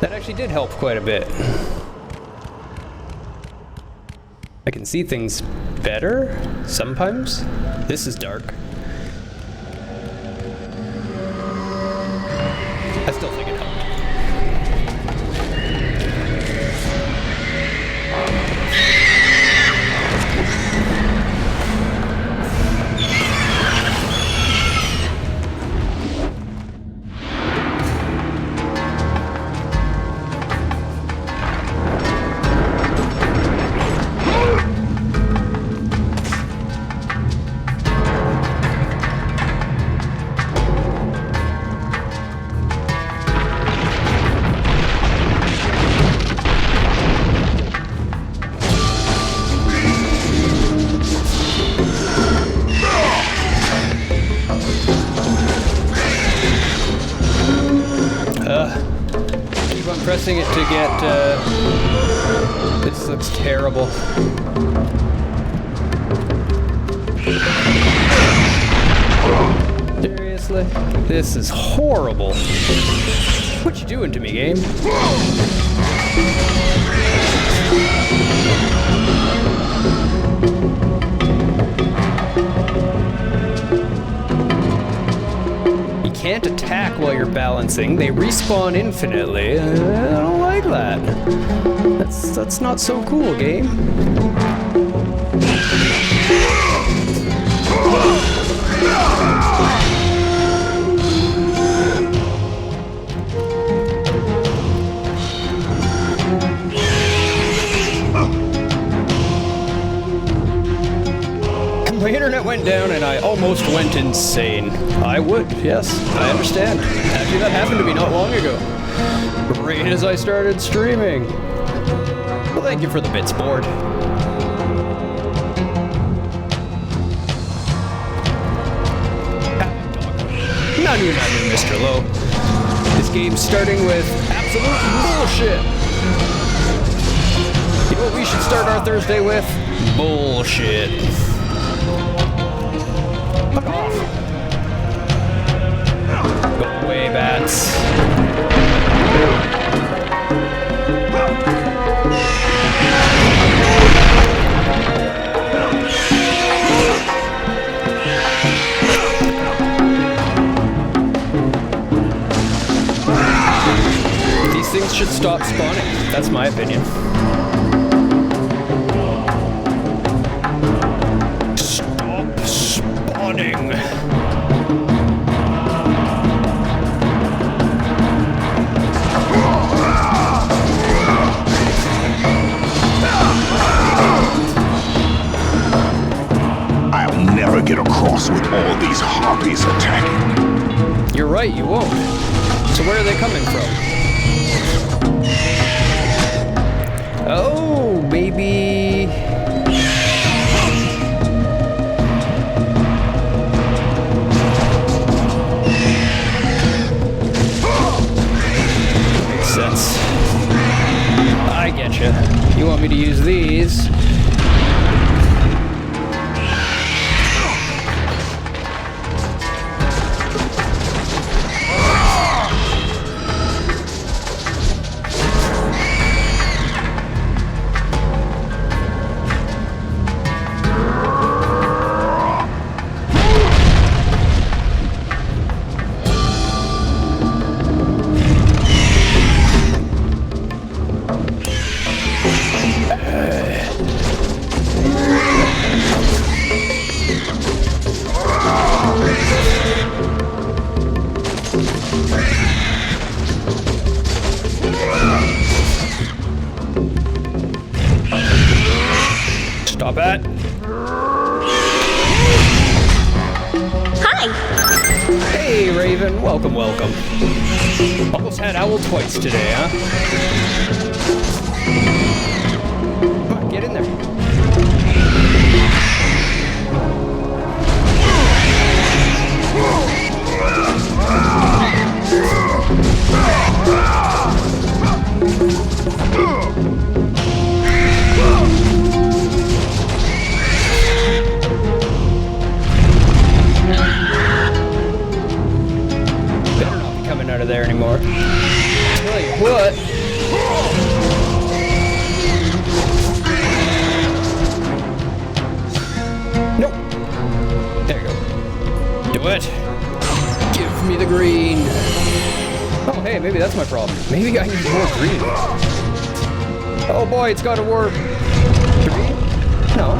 That actually did help quite a bit. I can see things better sometimes. This is dark. I still think it helped. Keep on pressing it to get, this looks terrible. Seriously? This is horrible. What you doing to me, game? Can't attack while you're balancing. They respawn infinitely. I don't like that. That's not so cool, game. My internet went down and I almost went insane. I would, yes, I understand. Actually, that happened to me not long ago. Right as I started streaming. Well, thank you for the bits, board. None you, Mr. Lowe. This game's starting with absolute bullshit. You know what we should start our Thursday with? Bullshit. Fuck off. Go away, bats. These things should stop spawning. That's my opinion. I'll never get across with all these harpies attacking. You're right, you won't. So where are they coming from? Oh, maybe... Makes sense. I getcha. You want me to use these? Stop it. Hi. Hey, Raven. Welcome, welcome. Almost had Owl twice today, huh? Come on, get in there. Better not be coming out of there anymore. I feel Tell you what. Nope. There you go. Do it. Give me the green. Oh, hey, maybe that's my problem. Maybe I need more green. Oh boy, it's got to work. Green? No.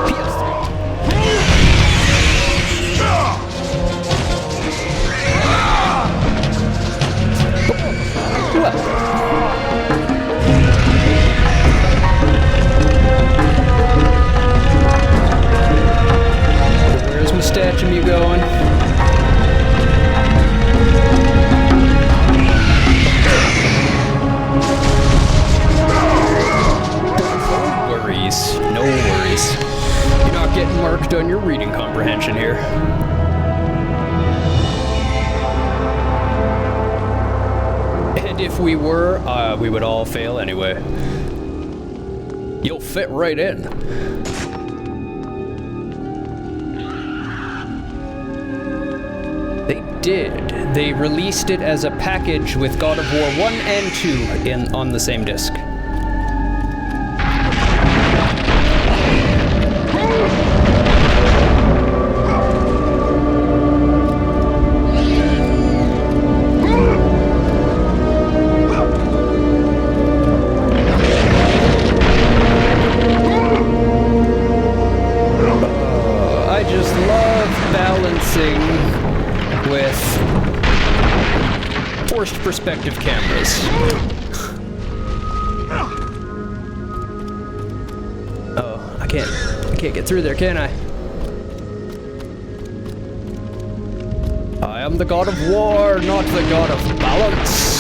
PS3. Well. Where's my statue going? No worries. You're not getting marked on your reading comprehension here. And if we were, we would all fail anyway. You'll fit right in. They did. They released it as a package with God of War 1 and 2 on the same disc. With forced perspective cameras. Oh, I can't get through there, can I? I am the god of war, not the god of balance.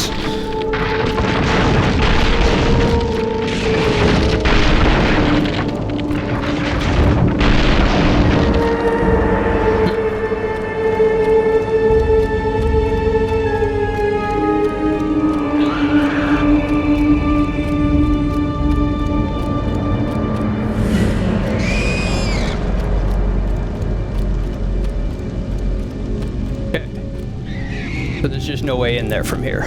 So there's just no way in there from here.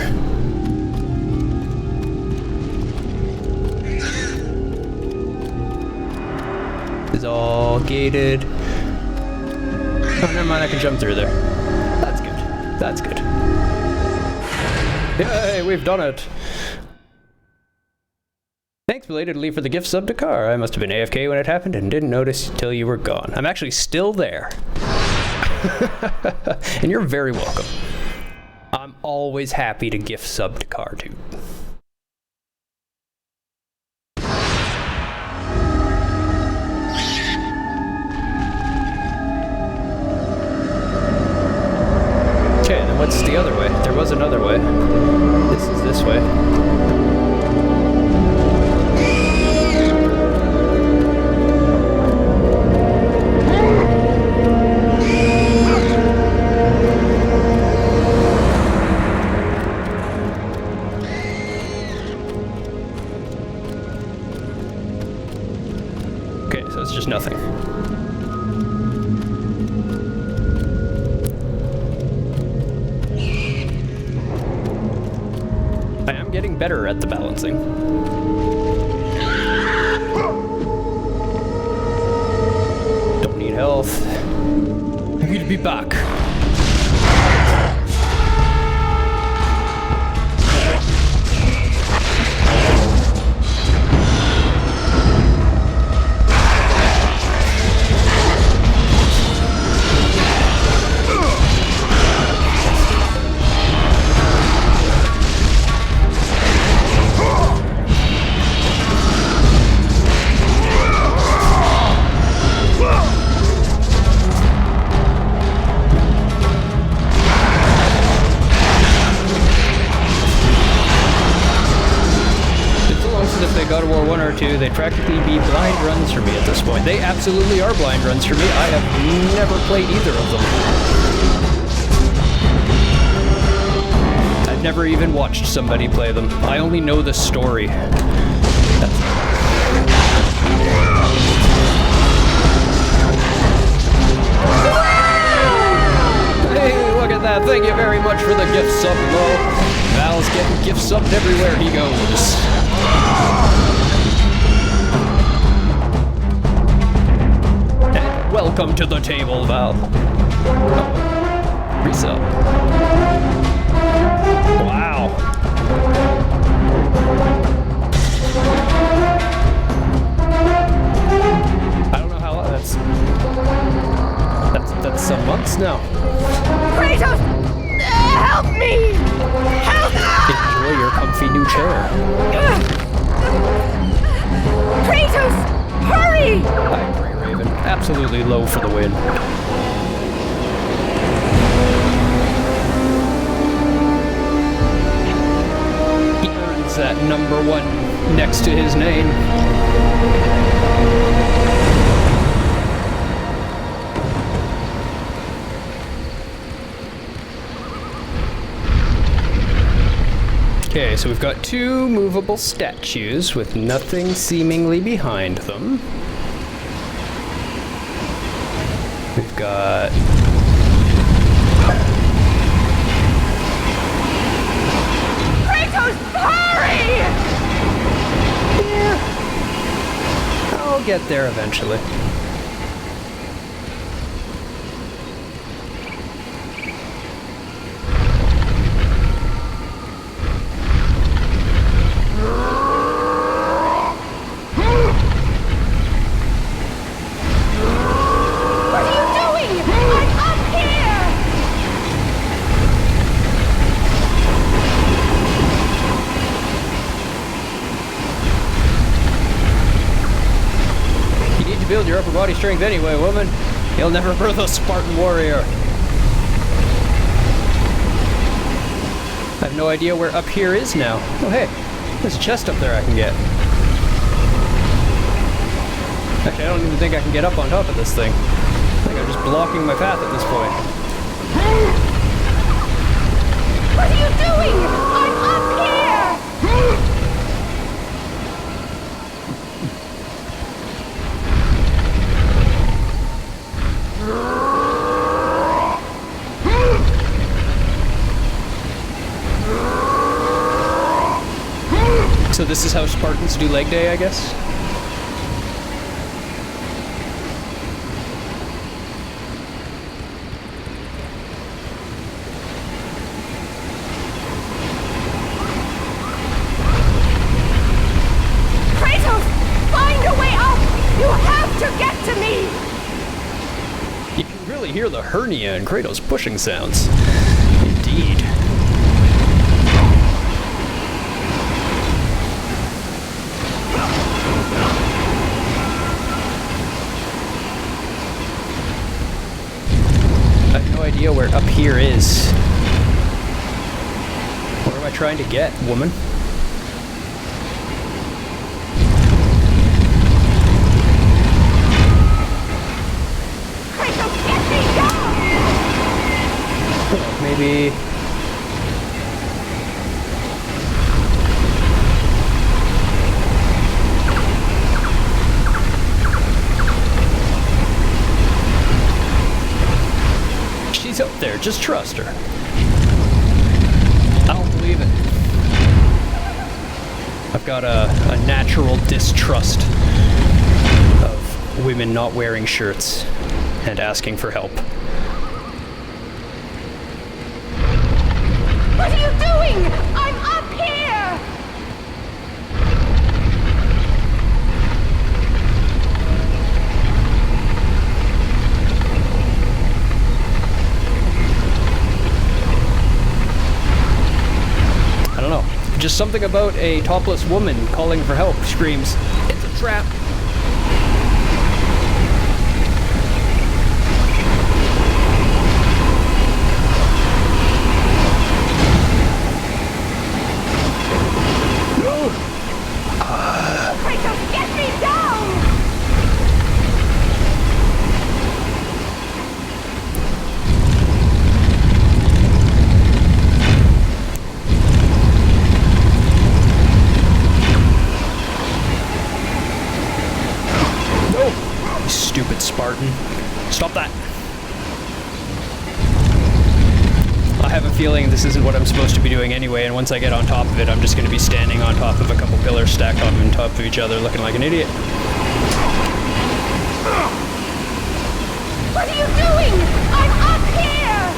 It's all gated. Oh, never mind, I can jump through there. That's good. That's good. Yay, we've done it. Thanks belatedly for the gift sub to Car. I must have been AFK when it happened and didn't notice till you were gone. I'm actually still there. And you're very welcome. I'm always happy to gift sub to Car too. Okay, then what's the other way? There was another way. This is this way. It's just nothing. I am getting better at the balancing. Don't need health. We'll be back. God of War 1 or 2, they'd practically be blind runs for me at this point. They absolutely are blind runs for me. I have never played either of them. I've never even watched somebody play them. I only know the story. Yeah, thank you very much for the gift sub, Lo. Val's getting gift subbed everywhere he goes. And welcome to the table, Val. Oh, resell. Wow. I don't know how long that's some months now. Kratos! Help me! Help! Enjoy your comfy new chair. Kratos! Hurry! I agree, Raven. Absolutely low for the win. He earns that number 1 next to his name. Okay, so we've got 2 movable statues with nothing seemingly behind them. We've got... Kratos, hurry! Yeah, I'll get there eventually. Build your upper body strength anyway, woman. You'll never birth a Spartan warrior. I have no idea where up here is now. Oh hey, there's a chest up there I can get. Actually, I don't even think I can get up on top of this thing. I think I'm just blocking my path at this point. What are you doing? I'm up here! So this is how Spartans do leg day, I guess? Kratos! Find a way up! You have to get to me! You can really hear the hernia in Kratos' pushing sounds. Indeed. I have no idea where up here is. What am I trying to get, woman? Kratos, get me down! Maybe... She's up there, just trust her. I don't believe it. I've got a natural distrust of women not wearing shirts and asking for help. What are you doing? I'm up here! I don't know. Just something about a topless woman calling for help screams, "It's a trap." Kratos, get me down! No! You stupid Spartan. Stop that. have a feeling this isn't what I'm supposed to be doing anyway, and once I get on top of it, I'm just going to be standing on top of a couple pillars stacked on top of each other looking like an idiot. What are you doing? I'm up here!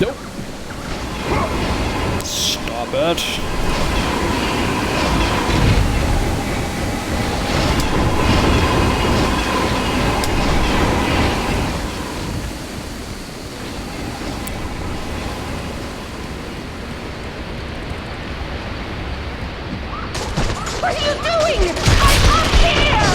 Nope. Stop it. What are you doing? I'm up here!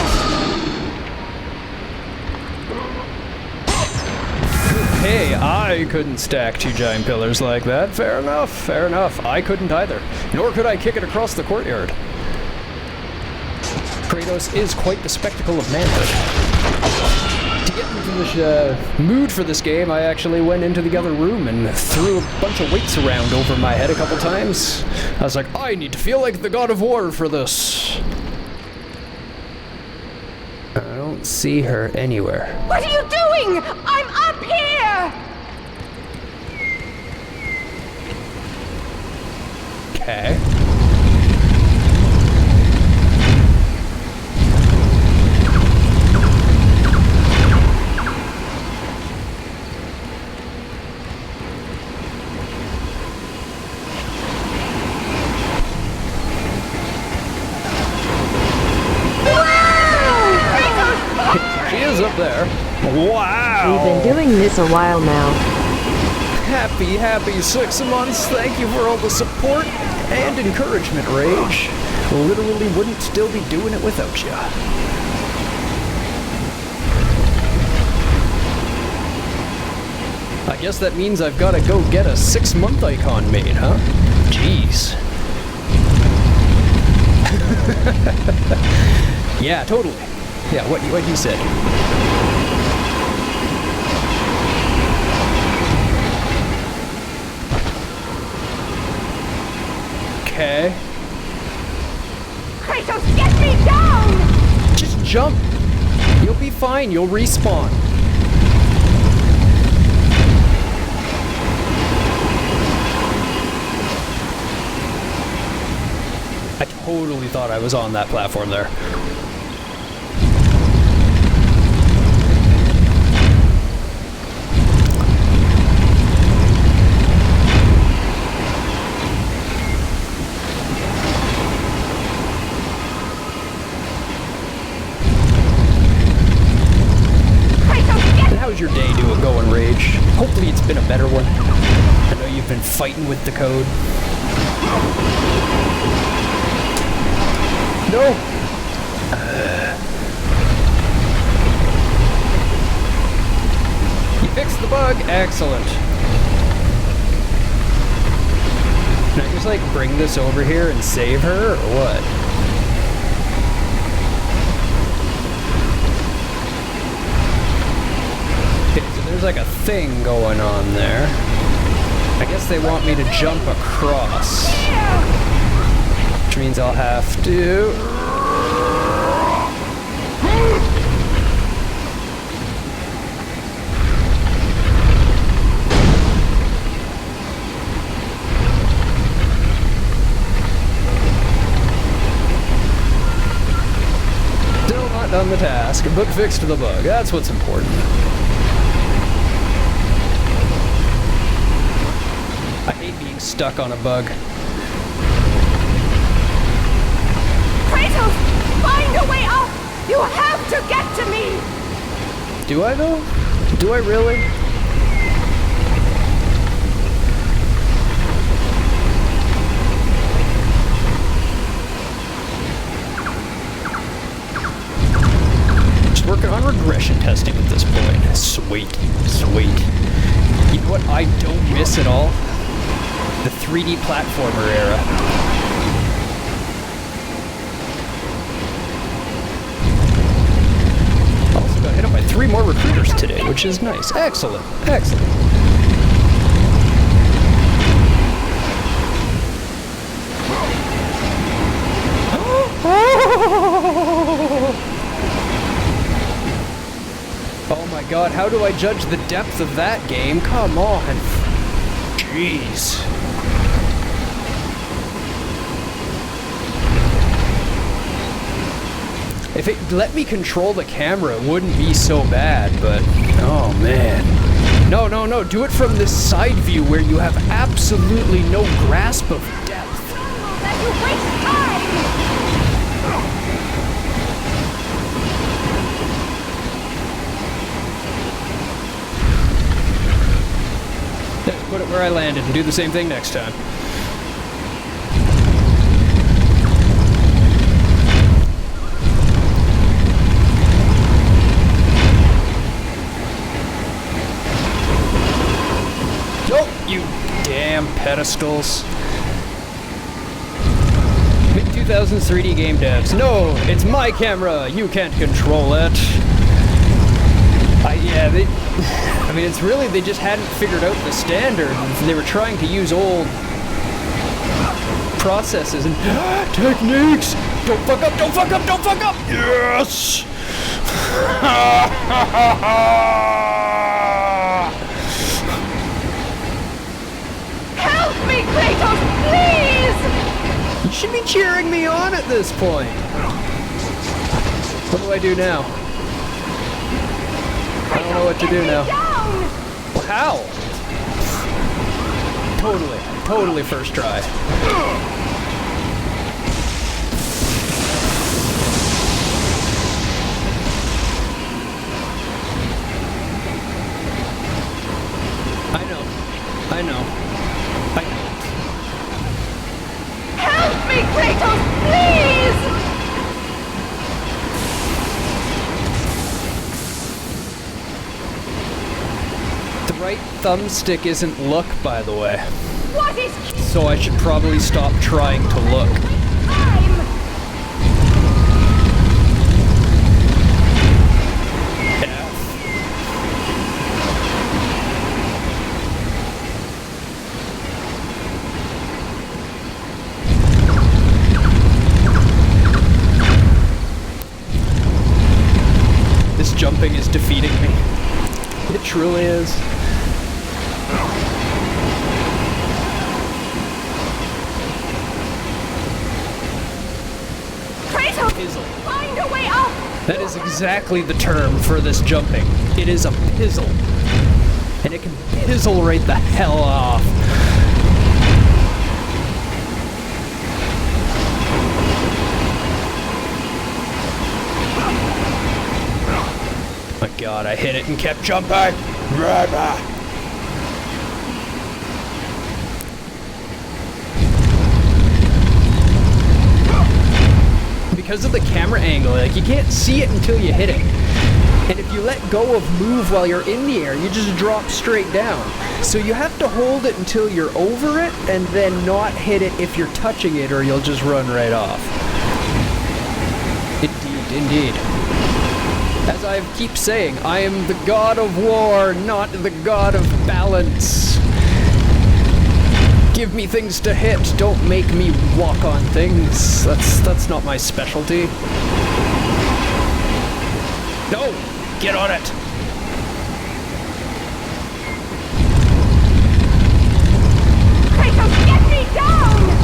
Hey, I couldn't stack 2 giant pillars like that. Fair enough, fair enough. I couldn't either. Nor could I kick it across the courtyard. Kratos is quite the spectacle of manhood. To get into this mood for this game, I actually went into the other room and threw a bunch of weights around over my head a couple times. I was like, I need to feel like the god of war for this. I don't see her anywhere. What are you doing? I'm up here! Okay. She is up there. Wow! We've been doing this a while now. Happy 6 months. Thank you for all the support and encouragement, Rage. Literally wouldn't still be doing it without you. I guess that means I've got to go get a 6-month icon made, huh? Jeez. Yeah, totally. Yeah, what you said. Okay. Kratos, get me down! Just jump. You'll be fine. You'll respawn. I totally thought I was on that platform there. How's your day going, Rage? Hopefully it's been a better one. I know you've been fighting with the code. No! You fixed the bug. Excellent. Can I just, like, bring this over here and save her, or what? There's like a thing going on there. I guess they want me to jump across. Which means I'll have to... Still not done the task, but fixed the bug. That's what's important. I hate being stuck on a bug. Kratos, find a way up! You have to get to me! Do I though? Do I really? Just working on regression testing at this point. Sweet, sweet. You know what I don't miss at all? The 3D platformer era. Also got hit up by 3 more recruiters today, which is nice. Excellent, excellent. god, how do I judge the depth of that game? Come on. Jeez. If it let me control the camera, it wouldn't be so bad, but... Oh, man. No, no, no, do it from this side view where you have absolutely no grasp of depth. That you waste time! Put it where I landed and do the same thing next time. Nope, you damn pedestals. Mid-2000s 3D game devs. No, it's my camera. You can't control it. I mean, it's really, they just hadn't figured out the standard. They were trying to use old processes and techniques. Don't fuck up, don't fuck up, don't fuck up. Yes! Help me, Kratos, please! You should be cheering me on at this point. What do I do now? I don't know what to do now. How? Totally first try. I know. Help me, Kratos, please! The right thumbstick isn't look, by the way. What is So I should probably stop trying to look. time? This jumping is defeating me. It truly is. Kratos, Pizzle. find a way up! That is exactly the term for this jumping. It is a pizzle. And it can pizzle right the hell off. My god, I hit it and kept jumping. Because of the camera angle, like, you can't see it until you hit it. And if you let go of move while you're in the air, you just drop straight down. So you have to hold it until you're over it, and then not hit it if you're touching it, or you'll just run right off. Indeed. As I keep saying, I am the god of war, not the god of balance. Give me things to hit, don't make me walk on things. That's not my specialty. No! Get on it! Kratos, get me down!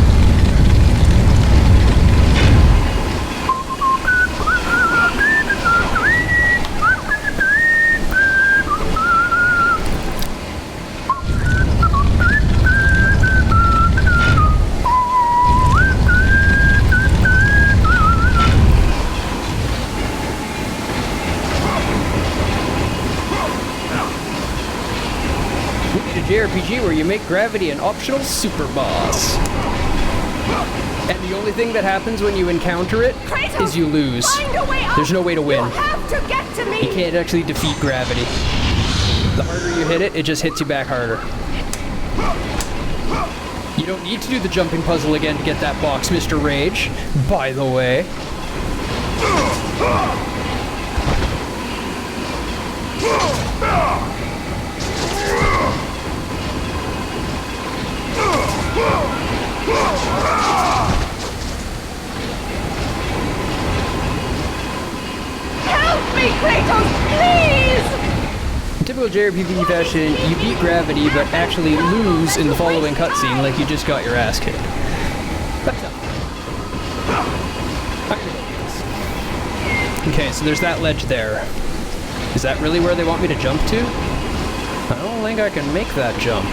JRPG where you make gravity an optional super boss. And the only thing that happens when you encounter it Kratos, is you lose. Find a way up! There's no way to win. You have to get to me! You can't actually defeat gravity. The harder you hit it, it just hits you back harder. You don't need to do the jumping puzzle again to get that box, Mr. Rage, by the way. Help me, Kratos, please! typical JRPG fashion, you beat gravity, but actually lose in the following cutscene like you just got your ass kicked. That's up. Okay, so there's that ledge there. Is that really where they want me to jump to? I don't think I can make that jump.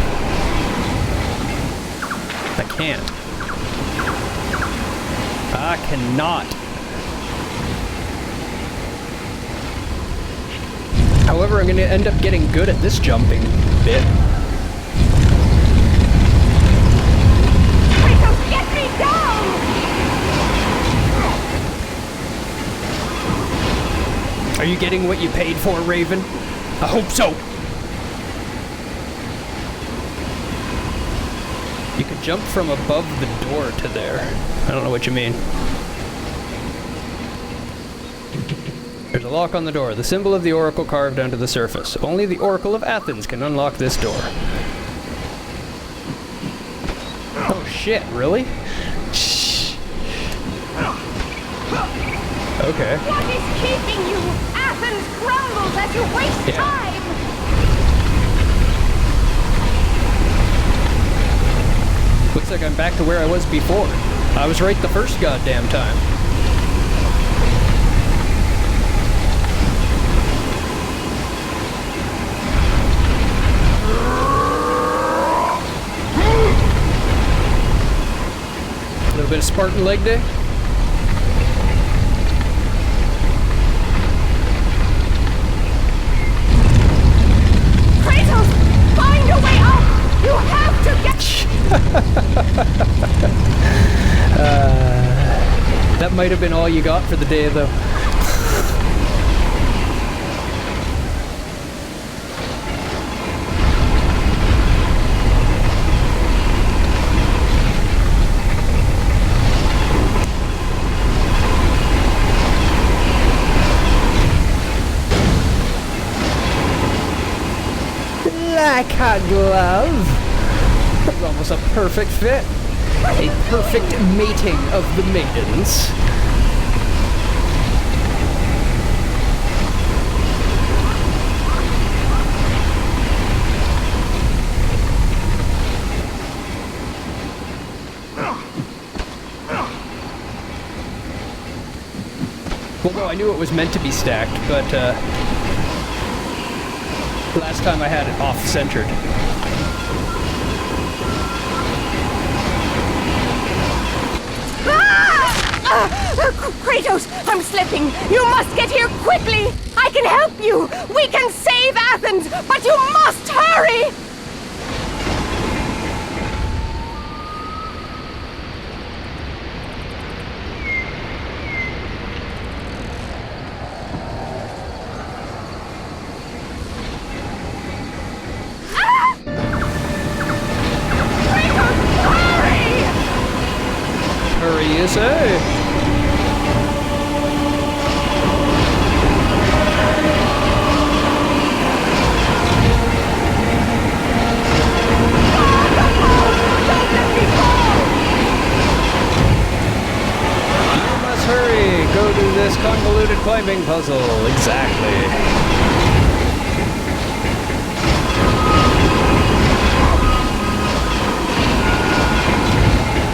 I can't. I cannot. However, I'm going to end up getting good at this jumping bit. Kratos, get me down! Are you getting what you paid for, Raven? I hope so. You can jump from above the door to there. I don't know what you mean. There's a lock on the door, the symbol of the Oracle carved onto the surface. Only the Oracle of Athens can unlock this door. Oh shit, really? Okay. What is keeping you? Athens crumbles as you waste time! Looks like I'm back to where I was before. I was right the first goddamn time. A little bit of Spartan leg day. Kratos, find a way up! You have to get... That might have been all you got for the day, though. Like a glove. That was almost a perfect fit. A perfect mating of the maidens. Well, no, I knew it was meant to be stacked, but last time I had it off-centered. Kratos, I'm slipping! You must get here quickly! I can help you! We can save Athens, but you must hurry! Hurry, you say? Hurry! Go do this convoluted climbing puzzle. Exactly.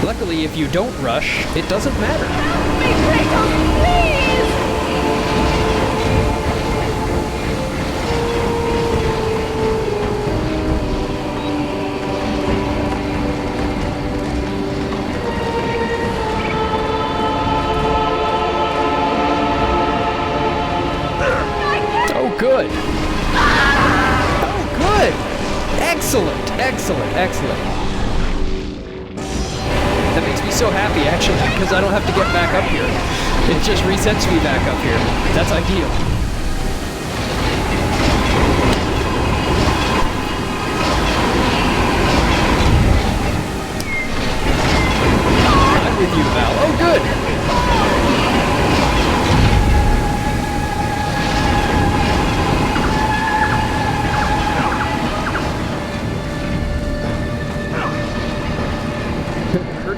Luckily, if you don't rush, it doesn't matter. Kratos, please! Good. Oh, good. Excellent, excellent, excellent. That makes me so happy, actually, because I don't have to get back up here. It just resets me back up here. That's ideal. I'm with you, Val. Oh, good.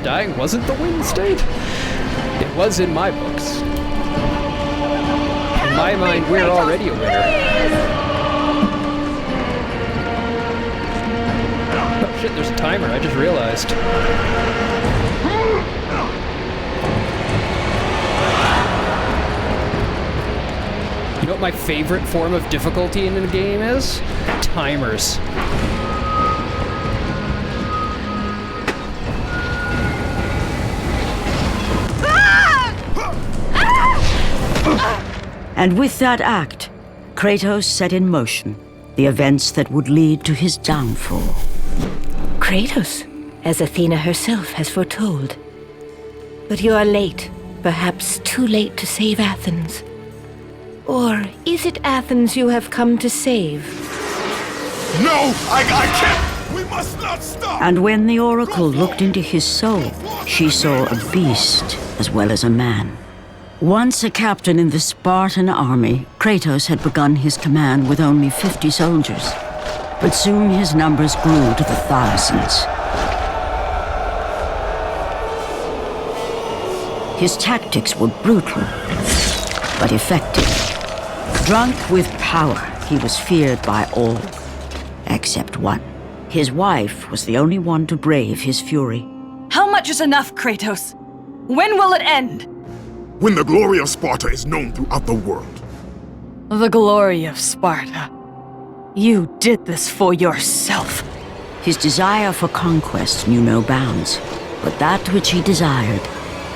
Dying wasn't the win state? It was in my books. In my mind, we're already a winner. Shit, there's a timer, I just realized. You know what my favorite form of difficulty in a game is? Timers. And with that act, Kratos set in motion the events that would lead to his downfall. Kratos, as Athena herself has foretold. But you are late, perhaps too late to save Athens. Or is it Athens you have come to save? No! I can't! We must not stop! And when the Oracle looked into his soul, she saw a beast as well as a man. Once a captain in the Spartan army, Kratos had begun his command with only 50 soldiers. But soon his numbers grew to the thousands. His tactics were brutal, but effective. Drunk with power, he was feared by all, except one. His wife was the only one to brave his fury. How much is enough, Kratos? When will it end? When the glory of Sparta is known throughout the world. The glory of Sparta. You did this for yourself. His desire for conquest knew no bounds, but that which he desired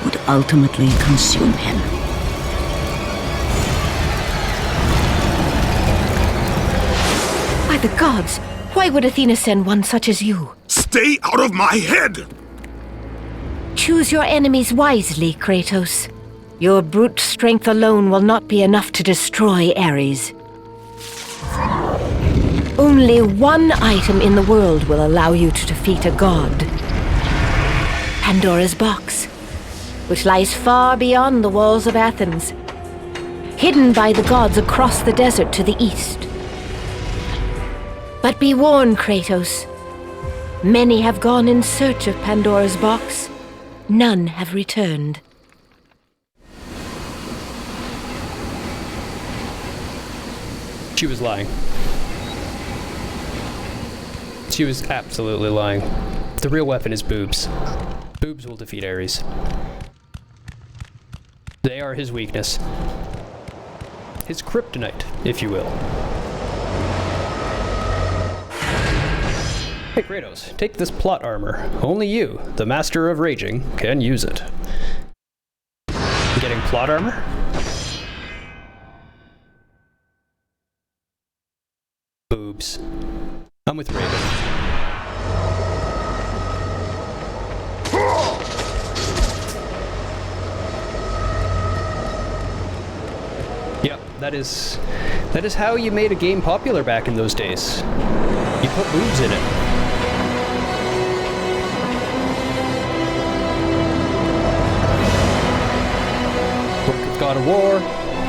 would ultimately consume him. By the gods, why would Athena send one such as you? Stay out of my head! Choose your enemies wisely, Kratos. Your brute strength alone will not be enough to destroy Ares. Only one item in the world will allow you to defeat a god. Pandora's box, which lies far beyond the walls of Athens, hidden by the gods across the desert to the east. But be warned, Kratos. Many have gone in search of Pandora's box. None have returned. She was lying. She was absolutely lying. The real weapon is boobs. Boobs will defeat Ares. They are his weakness. His kryptonite, if you will. Hey Kratos, take this plot armor. Only you, the master of raging, can use it. Getting plot armor? Boobs. I'm with Raven. Yep, that is how you made a game popular back in those days. You put boobs in it. Worked with God of War,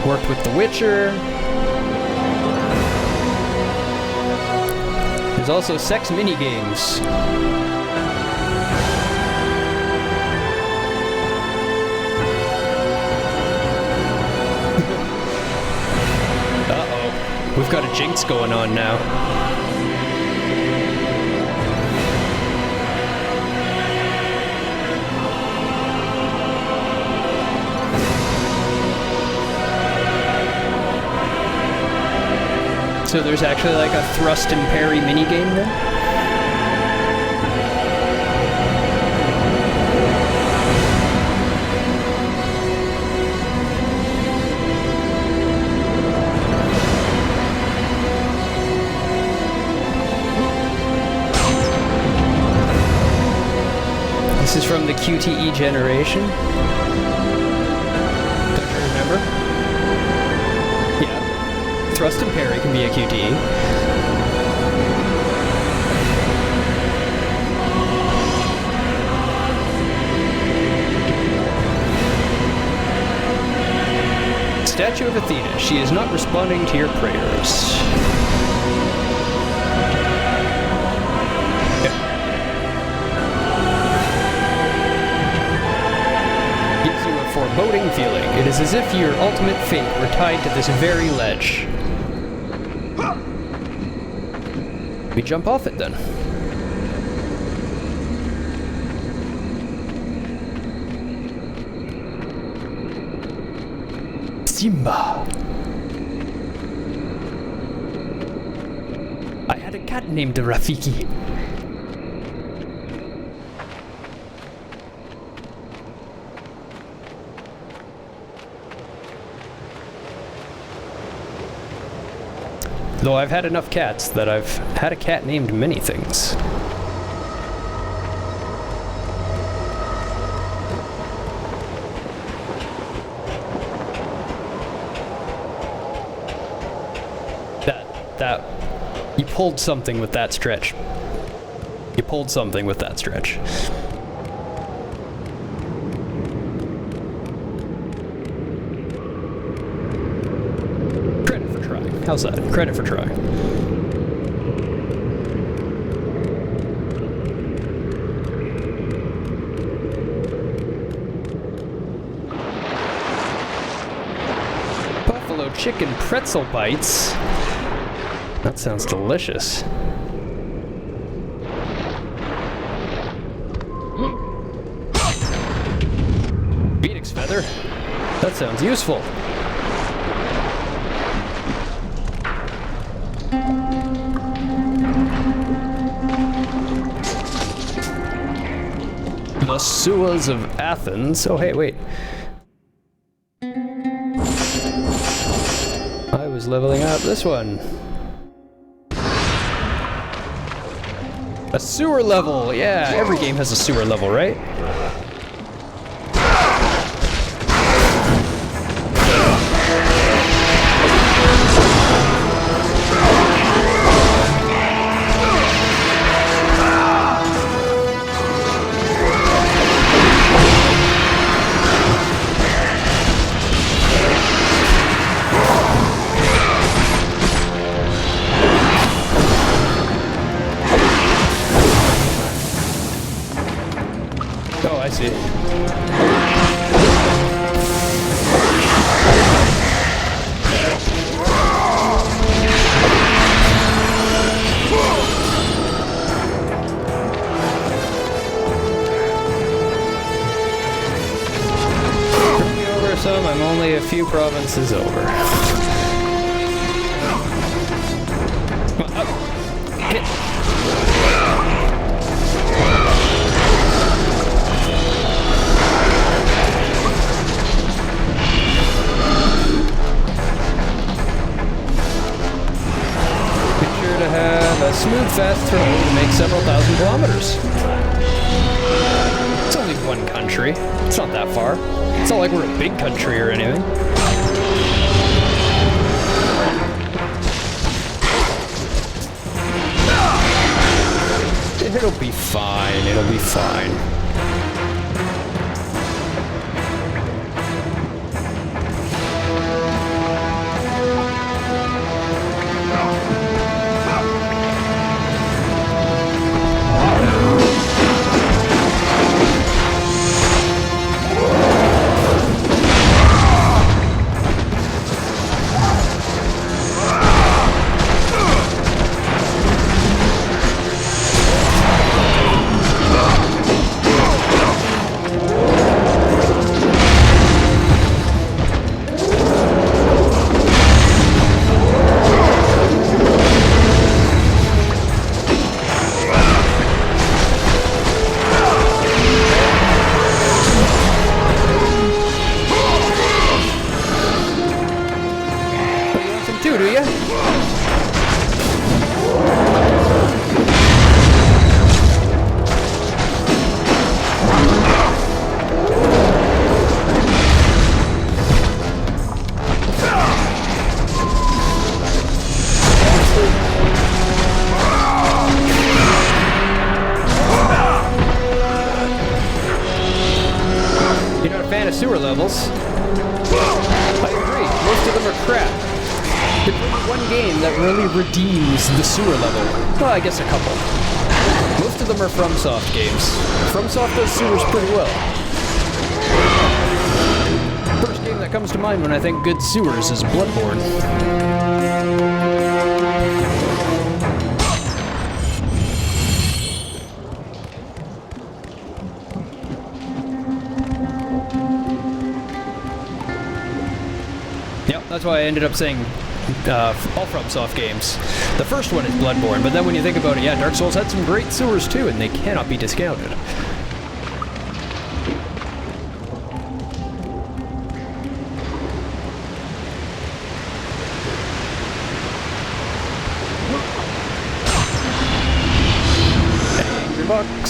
worked with The Witcher. There's also sex minigames. Uh-oh. We've got a jinx going on now. So there's actually like a thrust and parry minigame then? This is from the QTE generation. Don't you remember? Thrust and parry can be a QTE. Statue of Athena. She is not responding to your prayers. Gives you a foreboding feeling. It is as if your ultimate fate were tied to this very ledge. We jump off it then. Simba. I had a cat named Rafiki. Though I've had enough cats that I've had a cat named many things. You pulled something with that stretch. You pulled something with that stretch. Credit for trying. How's that? Credit for trying. Buffalo chicken pretzel bites. That sounds delicious. Phoenix feather? That sounds useful. The sewers of Athens. Oh, hey, wait. I was leveling up this one. A sewer level! Yeah, every game has a sewer level, right? Oh, I see. Bring me over some, I'm only a few provinces over. Hit. To have a smooth, fast throw to make several thousand kilometers. It's only one country. It's not that far. It's not like we're a big country or anything. It'll be fine. It'll be fine. Do you? You're not a fan of sewer levels? I agree, most of them are crap. There's only one game that really redeems the sewer level. Well, I guess a couple. Most of them are FromSoft games. FromSoft does sewers pretty well. First game that comes to mind when I think good sewers is Bloodborne. that's why I ended up saying all FromSoft games. The first one is Bloodborne, but then when you think about it, yeah, Dark Souls had some great sewers too, and they cannot be discounted.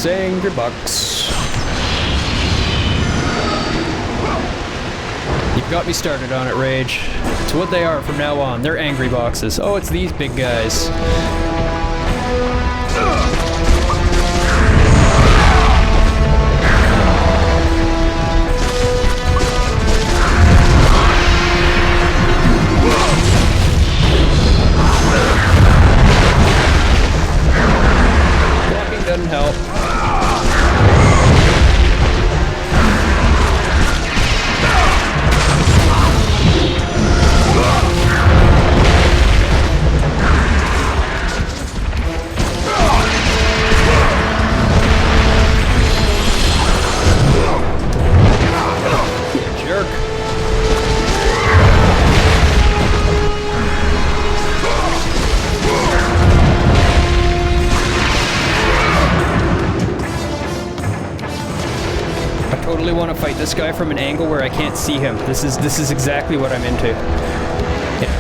Angry Bucks. You've got me started on it, Rage. It's what they are from now on. They're angry boxes. Oh, it's these big guys. Blocking doesn't help. I want to fight this guy from an angle where I can't see him. This is exactly what I'm into. Yeah.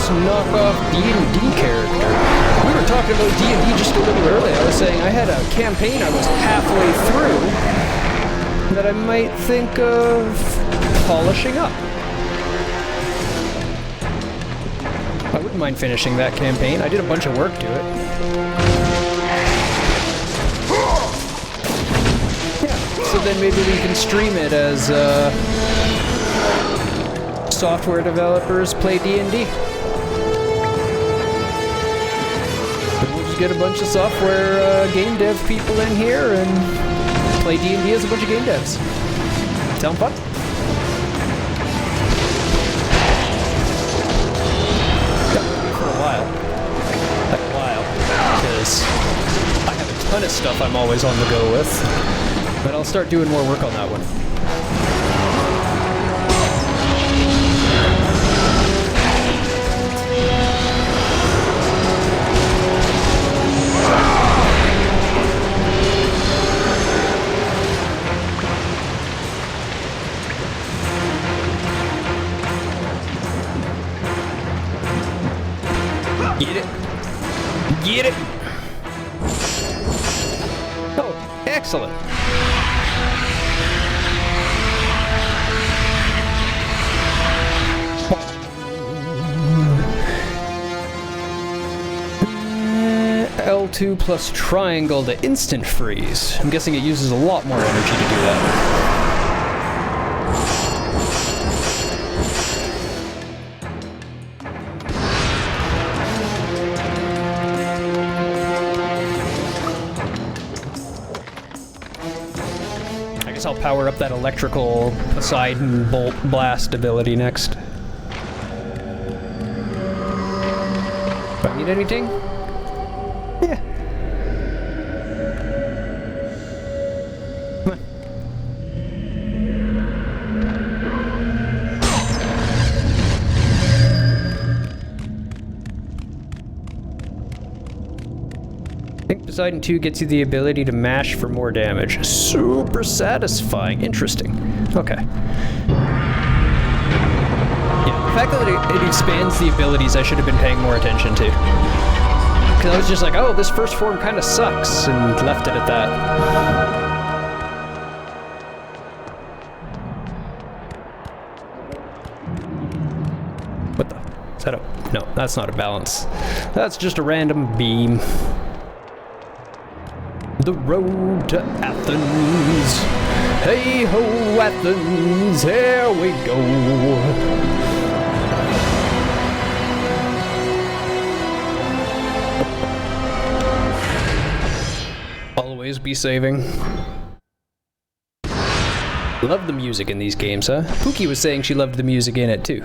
knockoff D&D character. We were talking about D&D just a little earlier. I was saying I had a campaign I was halfway through that I might think of polishing up. I wouldn't mind finishing that campaign. I did a bunch of work to it. Yeah, so then maybe we can stream it as software developers play D&D. We'll just get a bunch of software game dev people in here and play D&D as a bunch of game devs. Sound fun? For a while, because I have a ton of stuff I'm always on the go with, but I'll start doing more work on that one. Get it. Get it. Excellent. L2 plus triangle to instant freeze. I'm guessing it uses a lot more energy to do that. I guess I'll power up that electrical Poseidon Bolt Blast ability next. Do I need anything? Yeah. Come on. I think Poseidon 2 gets you the ability to mash for more damage. Super satisfying. Interesting. Okay. Yeah, the fact that it expands the abilities I should have been paying more attention to. Because I was just like, oh, this first form kind of sucks, and left it at that. What the? Is that a... No, that's not a balance. That's just a random beam. The road to Athens. Hey ho, Athens, here we go. Always be saving. Love the music in these games, huh? Pookie was saying she loved the music in it too.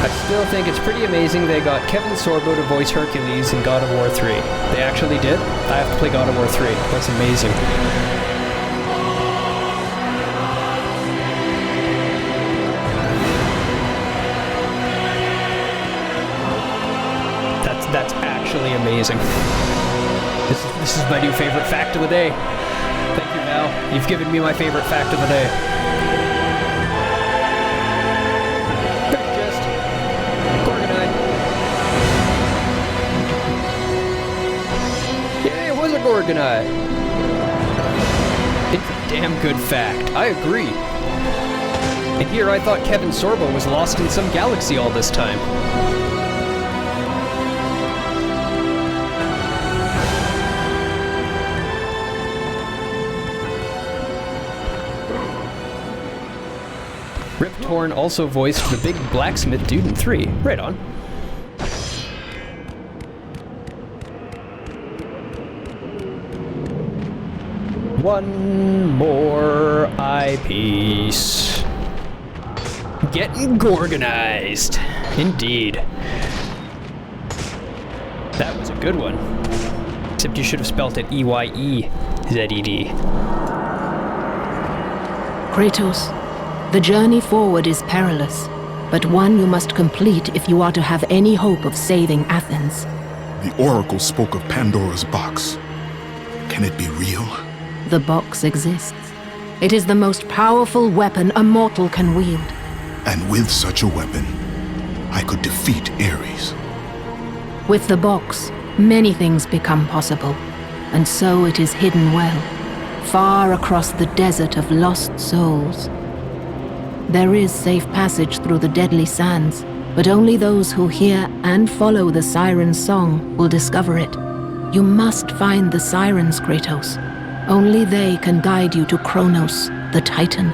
I still think it's pretty amazing they got Kevin Sorbo to voice Hercules in God of War 3. They actually did? I have to play God of War 3. That's amazing. That's actually amazing. This is my new favorite fact of the day. Thank you, Val. You've given me my favorite fact of the day. Just Gorgonite. Yeah, it was a Gorgonite. It's a damn good fact. I agree. And here I thought Kevin Sorbo was lost in some galaxy all this time. Rip Torn also voiced the big blacksmith dude in 3. Right on. One more eyepiece. Getting Gorgonized. Indeed. That was a good one. Except you should have spelt it E-Y-E-Z-E-D. Kratos, the journey forward is perilous, but one you must complete if you are to have any hope of saving Athens. The Oracle spoke of Pandora's box. Can it be real? The box exists. It is the most powerful weapon a mortal can wield. And with such a weapon, I could defeat Ares. With the box, many things become possible, and so it is hidden well, far across the desert of lost souls. There is safe passage through the deadly sands, but only those who hear and follow the siren's song will discover it. You must find the sirens, Kratos. Only they can guide you to Kronos, the Titan.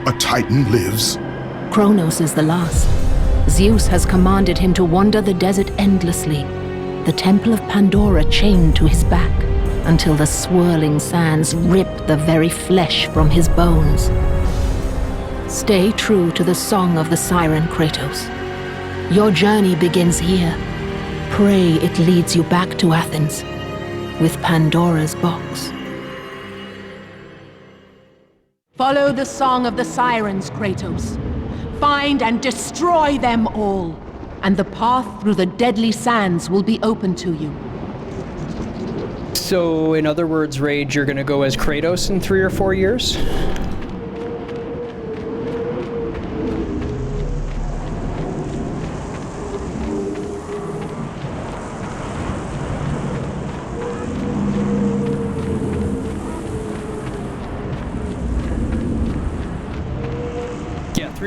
A Titan lives? Kronos is the last. Zeus has commanded him to wander the desert endlessly, the temple of Pandora chained to his back, until the swirling sands rip the very flesh from his bones. Stay true to the song of the siren, Kratos. Your journey begins here. Pray it leads you back to Athens, with Pandora's box. Follow the song of the sirens, Kratos. Find and destroy them all, and the path through the deadly sands will be open to you. So, in other words, Rage, you're gonna go as Kratos in 3 or 4 years?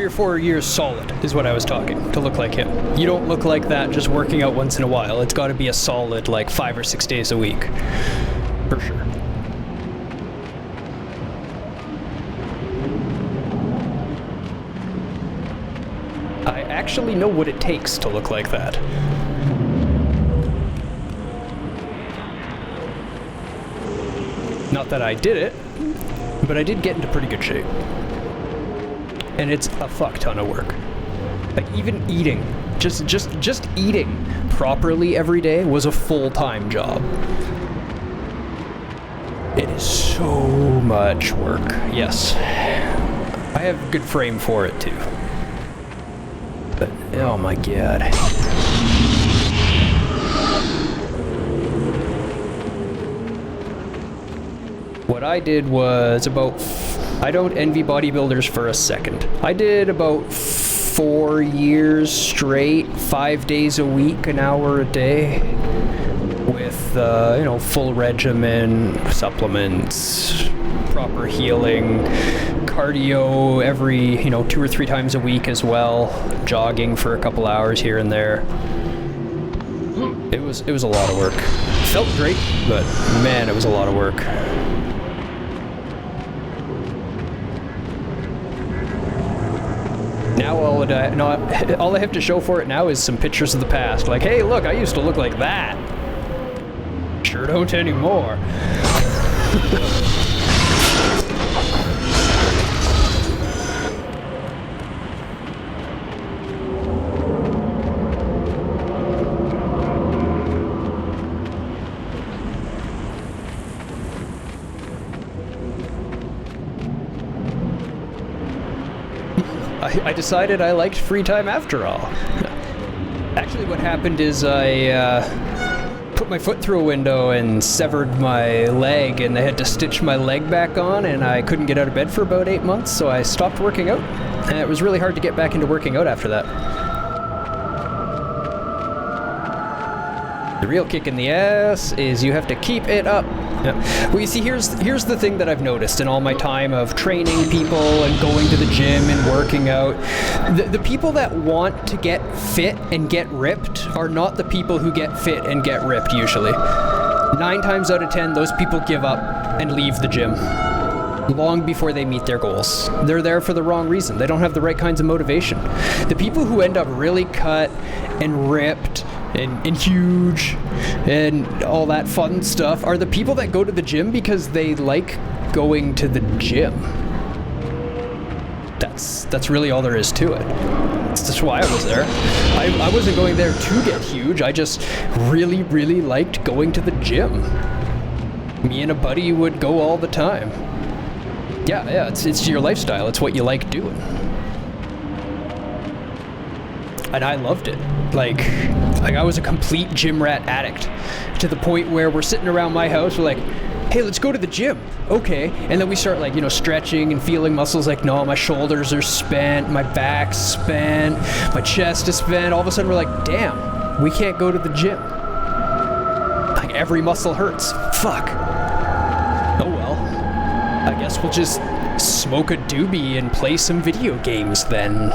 or 4 years solid is what I was talking, to look like him. You don't look like that just working out once in a while. It's got to be a solid, like, 5 or 6 days a week. For sure. I actually know what it takes to look like that. Not that I did it, but I did get into pretty good shape. And it's a fuck ton of work. Like, even eating, just eating properly every day was a full-time job. It is so much work. Yes. I have a good frame for it too. But oh my god. What I did was I don't envy bodybuilders for a second. I did about 4 years straight, 5 days a week, an hour a day, with, you know, full regimen, supplements, proper healing, cardio every, you know, 2 or 3 times a week as well, jogging for a couple hours here and there. It was a lot of work. Felt great, but man, it was a lot of work. Now all I have to show for it now is some pictures of the past. Like, hey, look, I used to look like that. Sure don't anymore. I decided I liked free time after all. Actually, what happened is I put my foot through a window and severed my leg, and they had to stitch my leg back on, and I couldn't get out of bed for about 8 months, so I stopped working out. And it was really hard to get back into working out after that. The real kick in the ass is you have to keep it up. Yeah. Well, you see, here's the thing that I've noticed in all my time of training people and going to the gym and working out. The people that want to get fit and get ripped are not the people who get fit and get ripped usually. 9 times out of 10, those people give up and leave the gym long before they meet their goals. They're there for the wrong reason. They don't have the right kinds of motivation. The people who end up really cut and ripped and huge and all that fun stuff are the people that go to the gym because they like going to the gym. That's really all there is to it. That's why I was there. I wasn't going there to get huge. I just really, really liked going to the gym. Me and a buddy would go all the time. Yeah, it's your lifestyle. It's what you like doing. And I loved it. Like I was a complete gym rat addict, to the point where we're sitting around my house, we're like, hey, let's go to the gym. Okay. And then we start, like, you know, stretching and feeling muscles, like, no, my shoulders are spent, my back's spent, my chest is spent. All of a sudden we're like, damn, we can't go to the gym. Like, every muscle hurts. Fuck. Oh well. I guess we'll just smoke a doobie and play some video games then.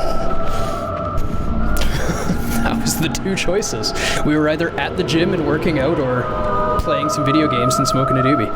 That was the 2 choices. We were either at the gym and working out, or playing some video games and smoking a doobie.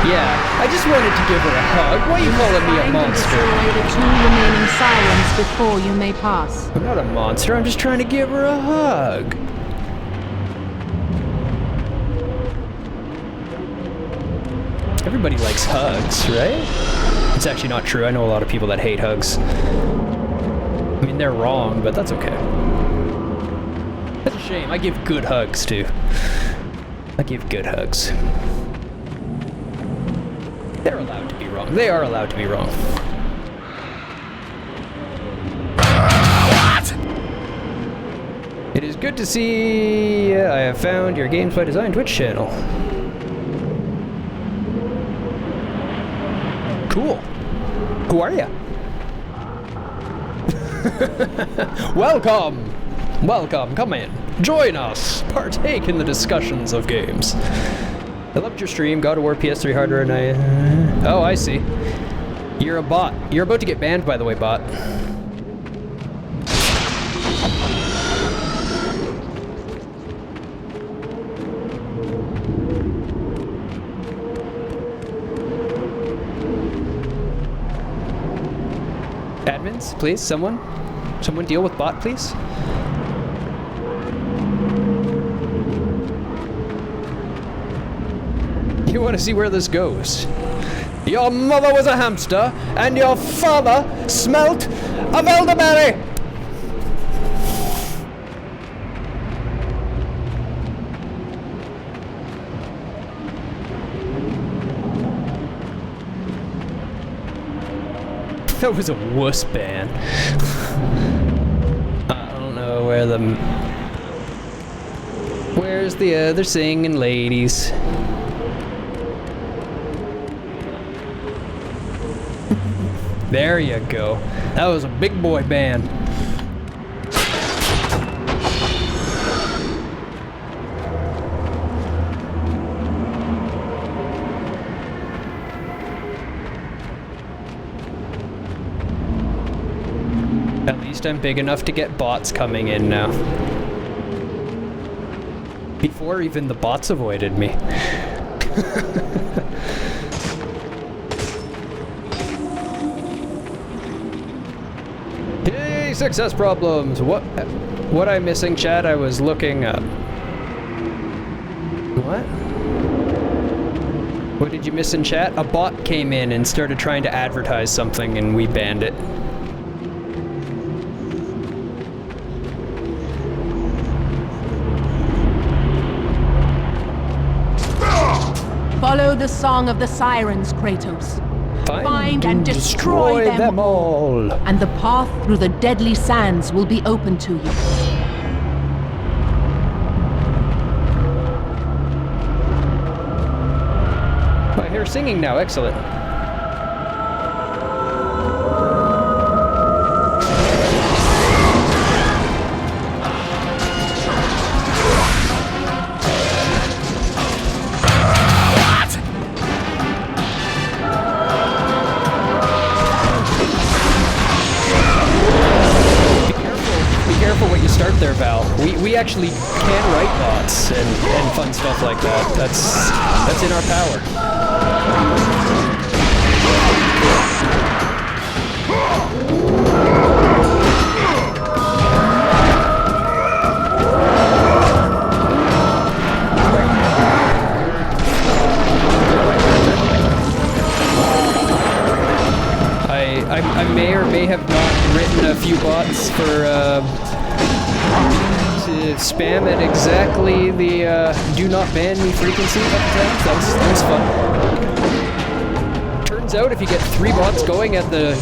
Yeah, I just wanted to give her a hug. Why are you calling me a monster? The 2 remaining sirens before you may pass. I'm not a monster, I'm just trying to give her a hug. Everybody likes hugs, right? It's actually not true. I know a lot of people that hate hugs. I mean, they're wrong, but that's okay. That's a shame. I give good hugs, too. I give good hugs. They're allowed to be wrong. They are allowed to be wrong. It is good to see I have found your Games by Design Twitch channel. Cool. Who are you? Welcome! Welcome, come in. Join us. Partake in the discussions of games. I loved your stream, God of War PS3 hardware, and I... oh, I see. You're a bot. You're about to get banned, by the way, bot. Admins, please, someone? Someone deal with bot, please? You want to see where this goes? Your mother was a hamster, and your father smelt of elderberry! That was a wuss ban. I don't know where the... where's the other singing ladies? There you go. That was a big boy band. At least I'm big enough to get bots coming in now. Before even the bots avoided me. Success problems. What I'm missing, chat? I was looking up. What? What did you miss in chat? A bot came in and started trying to advertise something and we banned it. Follow the song of the sirens, Kratos. Find and destroy them all. And the path through the deadly sands will be open to you. I hear singing now, excellent. There, Val. We actually can write bots and fun stuff like that. That's in our power. I may or may have not written a few bots for to spam at exactly the do not ban me frequency a couple times. That was fun. Turns out if you get 3 bots going at the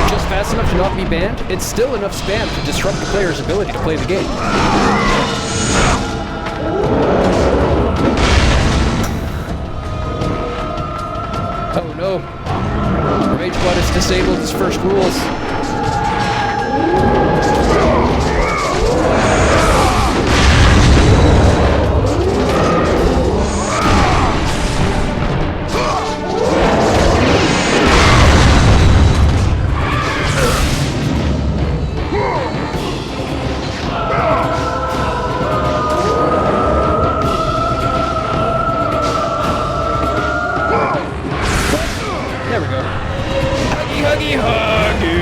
just fast enough to not be banned, it's still enough spam to disrupt the player's ability to play the game. Oh no. RageBot has disabled his first rules. There we go. Huggy, huggy, huggy!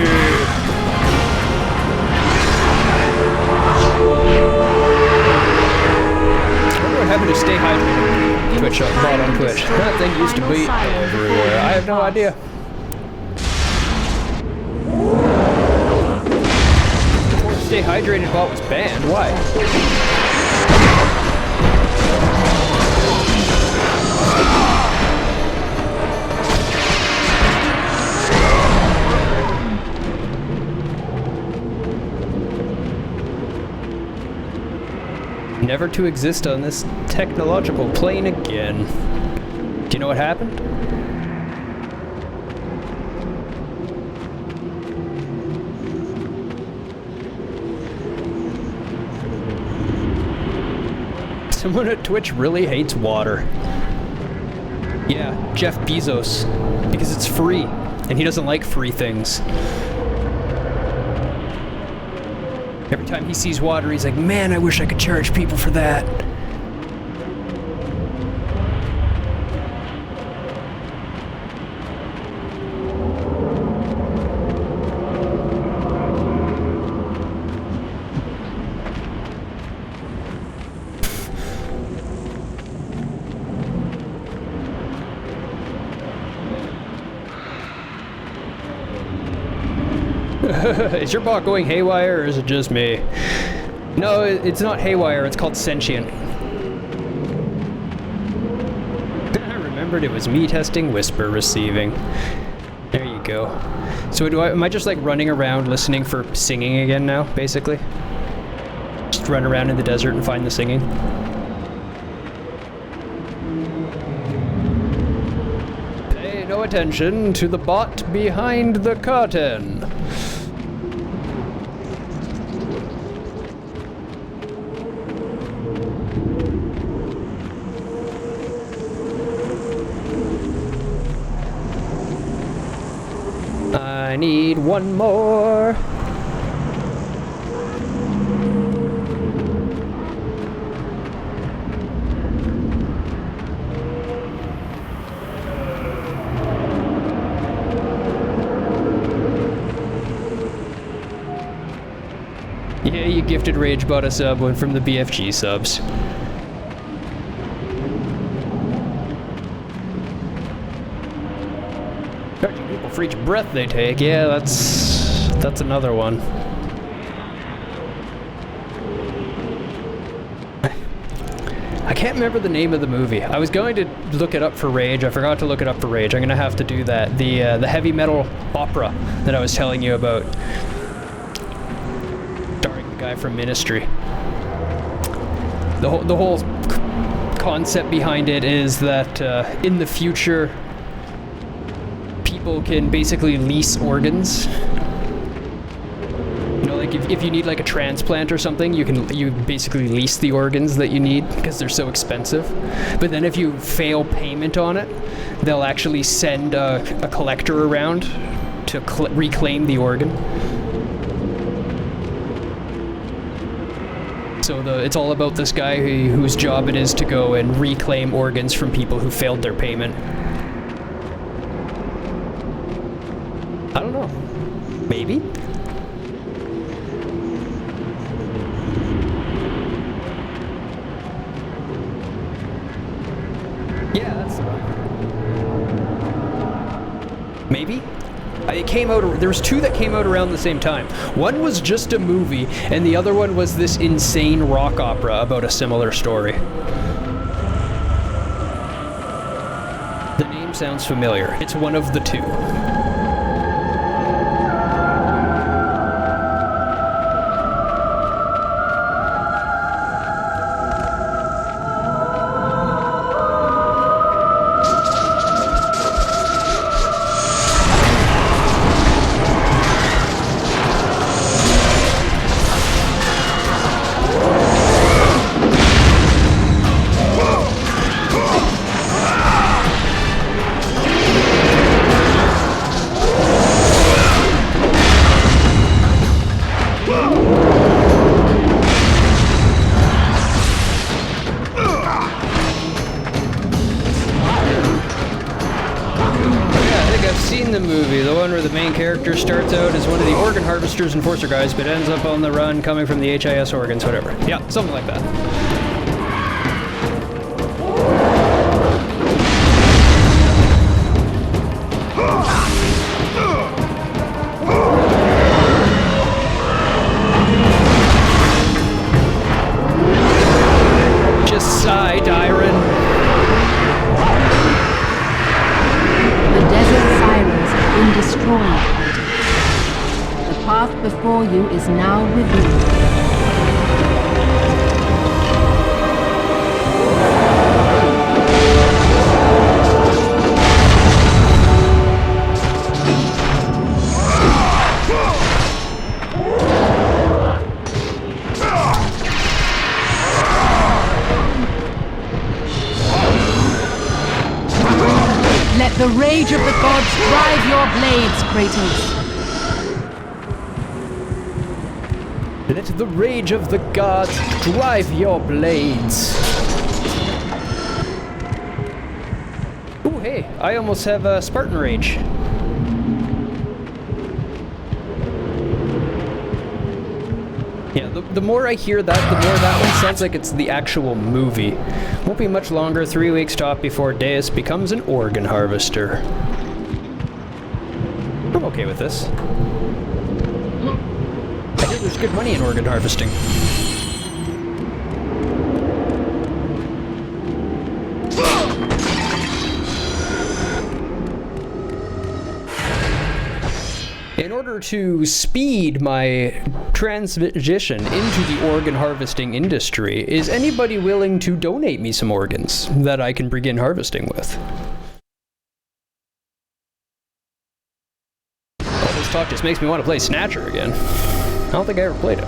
I wonder what happened to stay hydrated. Twitch bot on Twitch. That thing used to be everywhere. I have no idea. Before Stay Hydrated bot was banned. Why? never to exist on this technological plane again. Do you know what happened? Someone at Twitch really hates water. Yeah, Jeff Bezos. Because it's free, and he doesn't like free things. Every time he sees water, he's like, man, I wish I could charge people for that. Is your bot going haywire, or is it just me? No, it's not haywire, it's called sentient. I remembered it was me testing whisper receiving. There you go. So am I just like running around listening for singing again now, basically? Just run around in the desert and find the singing? Pay no attention to the bot behind the curtain. I need one more. Yeah, you gifted Rage bought a sub one from the BFG subs. Charging people for each breath they take. Yeah, that's another one. I can't remember the name of the movie. I was going to look it up for Rage. I forgot to look it up for Rage. I'm gonna have to do that. The heavy metal opera that I was telling you about, starring the guy from Ministry. The whole concept behind it is that in the future, people can basically lease organs. You know, like if you need like a transplant or something, you basically lease the organs that you need because they're so expensive. But then if you fail payment on it, they'll actually send a collector around to reclaim the organ. So it's all about this guy whose job it is to go and reclaim organs from people who failed their payment. I don't know. Maybe? Yeah, that's the one. Maybe? It came out, there was two that came out around the same time. One was just a movie, and the other one was this insane rock opera about a similar story. The name sounds familiar. It's one of the two. Starts out as one of the organ harvesters and forcer guys, but ends up on the run coming from the HIS organs, whatever. Yeah, something like that. Just sigh, Dyron. The desert sirens have been destroyed. The path before you is now revealed. The rage of the gods drive your blades, Kratos. Let the rage of the gods drive your blades. Ooh, hey, I almost have a Spartan Rage. Yeah, the more I hear that, the more that one sounds like it's the actual movie. Won't be much longer, 3 weeks off before Deus becomes an organ harvester. I'm okay with this. I hear there's good money in organ harvesting. In order to speed my transition into the organ harvesting industry, is anybody willing to donate me some organs that I can begin harvesting with? All this talk just makes me want to play Snatcher again. I don't think I ever played it.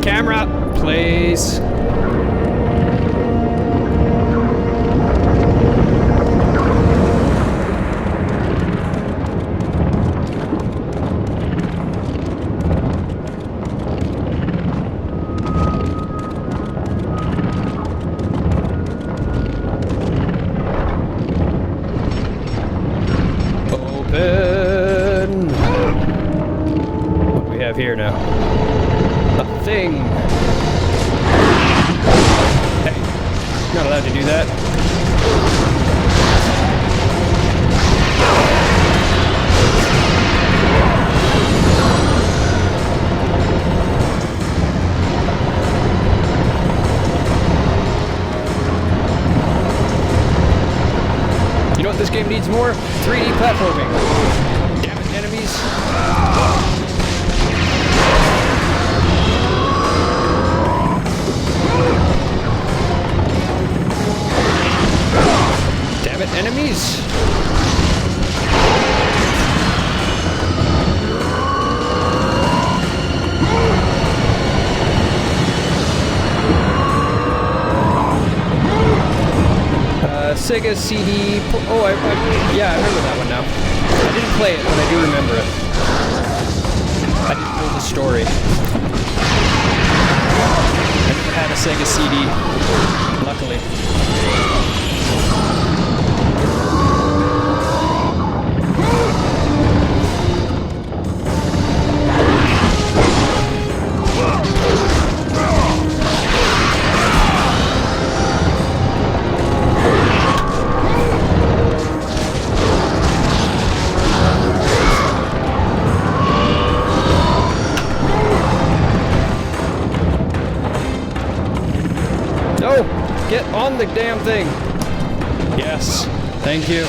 Camera, please. Open. What do we have here now? A thing. Hey, not allowed to do that. You know what this game needs more? 3D platforming. Damn it, enemies. Damn it, enemies! Sega CD. Oh, yeah, I remember that one now. I didn't play it, but I do remember it. I didn't know the story. I never had a Sega CD, luckily. Get on the damn thing. Yes. Thank you.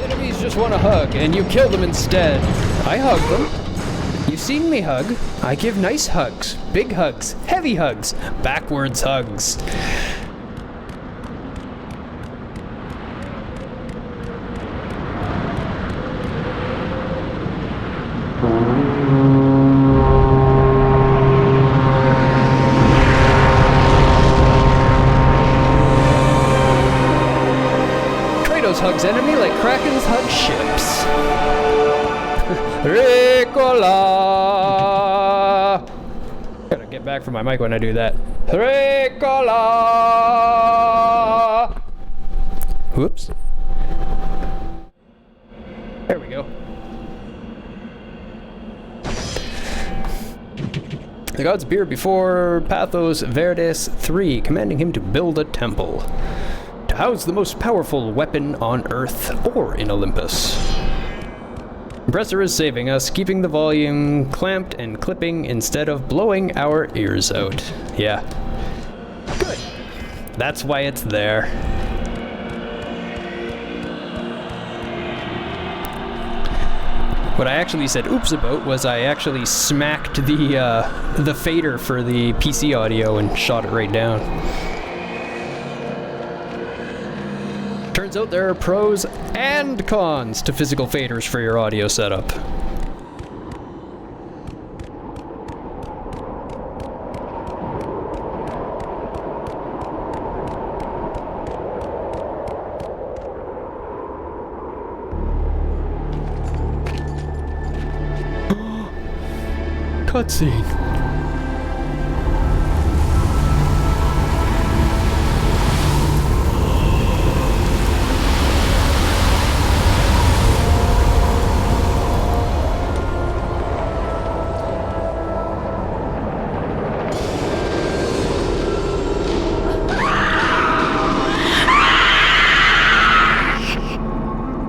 Enemies just want a hug, and you kill them instead. I hug them. You've seen me hug. I give nice hugs. Big hugs. Heavy hugs. Backwards hugs. Hugs enemy like Krakens hug ships. Ricola! Gotta get back from my mic when I do that. Ricola! Whoops. There we go. The gods appeared before Pathos Verdes III, commanding him to build a temple. House the most powerful weapon on Earth or in Olympus. Compressor is saving us, keeping the volume clamped and clipping instead of blowing our ears out. Yeah. Good. That's why it's there. What I actually said oops about was I actually smacked the fader for the PC audio and shot it right down. Turns out there are pros and cons to physical faders for your audio setup. Cutscene.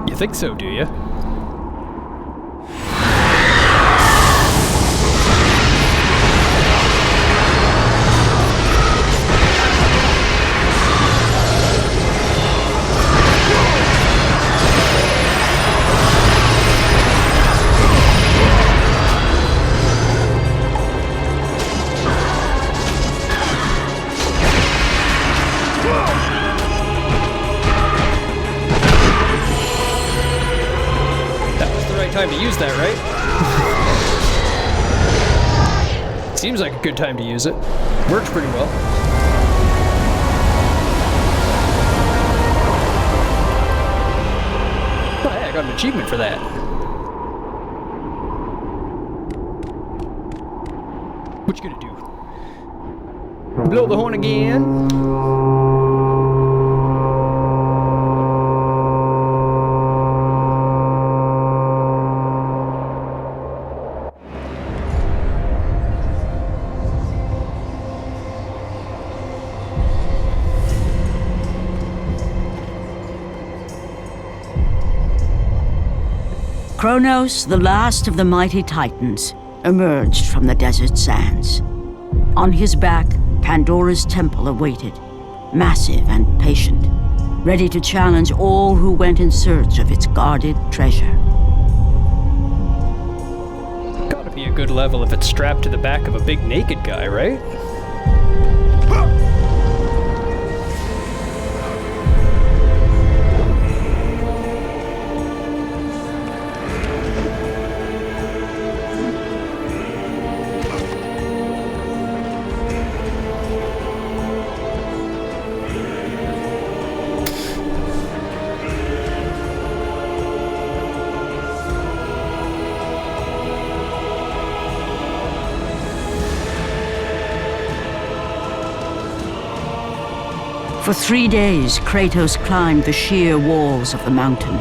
You think so, do you? Time to use that, right? Seems like a good time to use it. Works pretty well. Oh, hey, I got an achievement for that. What you gonna do? Blow the horn again? Kronos, the last of the mighty Titans, emerged from the desert sands. On his back, Pandora's temple awaited, massive and patient, ready to challenge all who went in search of its guarded treasure. Gotta be a good level if it's strapped to the back of a big naked guy, right? For 3 days, Kratos climbed the sheer walls of the mountain.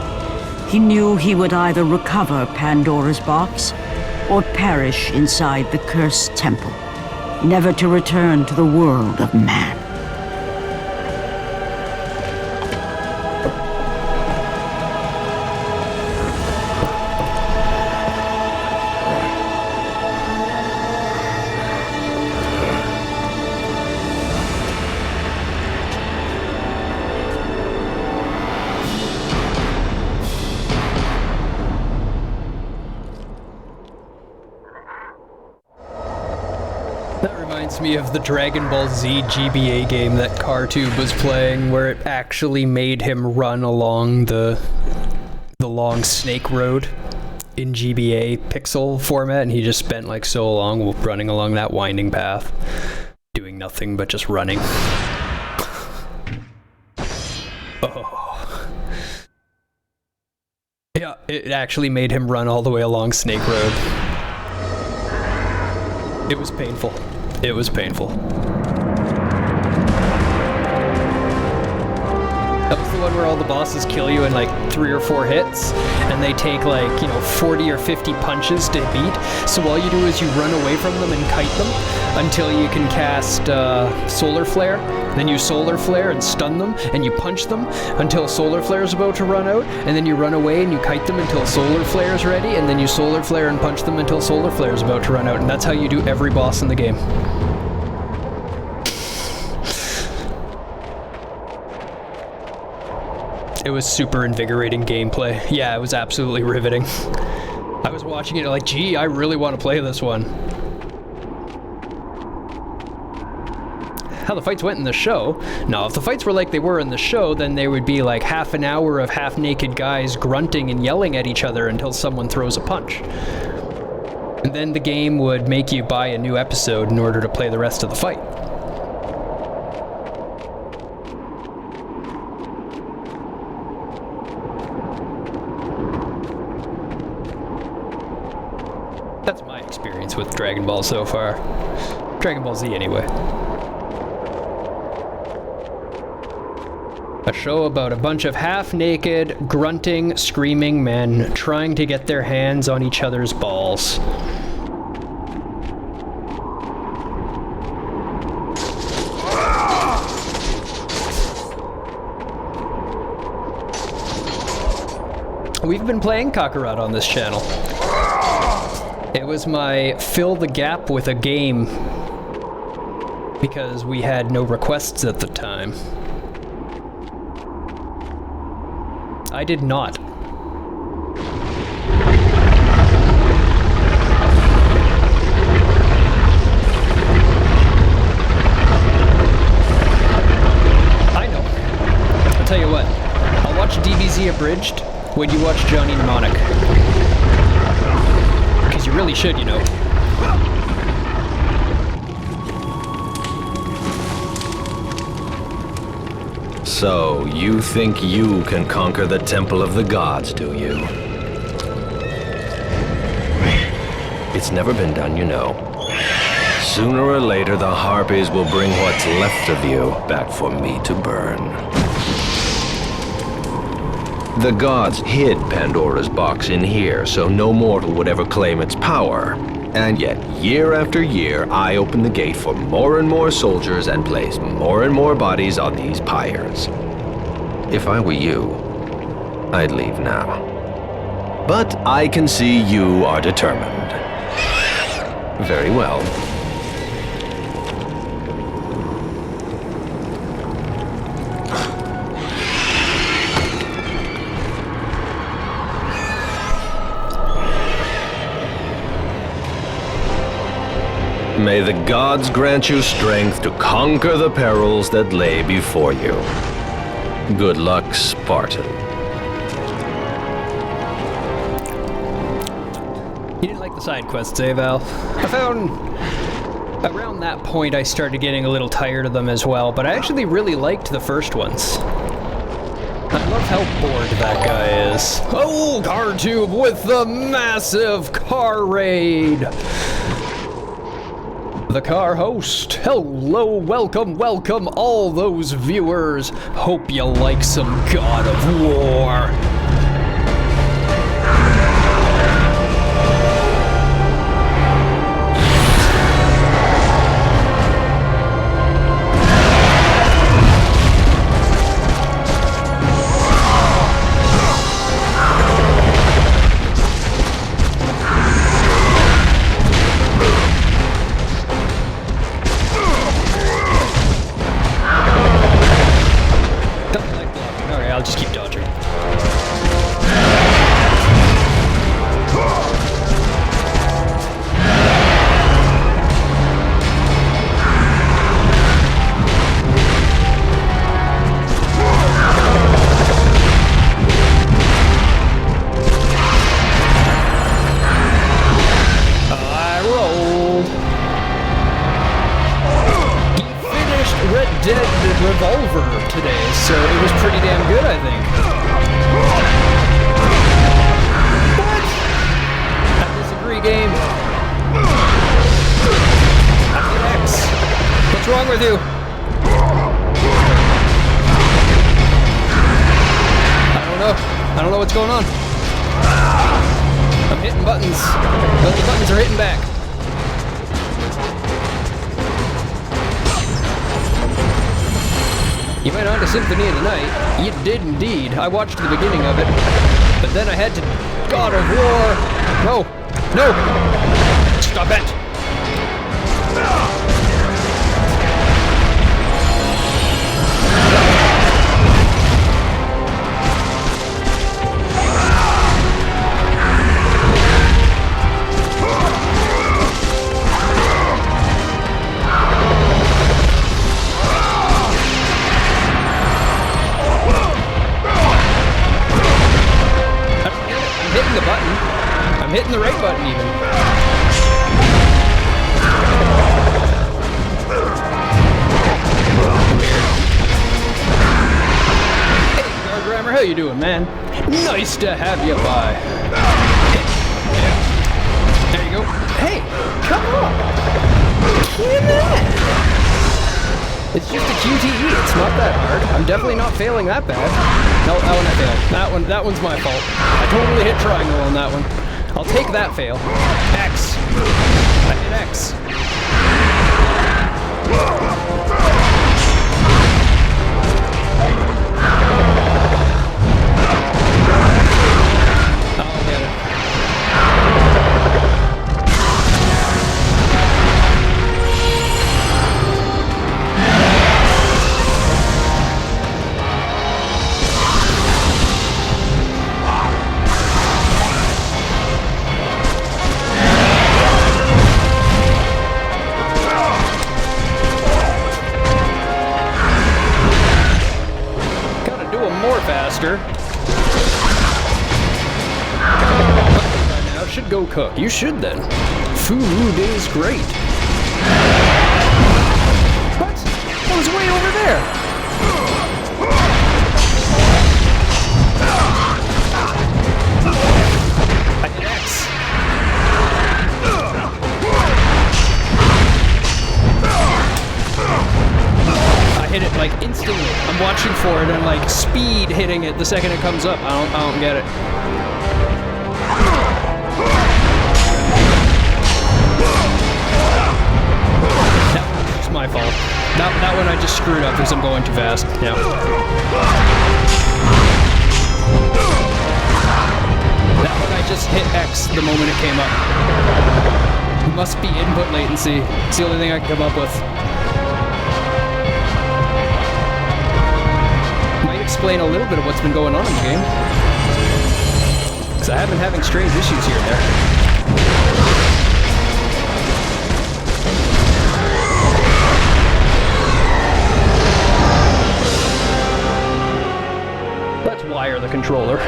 He knew he would either recover Pandora's box or perish inside the cursed temple, never to return to the world of man. Me of the Dragon Ball Z GBA game that CarTube was playing, where it actually made him run along the long snake road in GBA pixel format, and he just spent like so long running along that winding path, doing nothing but just running. Oh. Yeah, it actually made him run all the way along Snake Road. It was painful. It was painful. That was the one where all the bosses kill you in like 3 or 4 hits, and they take like, 40 or 50 punches to beat. So all you do is you run away from them and kite them until you can cast Solar Flare. Then you Solar Flare and stun them, and you punch them until Solar Flare is about to run out, and then you run away and you kite them until Solar Flare is ready, and then you Solar Flare and punch them until Solar Flare is about to run out, and that's how you do every boss in the game. It was super invigorating gameplay. Yeah, it was absolutely riveting. I was watching it like, gee, I really want to play this one. How the fights went in the show. Now, if the fights were like they were in the show, then there would be like half an hour of half-naked guys grunting and yelling at each other until someone throws a punch. And then the game would make you buy a new episode in order to play the rest of the fight. That's my experience with Dragon Ball so far. Dragon Ball Z, anyway. A show about a bunch of half-naked, grunting, screaming men trying to get their hands on each other's balls. We've been playing Kakarot on this channel. It was my fill the gap with a game because we had no requests at the time. I did not. I know. I'll tell you what. I'll watch DBZ Abridged when you watch Johnny Mnemonic. Because you really should, you know. So, you think you can conquer the Temple of the Gods, do you? It's never been done, you know. Sooner or later, the Harpies will bring what's left of you back for me to burn. The gods hid Pandora's box in here, so no mortal would ever claim its power. And yet, year after year, I open the gate for more and more soldiers and place more and more bodies on these pyres. If I were you, I'd leave now. But I can see you are determined. Very well. May the gods grant you strength to conquer the perils that lay before you. Good luck, Spartan. You didn't like the side quests, eh, Val? I found around that point I started getting a little tired of them as well, but I actually really liked the first ones. I love how bored that guy is. Oh, car tube with the massive car raid! The car host. Hello, welcome all those viewers. Hope you like some God of War. Revolver today, so it was pretty damn good, I think. What? I disagree, game. X. What's wrong with you? I don't know what's going on. I'm hitting buttons, but the buttons are hitting back. You went on to Symphony of the Night. You did indeed. I watched the beginning of it, but then I had to... God of War! No! Stop it! hitting the right button even. Hey, Gargrammer, how you doing, man? Nice to have you by. There you go. Hey, come on. Look at that. It's just a QTE. It's not that hard. I'm definitely not failing that bad. No, that one I failed. That one's my fault. I totally hit triangle on that one. I'll take that fail. X. I hit X. I'll get it. Faster. By now should go cook. You should then. Food is great. What? That was way over there. I hit X. I hit it like instantly. I'm watching for it and like speed hitting it the second it comes up. I don't get it. That was my fault. That one I just screwed up because I'm going too fast. Yeah. That one I just hit X the moment it came up. Must be input latency. It's the only thing I can come up with. Explain a little bit of what's been going on in the game. Because I have been having strange issues here and there. Let's wire the controller.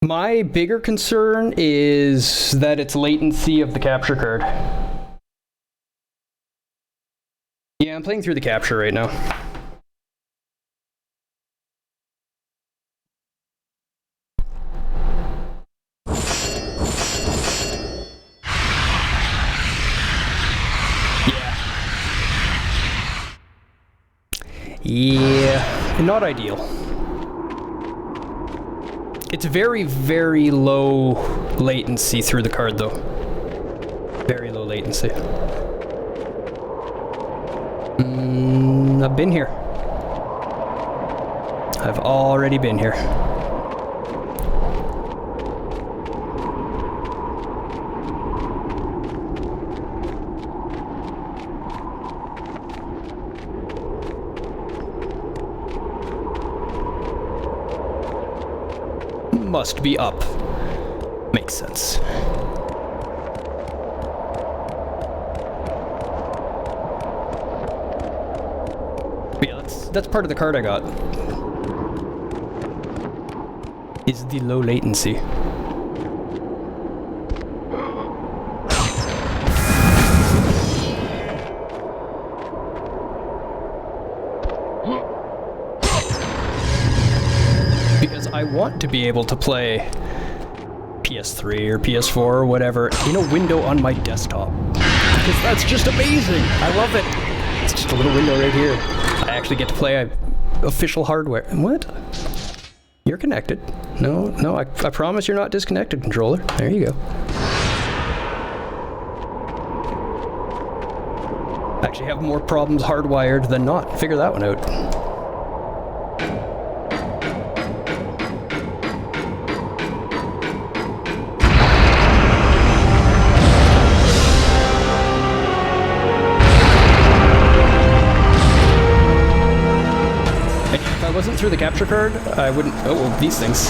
My bigger concern is that it's latency of the capture card. Yeah, I'm playing through the capture right now. Yeah, not ideal. It's very, very low latency through the card though. Very low latency. I've been here. I've already been here. Must be up. Makes sense. Yeah, that's part of the card I got. Is the low latency. Because I want to be able to play PS3 or PS4 or whatever in a window on my desktop. Because that's just amazing! I love it! It's just a little window right here. I actually get to play official hardware. What? You're connected. No, I promise you're not disconnected, controller. There you go. I actually have more problems hardwired than not. Figure that one out. If I wasn't through the capture card, I wouldn't... Oh, well, these things.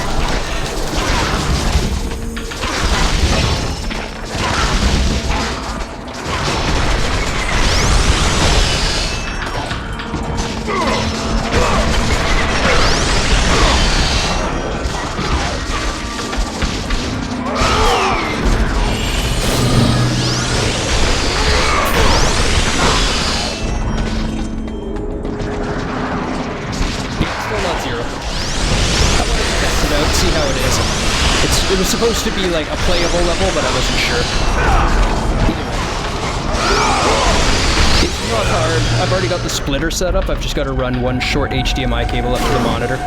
was supposed to be like a playable level, but I wasn't sure. Either way. It's not hard. I've already got the splitter set up. I've just got to run one short HDMI cable up to the monitor.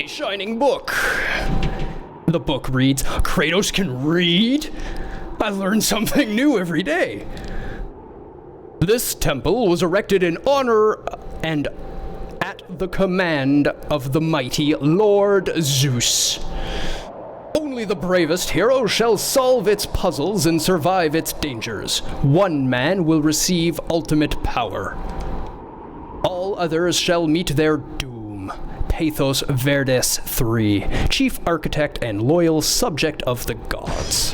Shining book. The book reads, Kratos can read? I learn something new every day. This temple was erected in honor and at the command of the mighty Lord Zeus. Only the bravest hero shall solve its puzzles and survive its dangers. One man will receive ultimate power. All others shall meet their doom. Pathos Verdes III, chief architect and loyal subject of the gods.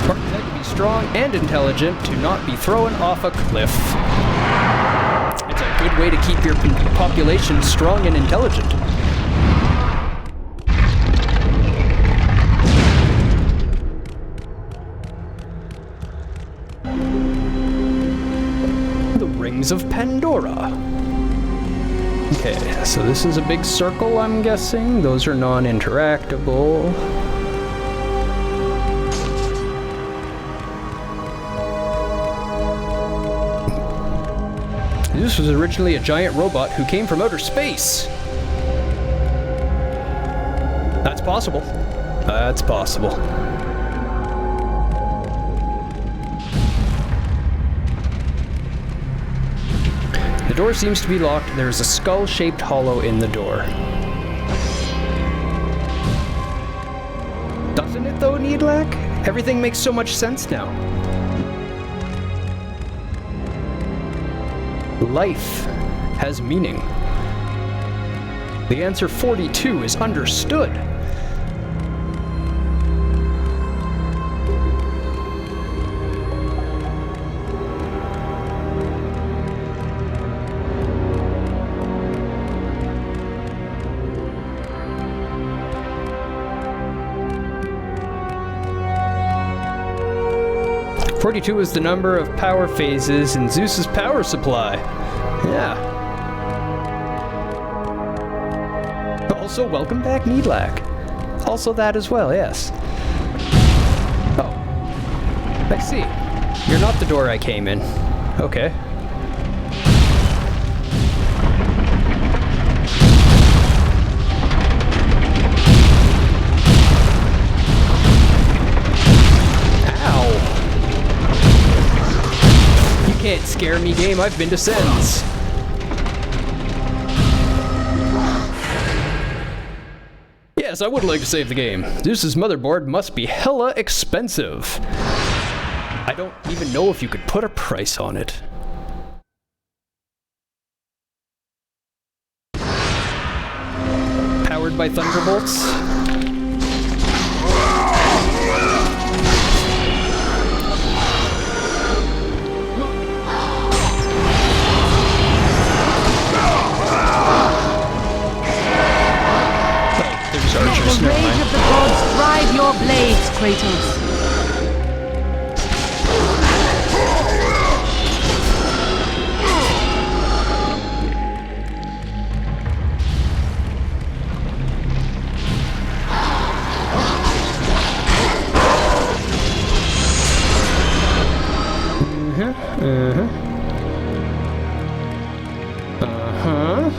Architect to be strong and intelligent, to not be thrown off a cliff. It's a good way to keep your population strong and intelligent. Rings of Pandora. Okay, so this is a big circle, I'm guessing. Those are non-interactable. This was originally a giant robot who came from outer space. That's possible. That's possible. The door seems to be locked. There is a skull-shaped hollow in the door. Doesn't it though, Needlac? Everything makes so much sense now. Life has meaning. The answer 42 is understood. .42 is the number of power phases in Zeus's power supply. Yeah. Also, welcome back, Needlac. Also that as well, yes. Oh. I see. You're not the door I came in. Okay. Can't scare me, game. I've been to Sens. Yes, I would like to save the game. Zeus's motherboard must be hella expensive. I don't even know if you could put a price on it. Powered by Thunderbolts? The rage of the gods drive your blades, Kratos.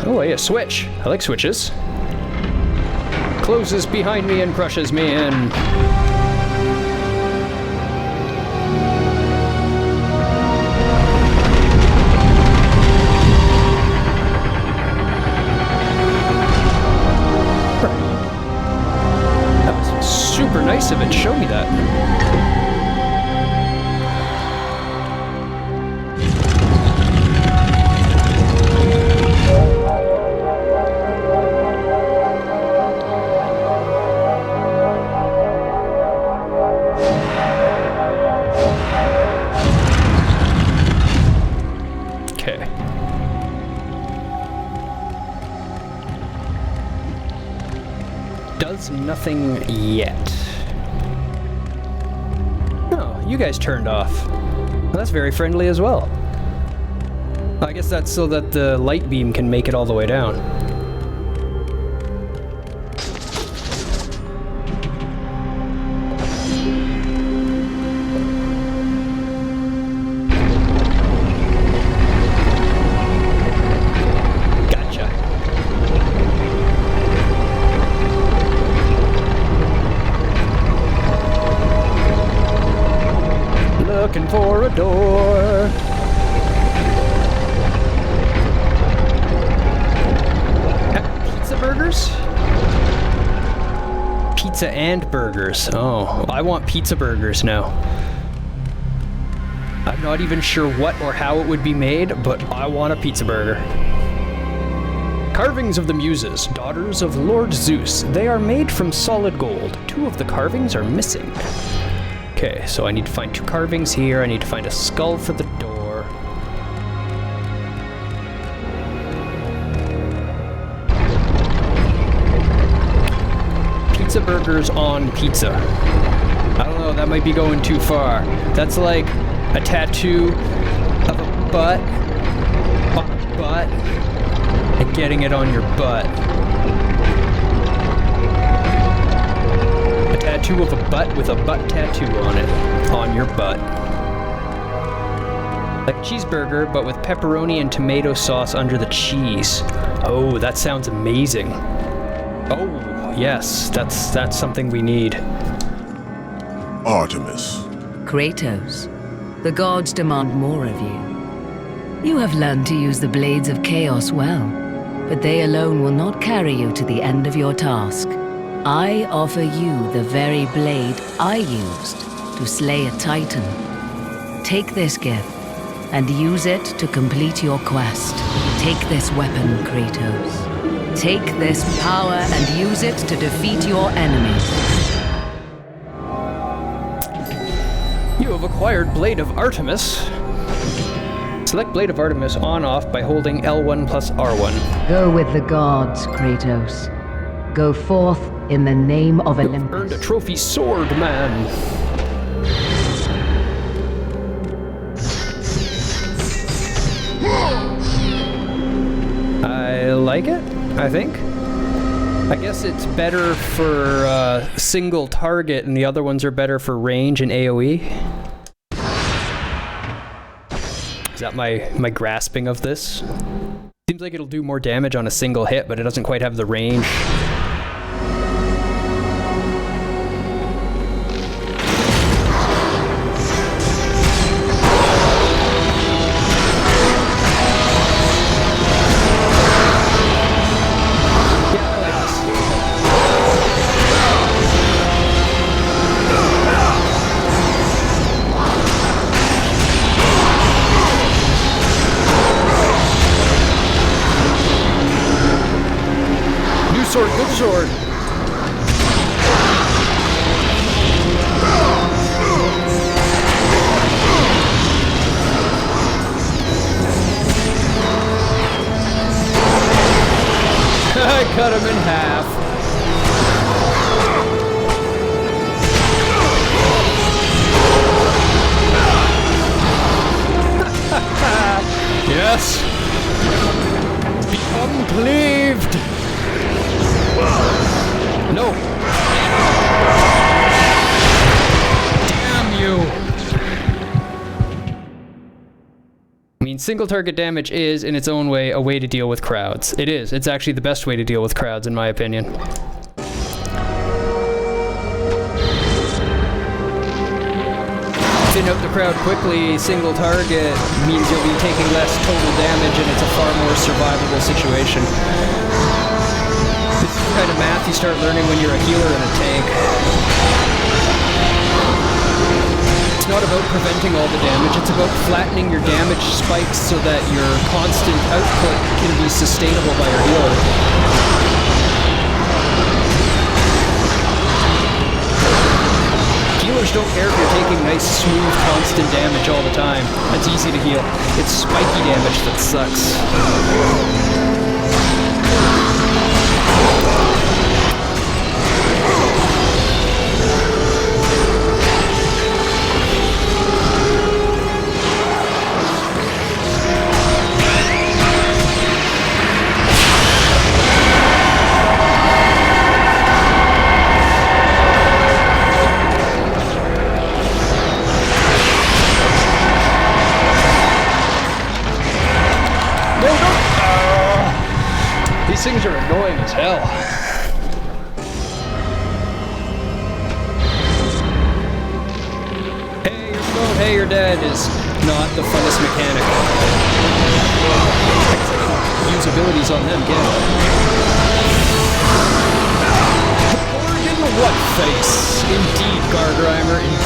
Oh, yeah, switch. I like switches. Closes behind me and crushes me in. That was super nice of it. Show me that. does nothing yet. Oh, you guys turned off. Well, that's very friendly as well. I guess that's so that the light beam can make it all the way down. Gotcha. Looking for a door. Burgers? Pizza and burgers. Oh, I want pizza burgers now. I'm not even sure what or how it would be made, but I want a pizza burger. Carvings of the Muses, daughters of Lord Zeus. They are made from solid gold. 2 of the carvings are missing. Okay, so I need to find 2 carvings here. I need to find a skull for the door. Pizza burgers on pizza. I don't know, that might be going too far. That's like a tattoo of a butt on a butt and getting it on your butt. A tattoo of a butt with a butt tattoo on it, on your butt. Like a cheeseburger, but with pepperoni and tomato sauce under the cheese. Oh, that sounds amazing. Oh. Yes, that's something we need. Artemis. Kratos, the gods demand more of you. You have learned to use the blades of chaos well, but they alone will not carry you to the end of your task. I offer you the very blade I used to slay a titan. Take this gift and use it to complete your quest. Take this weapon, Kratos. Take this power and use it to defeat your enemies. You have acquired Blade of Artemis. Select Blade of Artemis on-off by holding L1 plus R1. Go with the gods, Kratos. Go forth in the name of Olympus. Earned a trophy sword, man. I like it, I think. I guess it's better for single target and the other ones are better for range and AoE. Is that my grasping of this? Seems like it'll do more damage on a single hit, but it doesn't quite have the range. Sword, good sword. I cut him in half. Yes. Become cleaved. No. Damn you. I mean, single target damage is, in its own way, a way to deal with crowds. It is. It's actually the best way to deal with crowds, in my opinion. Thin out the crowd quickly, single target means you'll be taking less total damage, and it's a far more survivable situation. This is the kind of math you start learning when you're a healer in a tank. It's not about preventing all the damage, it's about flattening your damage spikes so that your constant output can be sustainable by your healer. Healers don't care if you're taking nice, smooth, constant damage all the time. That's easy to heal. It's spiky damage that sucks. annoying as hell. Hey, you're slow. Hey, you're dead is not the funnest mechanic. Use abilities on them, get it. Organ what face? Indeed, Gargrimer, indeed.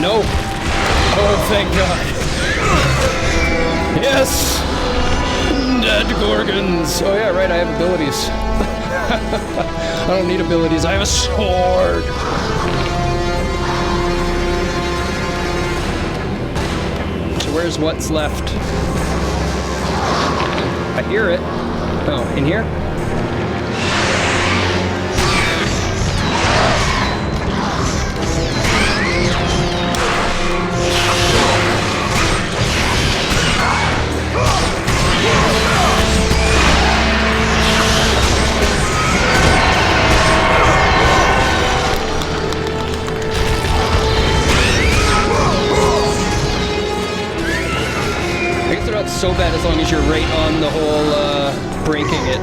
No. Oh, thank God. Yes! Dead Gorgons! Oh yeah, right, I have abilities. I don't need abilities, I have a sword! So where's what's left? I hear it. Oh, in here? So bad as long as you're right on the whole, breaking it.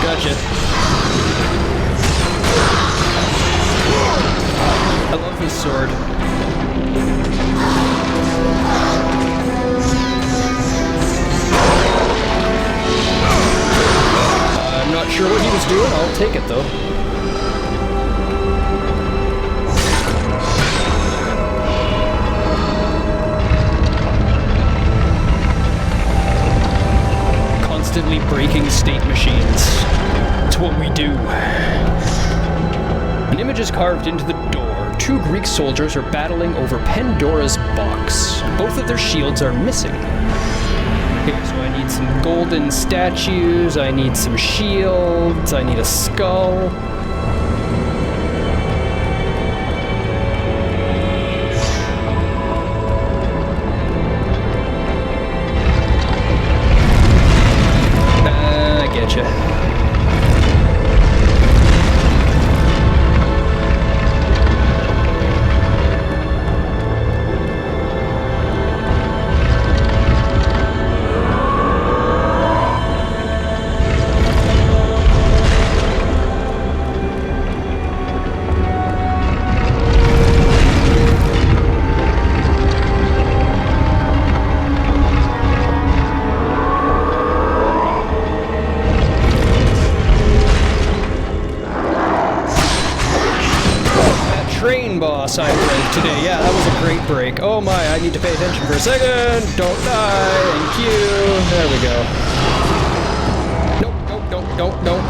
Gotcha. I love his sword. I'm not sure what he was doing. I'll take it though. Constantly breaking state machines. It's what we do. An image is carved into the door. Two Greek soldiers are battling over Pandora's box. Both of their shields are missing. Okay, so I need some golden statues, I need some shields, I need a skull. Boss I played today. Yeah, that was a great break. Oh my, I need to pay attention for a second. Don't die. Thank you. There we go. Nope, nope, nope, nope, nope.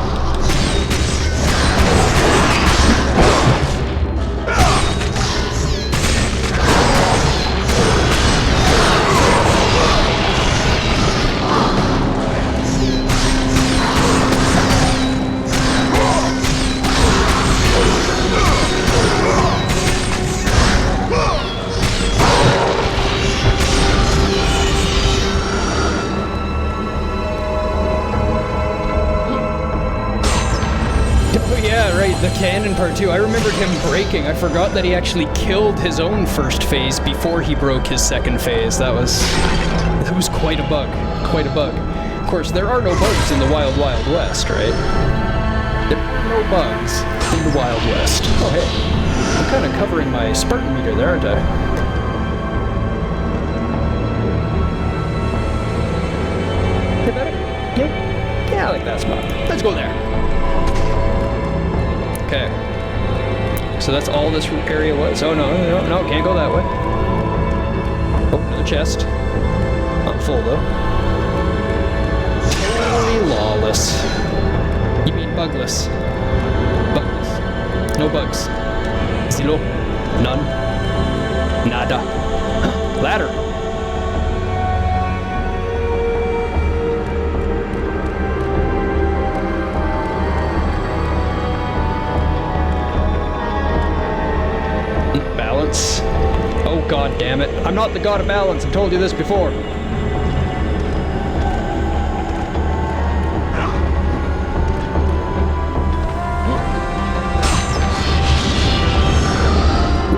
right, the cannon part too. I remembered him breaking. I forgot that he actually killed his own first phase before he broke his second phase. That was quite a bug. Quite a bug. Of course, there are no bugs in the Wild Wild West, right? There are no bugs in the Wild West. Oh, hey. I'm kind of covering my Spartan meter there, aren't I? Is that it? Yeah, I like that spot. Let's go there. Okay. So that's all this area was? Oh, no, can't go that way. Oh, another chest. Not full, though. Totally lawless. You mean bugless. Bugless. No bugs. Zero. None. Nada. Ladder. Balance. Oh, god damn it. I'm not the god of balance. I've told you this before.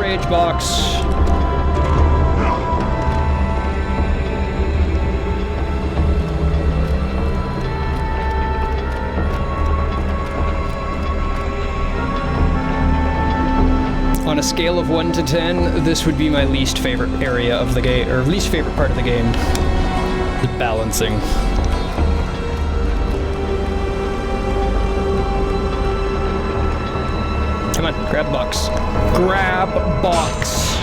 Rage box. On a scale of 1 to 10, this would be my least favorite area of the game, or least favorite part of the game. The balancing. Come on, grab box. Grab box.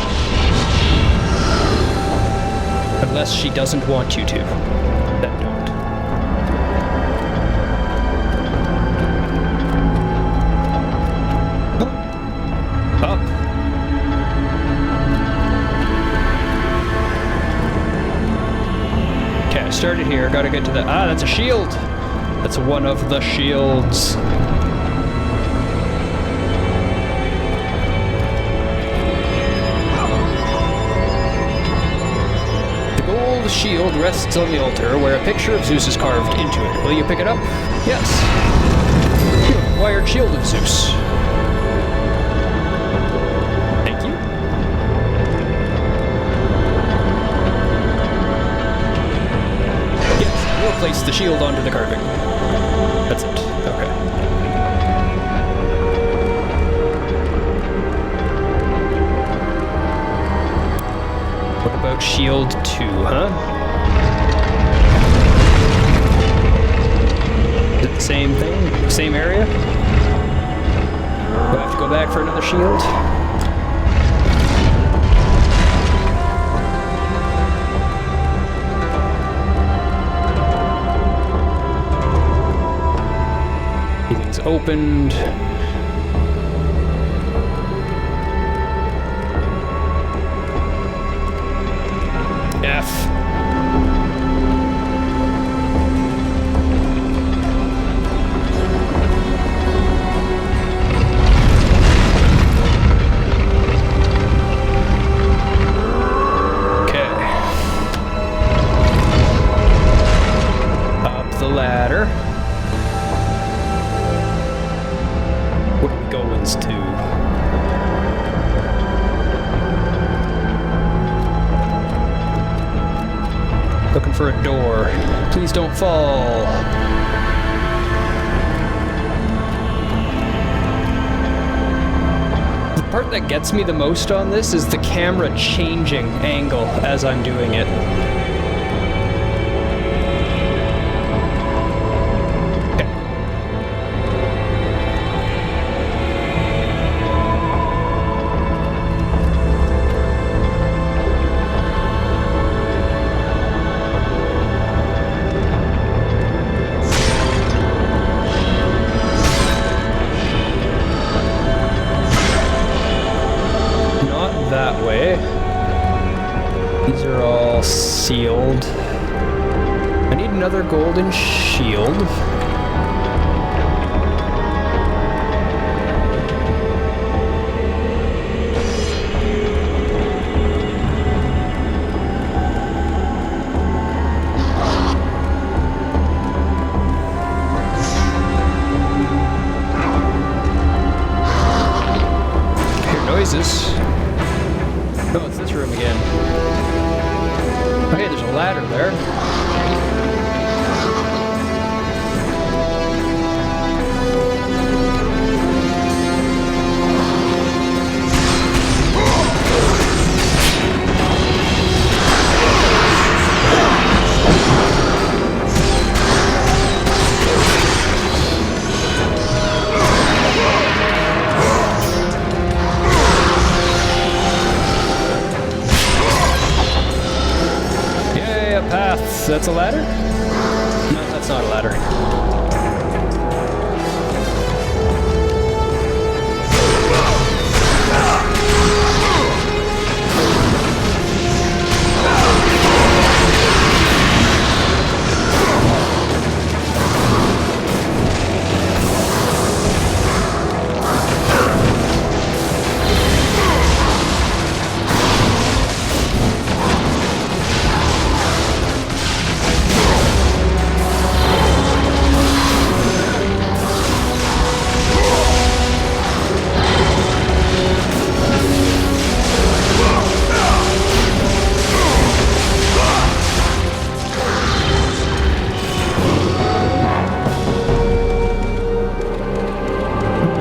Unless she doesn't want you to. Then don't. Up. Okay, I started here. Gotta get to the... Ah, that's a shield! That's one of the shields. The gold shield rests on the altar where a picture of Zeus is carved into it. Will you pick it up? Yes. You have acquired Shield of Zeus. Place the shield onto the carving. That's it. Okay. What about shield 2, huh? Is it the same thing? Same area? Do I have to go back for another shield? Opened. F. Okay. Up the ladder. To looking for a door. Please don't fall. The part that gets me the most on this is the camera changing angle as I'm doing it. That way. These are all sealed. I need another golden shield. is this? Oh, it's this room again. Okay, there's a ladder there. Path. That's a ladder? No, that's not a ladder.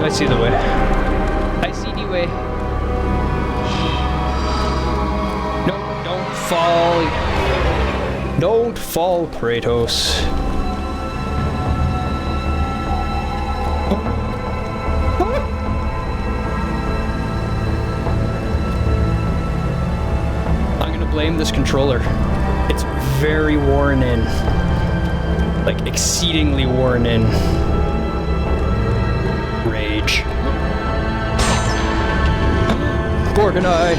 I see the way. I see the way. No, don't fall. Don't fall, Kratos. I'm gonna blame this controller. It's very worn in. Like, exceedingly worn in. Rage. Gorgon Eye.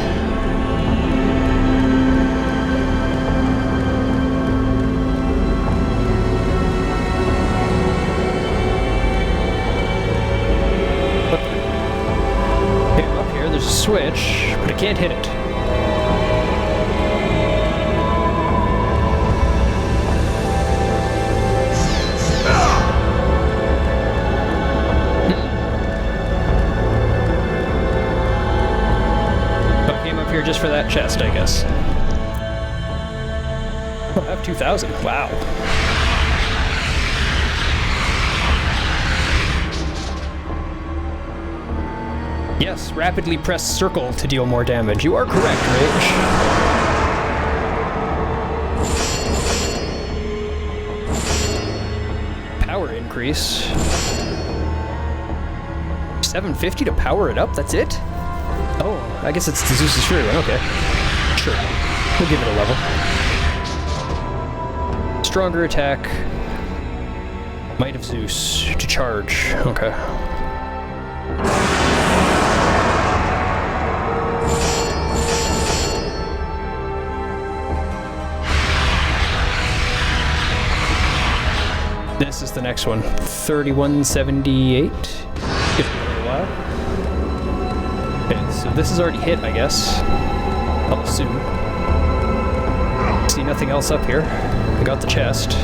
Okay, up here, there's a switch, but I can't hit it. Here just for that chest, I guess. Oh, I have 2,000. Wow. Yes, rapidly press circle to deal more damage. You are correct, Rage. Power increase. 750 to power it up, that's it? Oh, I guess it's the Zeus's Fury one, okay. Sure. We'll give it a level. Stronger attack. Might of Zeus to charge. Okay. This is the next one. 3178. Give it a while. Okay, so this is already hit, I guess. I'll assume. See nothing else up here. I got the chest.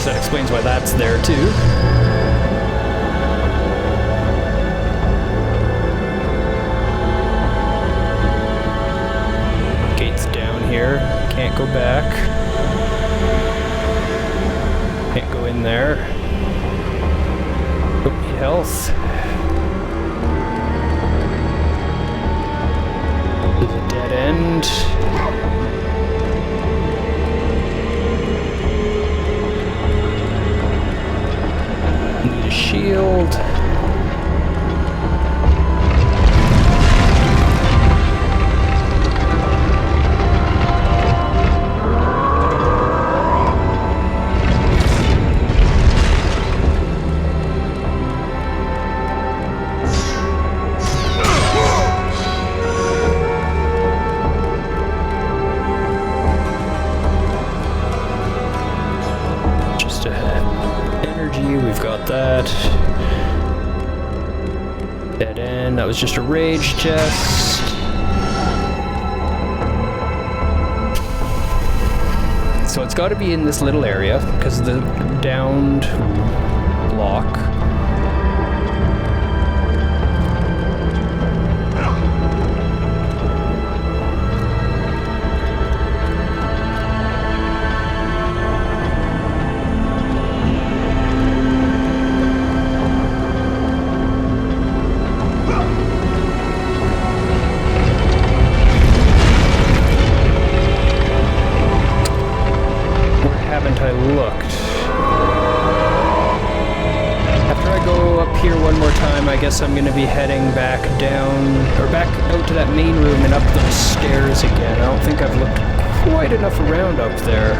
That explains why that's there too. Gate's down here. Can't go back. Can't go in there. Don't need health. There's a dead end. Need a shield. about that. Dead end, that was just a rage chest. So it's got to be in this little area, because of the downed block. I guess I'm gonna be heading back down, or back out to that main room and up those stairs again. I don't think I've looked quite enough around up there.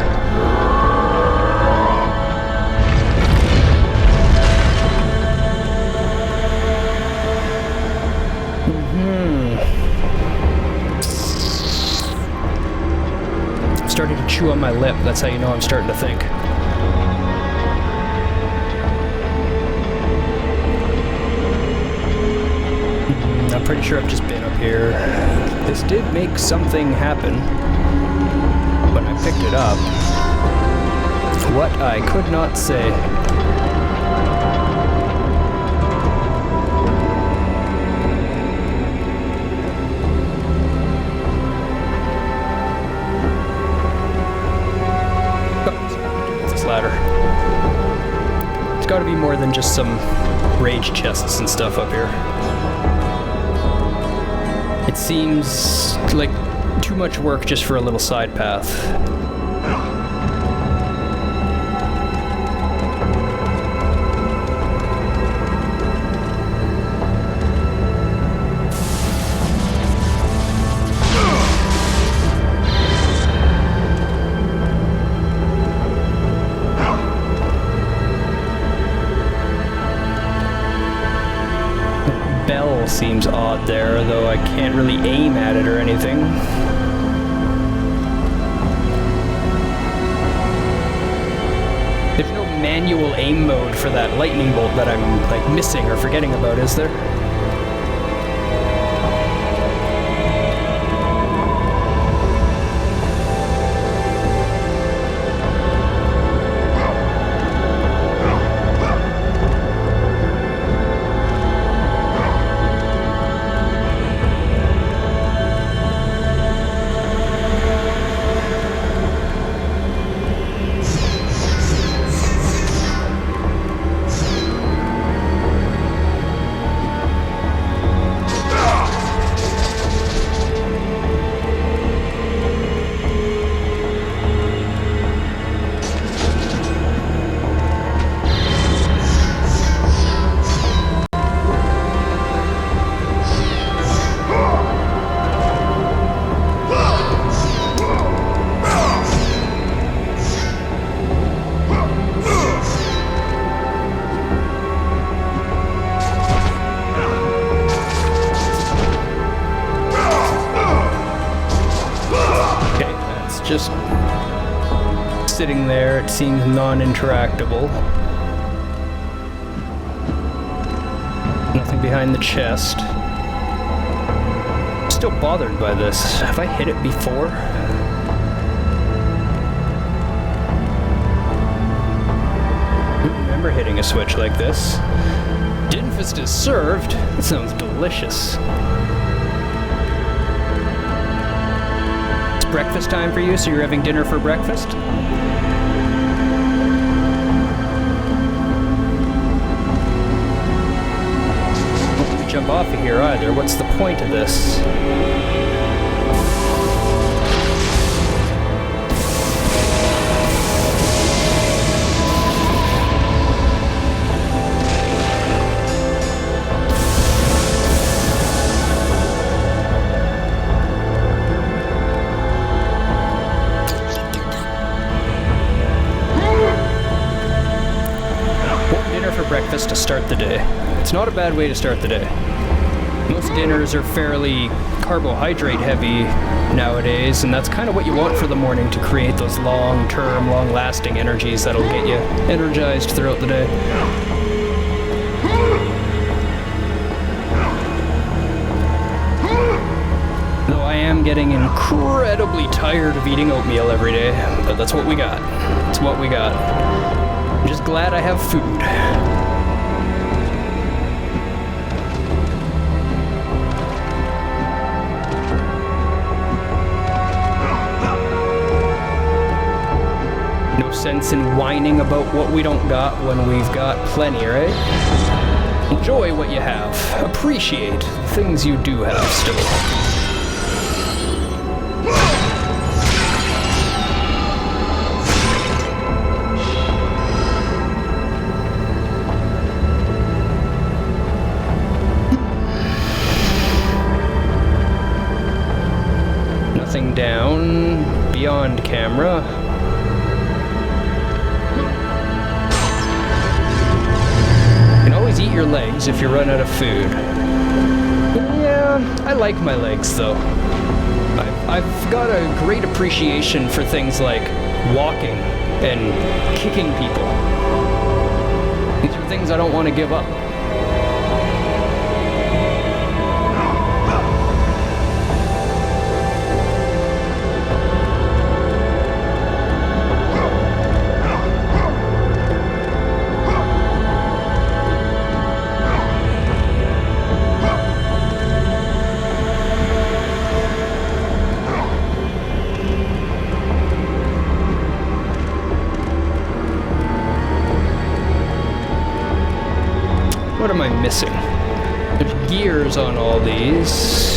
I'm starting to chew on my lip. That's how you know I'm starting to think. I'm pretty sure I've just been up here. This did make something happen when I picked it up. What I could not say. Oh, this ladder. It's got to be more than just some rage chests and stuff up here. It seems like too much work just for a little side path. Seems odd there, though I can't really aim at it or anything. There's no manual aim mode for that lightning bolt that I'm like missing or forgetting about, is there? Just sitting there, it seems non-interactable. Nothing behind the chest. Still bothered by this. Have I hit it before? I don't remember hitting a switch like this. Dinfist is served? That sounds delicious. Breakfast time for you, so you're having dinner for breakfast? Don't jump off of here either. What's the point of this? Breakfast to start the day. It's not a bad way to start the day. Most dinners are fairly carbohydrate heavy nowadays, and that's kind of what you want for the morning to create those long-term, long-lasting energies that'll get you energized throughout the day. am getting incredibly tired of eating oatmeal every day, but that's what we got. That's what we got. I'm just glad I have food. No sense in whining about what we don't got when we've got plenty, right? Enjoy what you have. Appreciate the things you do have still. Nothing down beyond camera. You can always eat your legs if you run out of food. Yeah, I like my legs though. I've got a great appreciation for things like walking and kicking people. These are things I don't want to give up. What am I missing? There's gears on all these.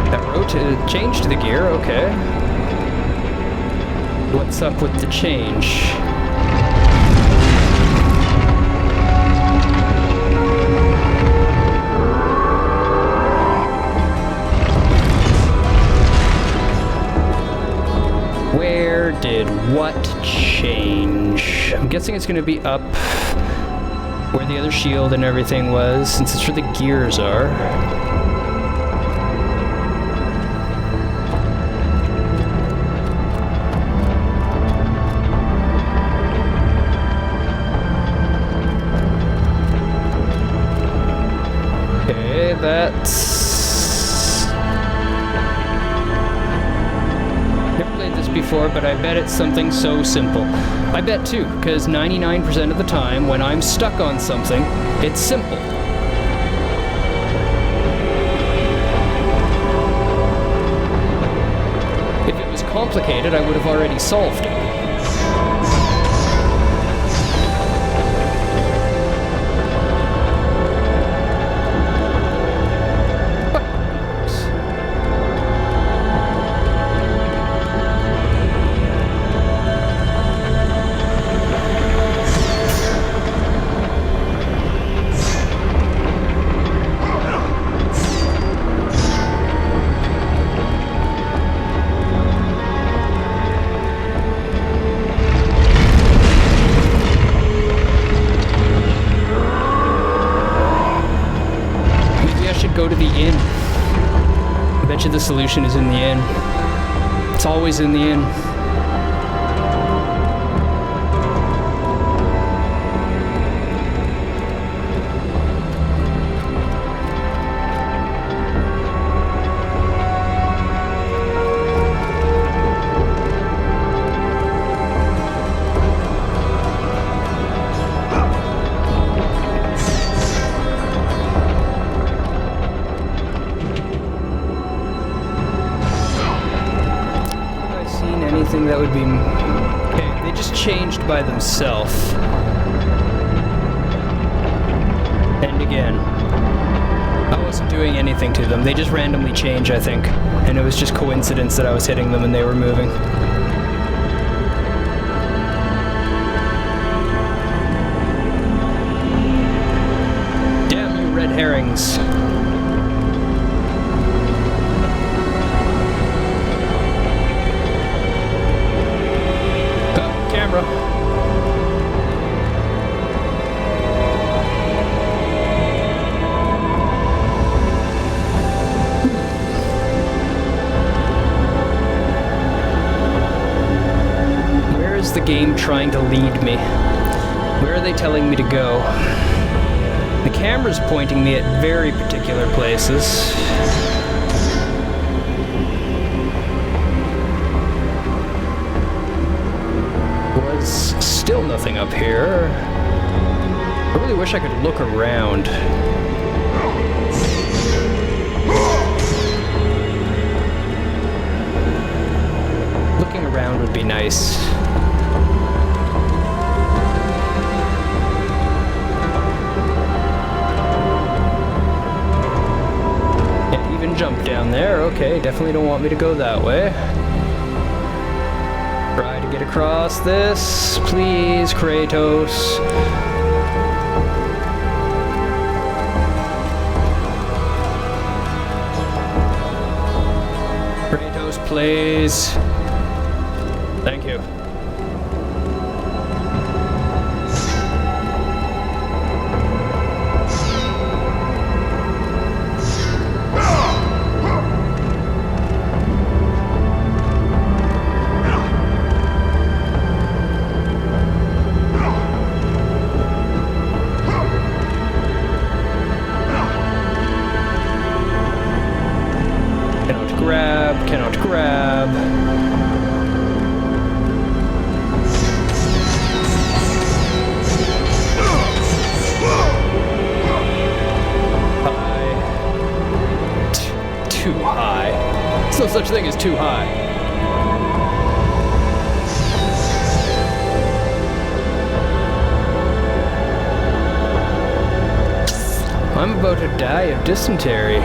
That changed the gear, okay. What's up with the change? Where did what change? I'm guessing it's going to be up where the other shield and everything was, since it's where the gears are. Okay, that's... before, but I bet it's something so simple. I bet too, because 99% of the time when I'm stuck on something, it's simple. If it was complicated, I would have already solved it. Go to the inn. I bet you the solution is in the inn. It's always in the inn. That would be... Okay, they just changed by themselves. And again, I wasn't doing anything to them. They just randomly change, I think. And it was just coincidence that I was hitting them and they were moving. Damn you, red herrings. is the game trying to lead me? Where are they telling me to go? The camera's pointing me at very particular places. Was still nothing up here. I really wish I could look around. Looking around would be nice. Can't even jump down there. Okay, definitely don't want me to go that way. Try to get across this, please, Kratos. Kratos, please. Thank you. Cannot grab. High. Too high. There's no such thing as too high. I'm about to die of dysentery.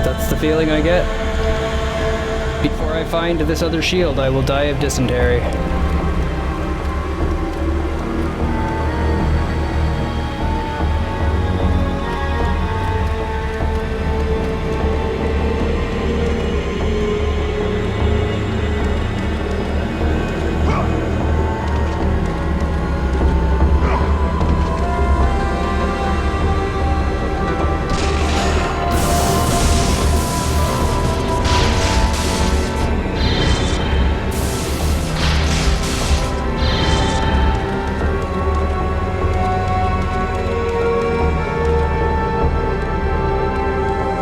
That's the feeling I get. Before I find this other shield, I will die of dysentery.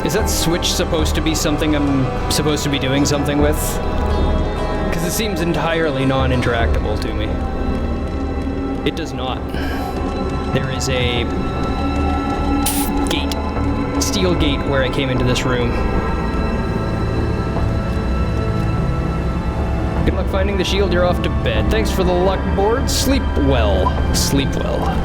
Is that switch supposed to be something I'm supposed to be doing something with? Because it seems entirely non-interactable to me. It does not. There is a gate, steel gate, where I came into this room. Good luck finding the shield, you're off to bed. Thanks for the luck board. Sleep well. Sleep well.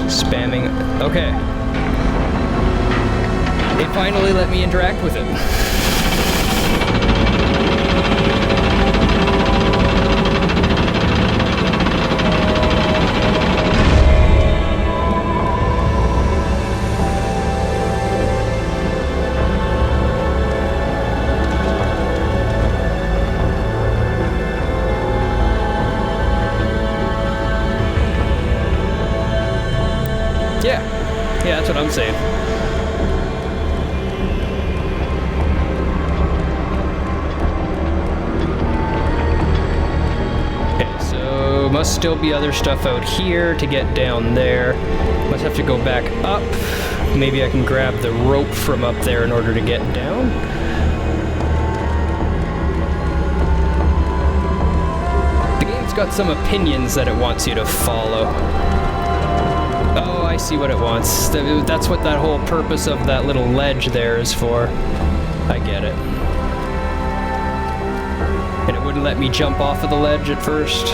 Spamming. Okay. They finally let me interact with it. Yeah, that's what I'm saying. Okay, so must still be other stuff out here to get down there. Must have to go back up. Maybe I can grab the rope from up there in order to get down. The game's got some opinions that it wants you to follow. Oh, I see what it wants. That's what that whole purpose of that little ledge there is for. I get it. And it wouldn't let me jump off of the ledge at first.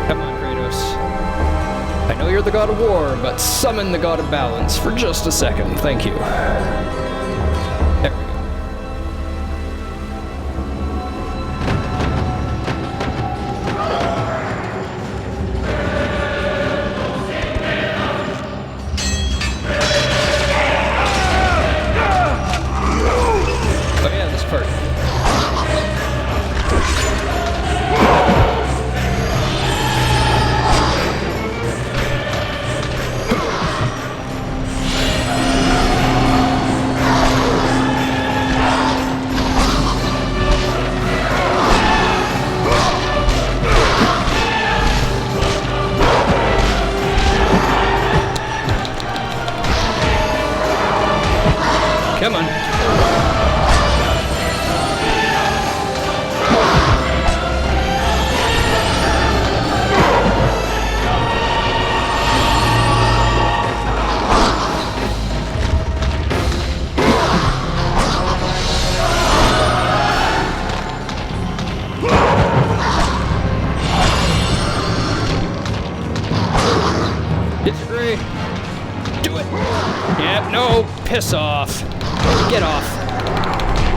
Come on, Kratos. I know you're the god of war, but summon the god of balance for just a second. Thank you. There we go. Come on. Disagree. Do it. Yep, no. Piss off. Get off.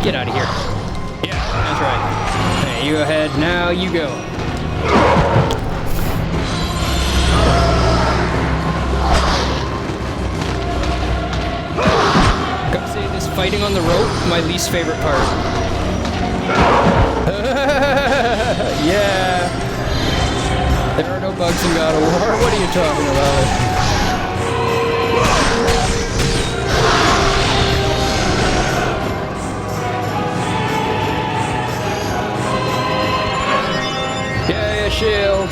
Get out of here. Yeah, that's right. Hey, you go ahead. Now you go. Gotta say, this fighting on the rope, my least favorite part. Yeah. There are no bugs in God of War. What are you talking about? Yay, a shield.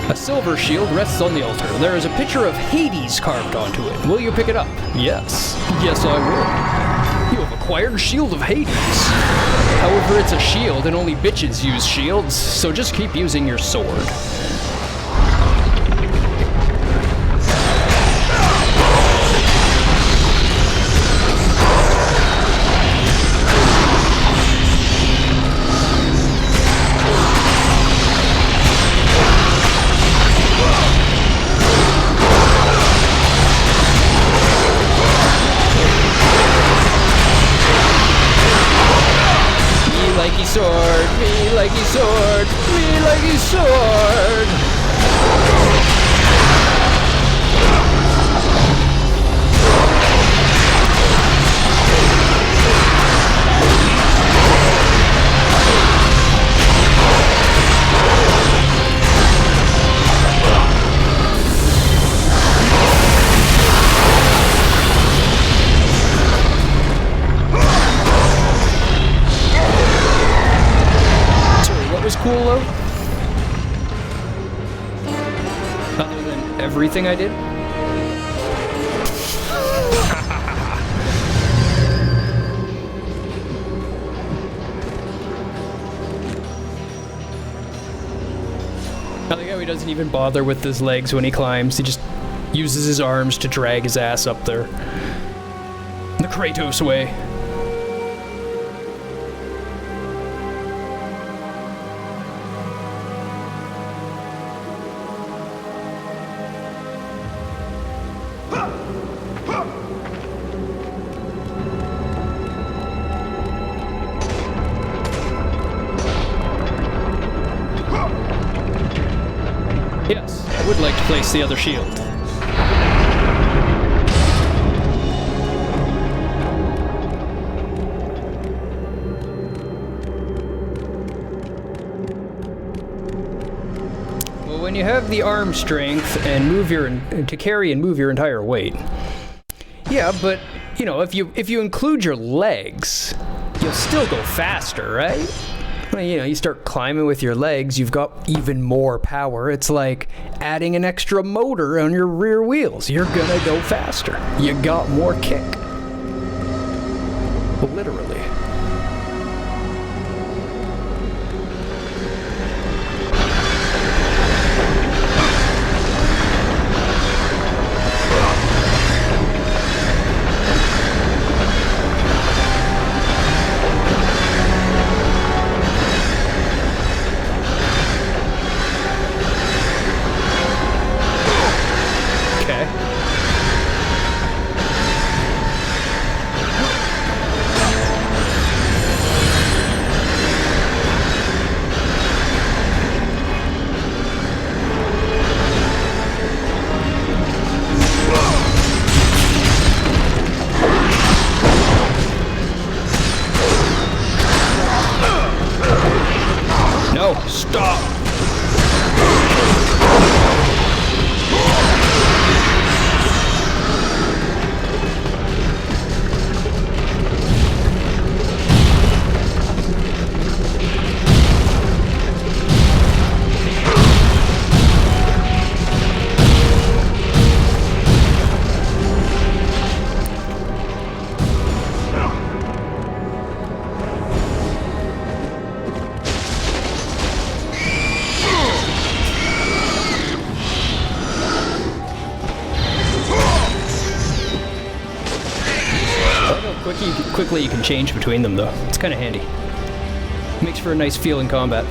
A silver shield rests on the altar. There is a picture of Hades carved onto it. Will you pick it up? Yes. Yes, I will. You have acquired Shield of Hades. However, it's a shield and only bitches use shields, so just keep using your sword. Sword, me like he sword, me like he sword. Cool though? Other than everything I did? I like how he doesn't even bother with his legs when he climbs. He just uses his arms to drag his ass up there. The Kratos way. Yes, I would like to place the other shield. Well, when you have the arm strength and to carry and move your entire weight, yeah, but you know, if you include your legs, you'll still go faster, right? Well, you know, you start climbing with your legs, you've got even more power. It's like adding an extra motor on your rear wheels. You're gonna go faster. You got more kick. Literally. Stop! quickly you can change between them, though. It's kind of handy. Makes for a nice feel in combat.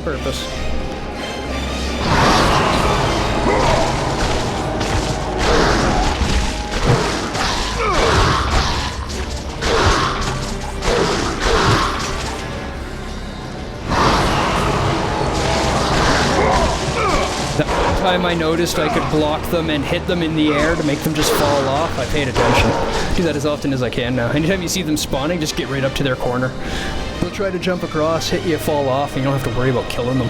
Purpose. That one time I noticed I could block them and hit them in the air to make them just fall off, I paid attention. Do that as often as I can now. Anytime you see them spawning, just get right up to their corner. They'll try to jump across, hit you, fall off, and you don't have to worry about killing them.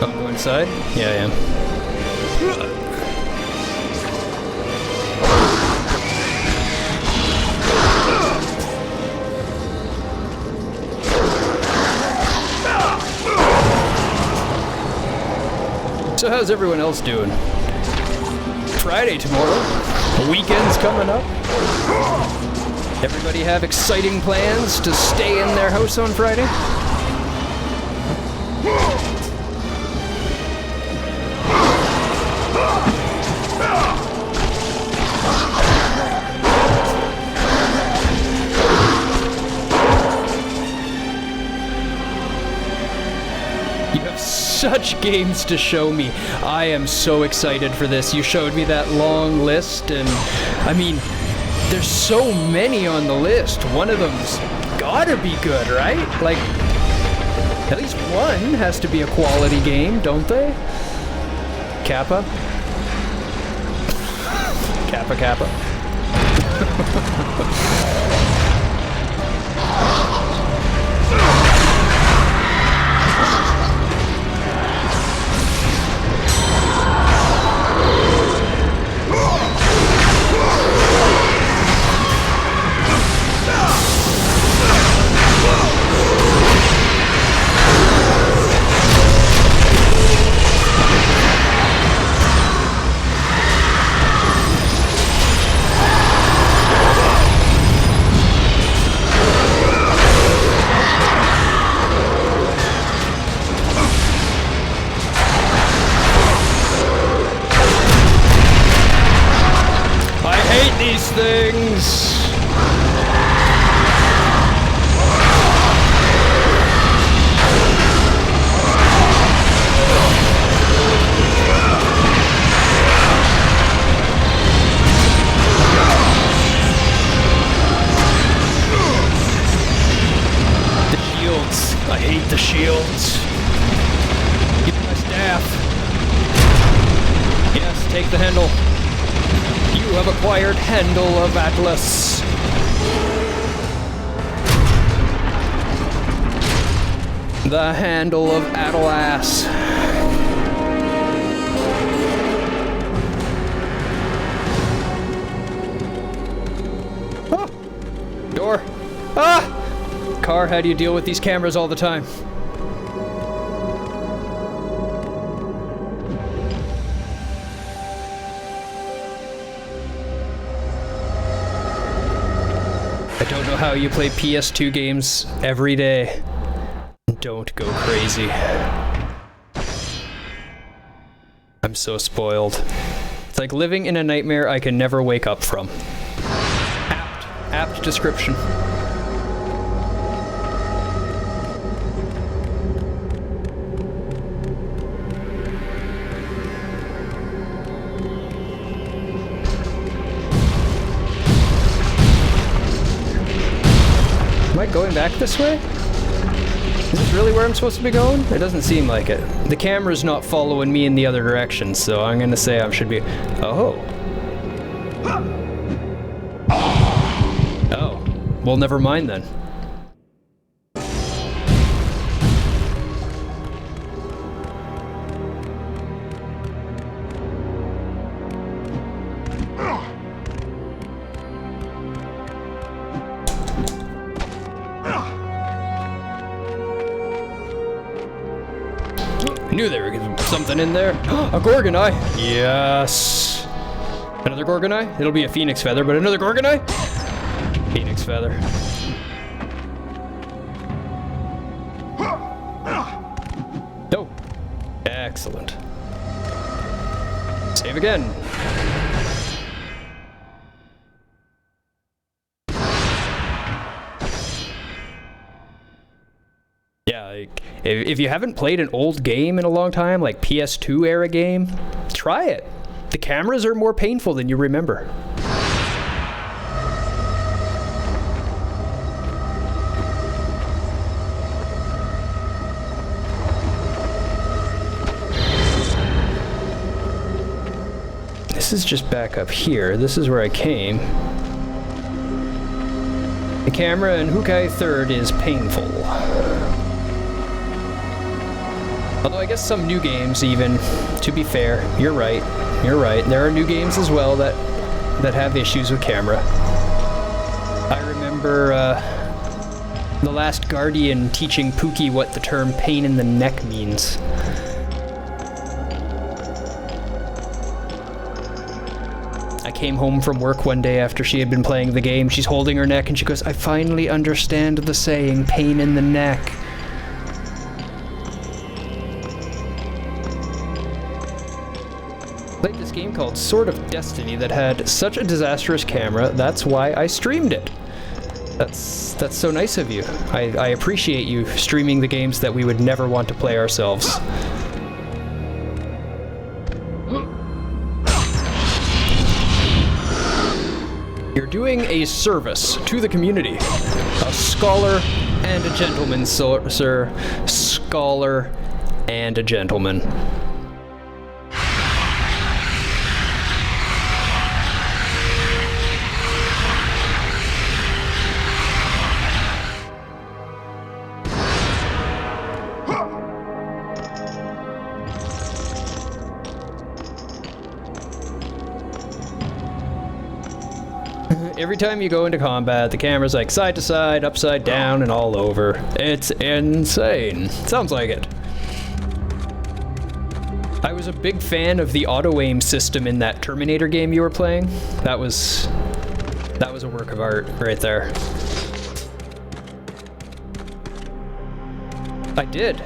Oh, go inside? Yeah, I am. So how's everyone else doing? Friday tomorrow. The weekend's coming up. Everybody have exciting plans to stay in their house on Friday? Such games to show me. I am so excited for this. You showed me that long list, and I mean, there's so many on the list. One of them's gotta be good, right? Like, at least one has to be a quality game, don't they? Kappa? Kappa Kappa. These things. The shields. I hate the shields. Give me my staff. Yes, take the handle. You have acquired Handle of Atlas. The Handle of Atlas. Oh! Door. Ah! Car, how do you deal with these cameras all the time? I don't know how you play PS2 games every day. Don't go crazy. I'm so spoiled. It's like living in a nightmare I can never wake up from. Apt description. Am I going back this way? Is this really where I'm supposed to be going? It doesn't seem like it. The camera's not following me in the other direction, so I'm gonna say I should be... Oh. Oh. Well, never mind then. I knew there was something in there. A Gorgonite! Yes! Another Gorgonite? It'll be a Phoenix Feather, but another Gorgonite? Phoenix Feather. Oh. Excellent. Save again. Yeah, like, if you haven't played an old game in a long time, like PS2 era game, try it. The cameras are more painful than you remember. This is just back up here. This is where I came. The camera in Hukai 3rd is painful. Although I guess some new games even, to be fair, you're right. You're right. There are new games as well that have issues with camera. I remember The Last Guardian teaching Pookie what the term pain in the neck means. I came home from work one day after she had been playing the game. She's holding her neck and she goes, "I finally understand the saying, pain in the neck." Played this game called Sword of Destiny that had such a disastrous camera, that's why I streamed it. That's so nice of you. I appreciate you streaming the games that we would never want to play ourselves. You're doing a service to the community. A scholar and a gentleman, sir. Scholar and a gentleman. Every time you go into combat, the camera's like side to side, upside down, and all over. It's insane. Sounds like it. I was a big fan of the auto-aim system in that Terminator game you were playing. That was a work of art right there. I did.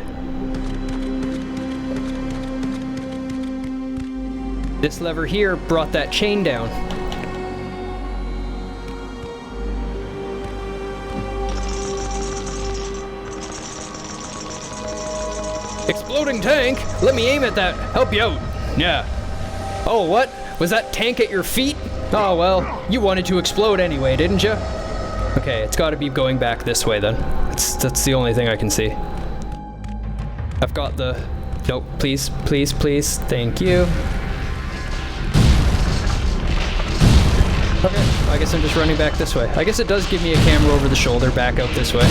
This lever here brought that chain down. Exploding tank? Let me aim at that. Help you out. Yeah. Oh, what? Was that tank at your feet? Oh, well, you wanted to explode anyway, didn't you? Okay, it's gotta be going back this way then. That's the only thing I can see. I've got the... Nope, please, please, please. Thank you. Okay, I guess I'm just running back this way. I guess it does give me a camera over the shoulder back out this way.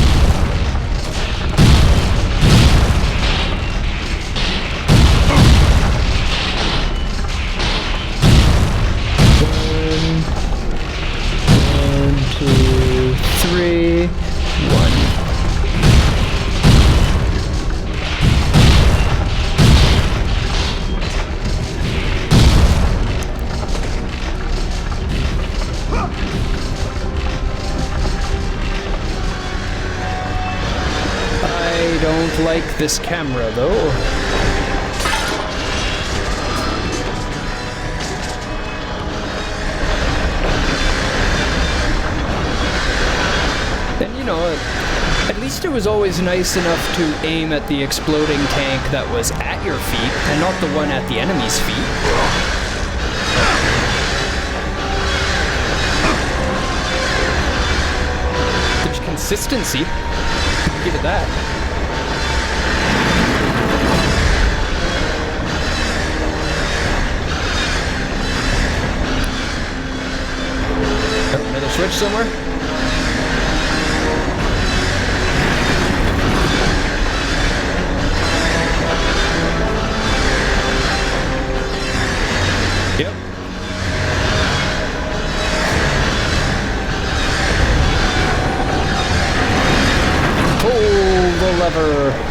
Like this camera though. And you know, at least it was always nice enough to aim at the exploding tank that was at your feet and not the one at the enemy's feet. There's consistency. Give it that. switch somewhere? Yep. Pull the lever.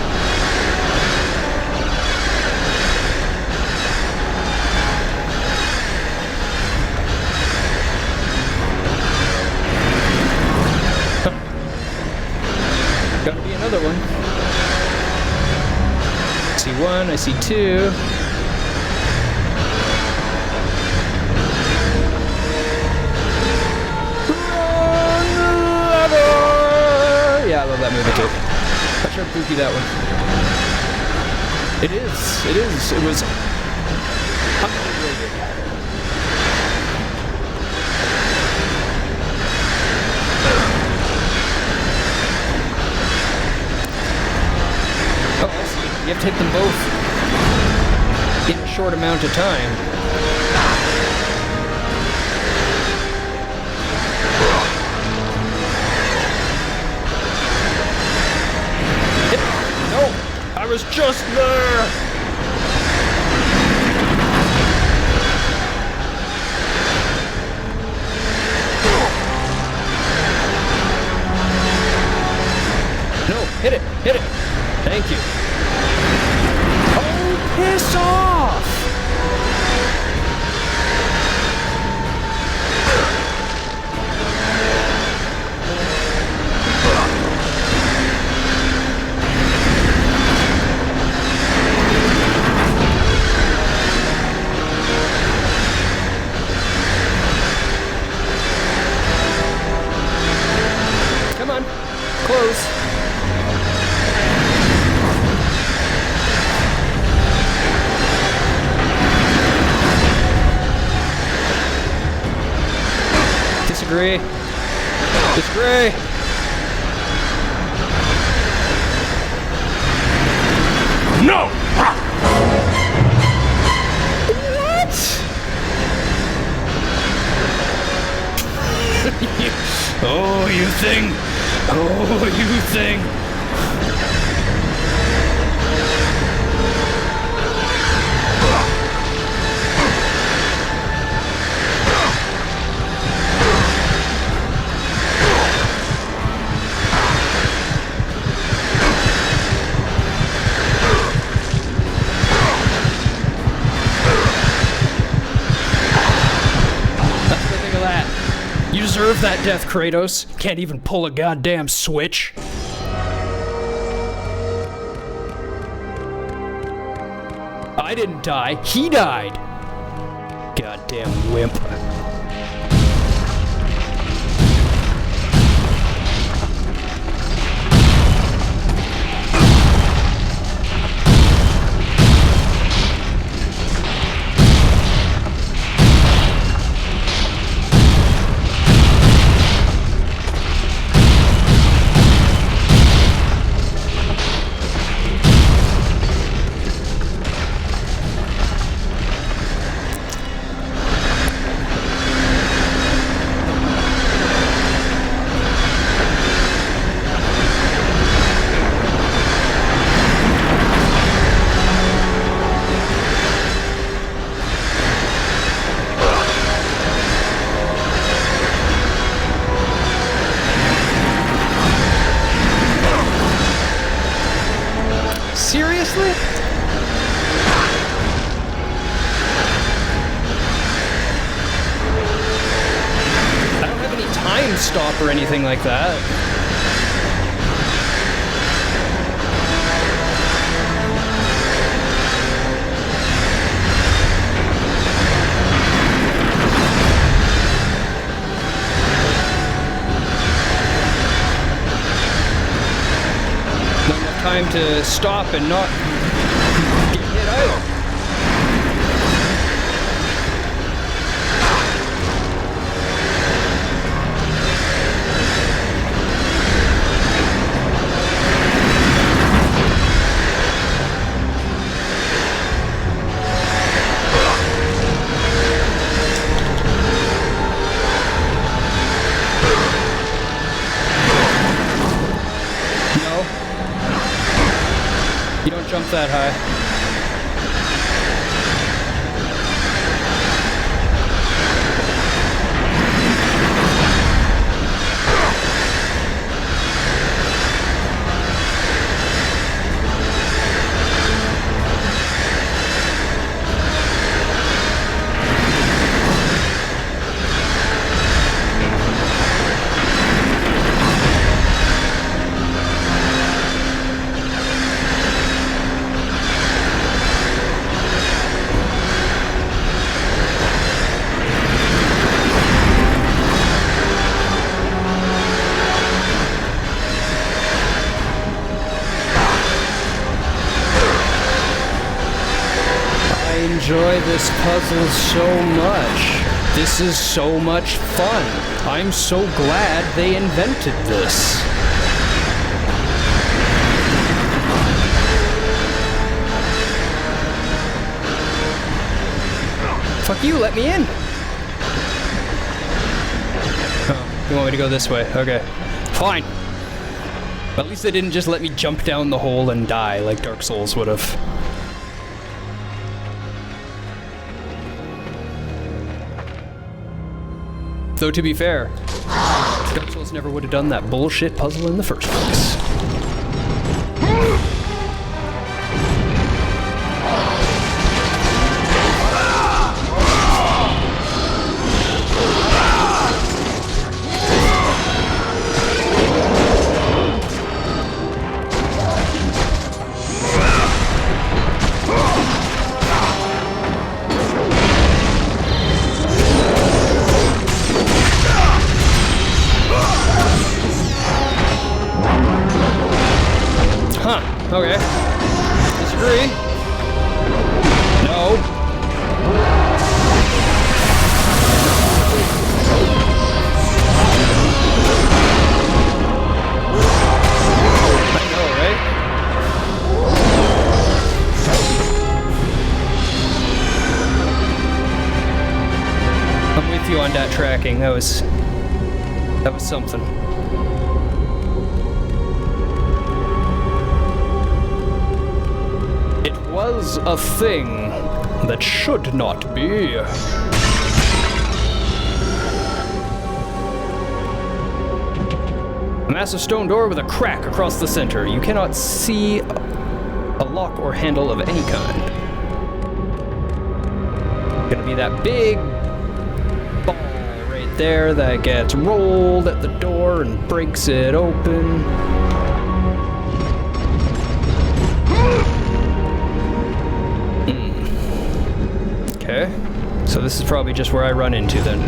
Gotta be another one. I see one, I see two. Yeah, I love that movie too. I showed Pookie that one. It is. It was underrated. Oh, I see. You have to hit them both in a short amount of time. I was just there! No, hit it! Hit it! Thank you. Oh, piss off! Come on, close. Disagree. Disagree. No! What? Oh, you thing. Oh, you thing. That's what I think of that. You deserve that death, Kratos. Can't even pull a goddamn switch. I didn't die. He died. Goddamn wimp. Seriously? I don't have any time stop or anything like that. Not enough time to stop and not get hit either. that high. I enjoy this puzzle so much. This is so much fun. I'm so glad they invented this. Fuck you, let me in! Oh, you want me to go this way? Okay. Fine. At least they didn't just let me jump down the hole and die like Dark Souls would have. Though to be fair, Dark Souls never would have done that bullshit puzzle in the first place. Okay. Disagree. No. I know, right? I'm with you on that tracking. That was something. Was a thing that should not be. A massive stone door with a crack across the center. You cannot see a lock or handle of any kind. Gonna be that big ball right there that gets rolled at the door and breaks it open. Okay, so this is probably just where I run into then.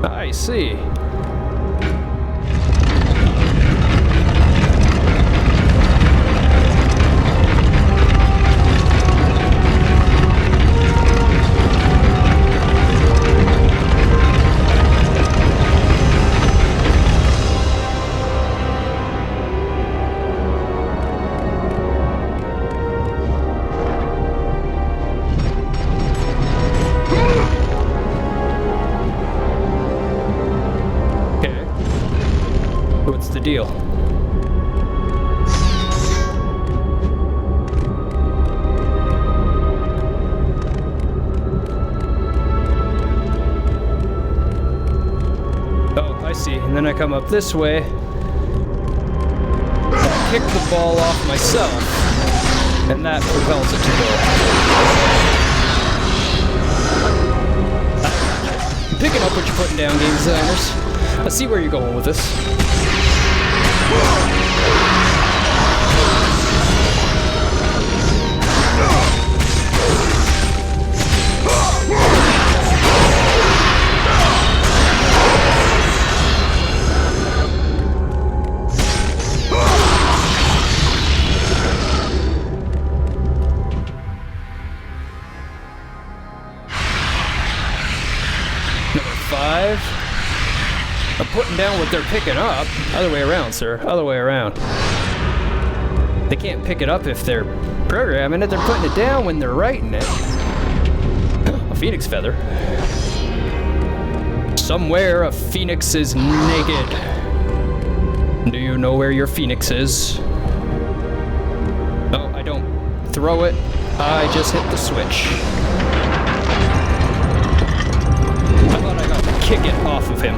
I see. Deal. Oh, I see. And then I come up this way. I kick the ball off myself, and that propels it to go. I'm picking up what you're putting down, game designers. I see where you're going with this. Number 5. I'm putting down what they're picking up. Other way around, sir. Other way around. They can't pick it up if they're programming it. They're putting it down when they're writing it. A phoenix feather. Somewhere a phoenix is naked. Do you know where your phoenix is? No, I don't throw it. I just hit the switch. I thought I got to kick it off of him.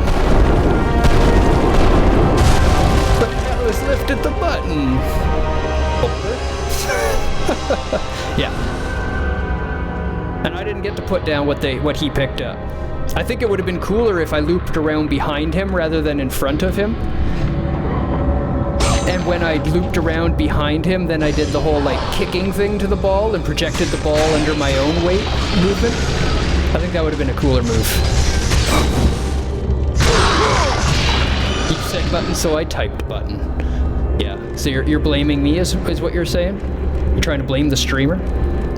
But Alice lifted the button. Yeah. And I didn't get to put down what he picked up. I think it would have been cooler if I looped around behind him rather than in front of him. And when I looped around behind him, then I did the whole like kicking thing to the ball and projected the ball under my own weight movement. I think that would have been a cooler move. You said button, so I typed button. Yeah, so you're blaming me is what you're saying? You're trying to blame the streamer?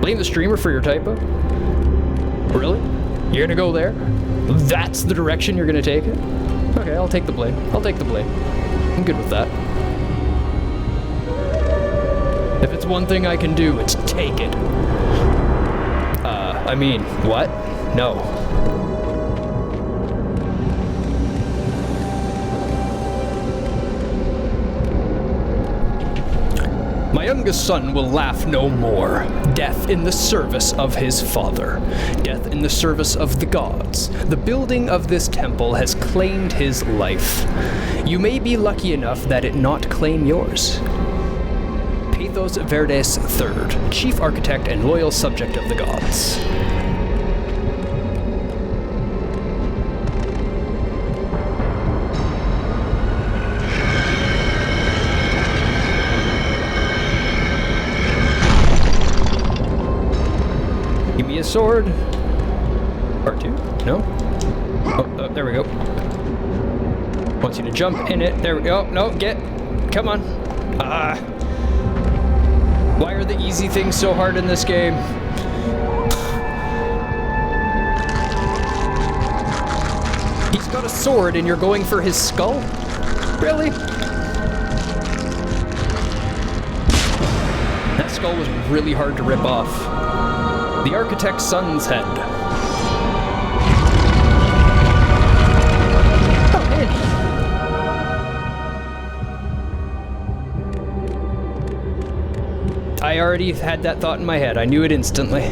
Blame the streamer for your typo? Really? You're gonna go there? That's the direction you're gonna take it? Okay, I'll take the blame. I'll take the blame. I'm good with that. If it's one thing I can do, it's take it. I mean, what? No. My youngest son will laugh no more. Death in the service of his father. Death in the service of the gods. The building of this temple has claimed his life. You may be lucky enough that it not claim yours. Pathos Verdes III, chief architect and loyal subject of the gods. Give me a sword. Part 2? No? Oh, there we go. Wants you to jump in it. There we go. No, get. Come on. Why are the easy things so hard in this game? He's got a sword and you're going for his skull? Really? That skull was really hard to rip off. The architect's son's head. Oh, handy. I already had that thought in my head. I knew it instantly.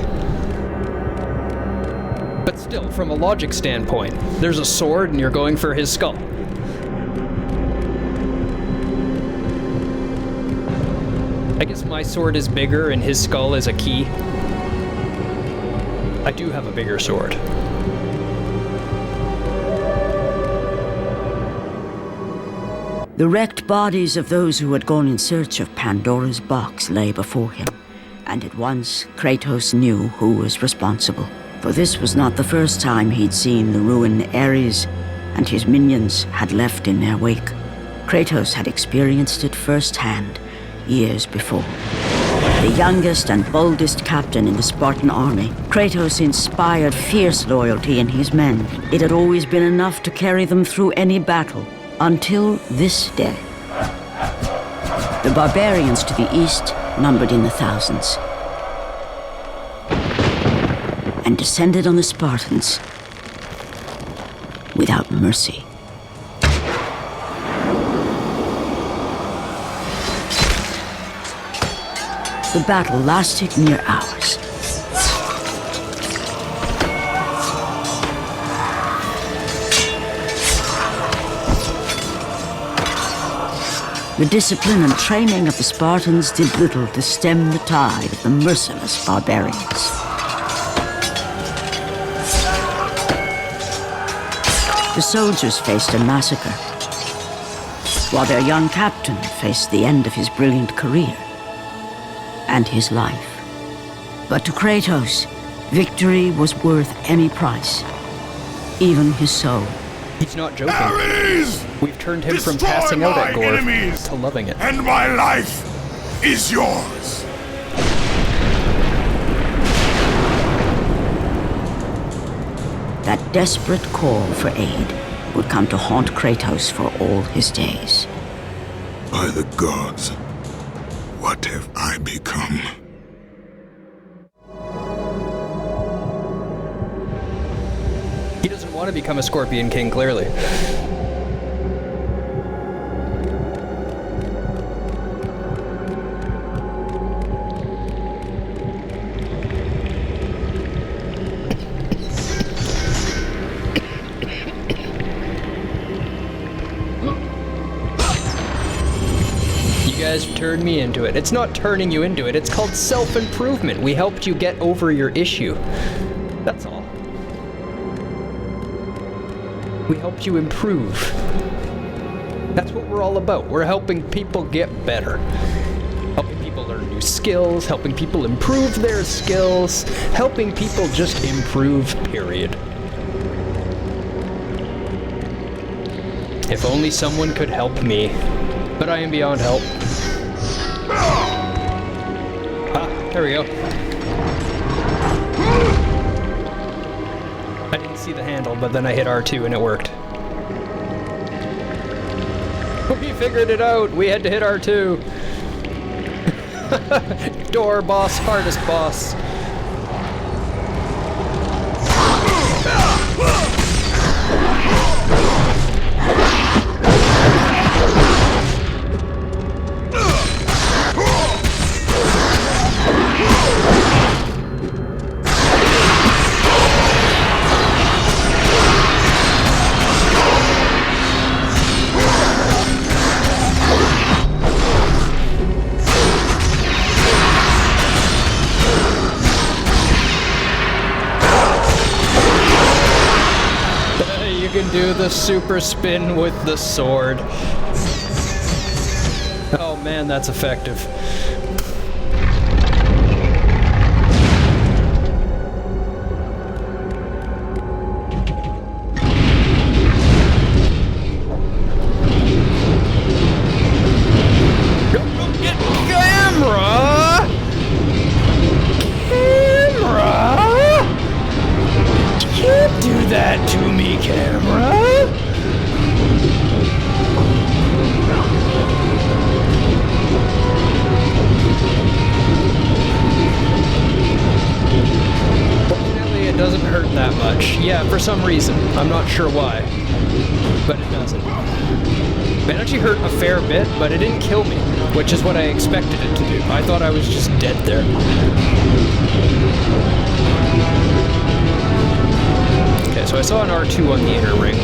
But still, from a logic standpoint, there's a sword and you're going for his skull. I guess my sword is bigger and his skull is a key. I do have a bigger sword. The wrecked bodies of those who had gone in search of Pandora's box lay before him, and at once Kratos knew who was responsible. For this was not the first time he'd seen the ruin Ares and his minions had left in their wake. Kratos had experienced it firsthand years before. The youngest and boldest captain in the Spartan army, Kratos inspired fierce loyalty in his men. It had always been enough to carry them through any battle. Until this day. The barbarians to the east numbered in the thousands and descended on the Spartans without mercy. The battle lasted near hours. The discipline and training of the Spartans did little to stem the tide of the merciless barbarians. The soldiers faced a massacre, while their young captain faced the end of his brilliant career and his life. But to Kratos, victory was worth any price, even his soul. He's not joking. We've turned him from passing out at gore to loving it. And my life is yours. That desperate call for aid would come to haunt Kratos for all his days. By the gods, what have I become? want to become a Scorpion King, clearly. You guys turned me into it. It's not turning you into it, it's called self-improvement. We helped you get over your issue. That's all. We helped you improve. That's what we're all about. We're helping people get better. Helping people learn new skills, helping people improve their skills, helping people just improve, period. If only someone could help me. But I am beyond help. Ah, there we go. I didn't see the handle, but then I hit R2 and it worked. We figured it out! We had to hit R2! Door boss, hardest boss. Do the super spin with the sword. Oh man, that's effective. Get camera! Can't do that to me, camera! Fortunately, it doesn't hurt that much. Yeah, for some reason. I'm not sure why. But it doesn't. It actually hurt a fair bit, but it didn't kill me, which is what I expected it to do. I thought I was just dead there. Okay, so I saw an R2 on the inner ring.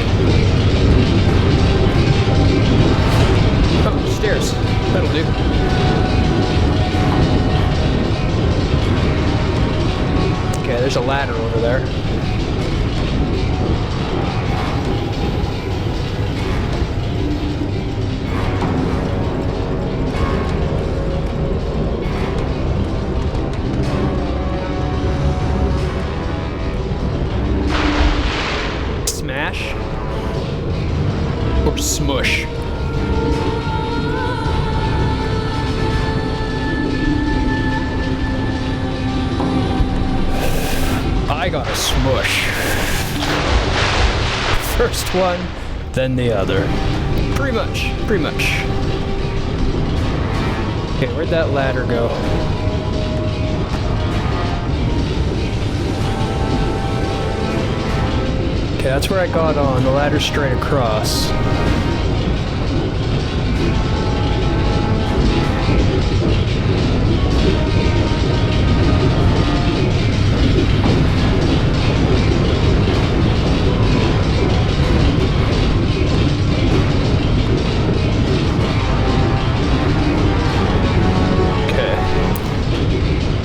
Oh, stairs. That'll do. Okay, there's a ladder over there. Smash or smush? I got a smush. First one, then the other. Pretty much. Okay, where'd that ladder go? Okay, that's where I got on. The ladder's straight across.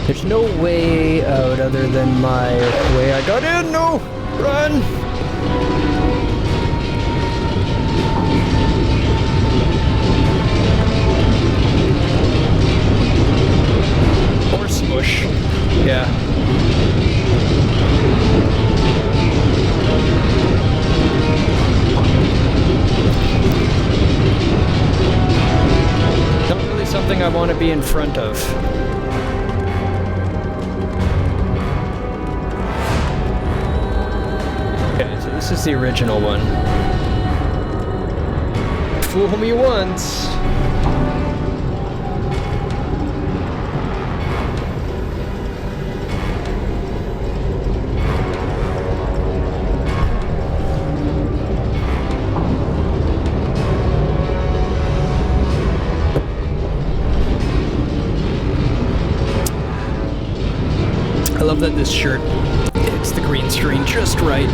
There's no way out other than my way I got in. No! Run! Or smush. Yeah. Not really something I want to be in front of. This is the original one. Fool me once. love that this shirt hits the green screen just right.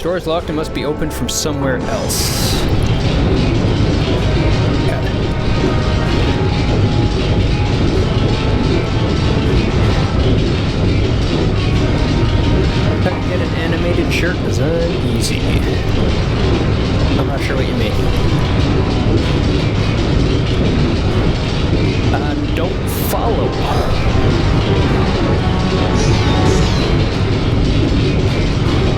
Door is locked and must be opened from somewhere else. Got it. How to get an animated shirt design easy. I'm not sure what you mean. Don't follow.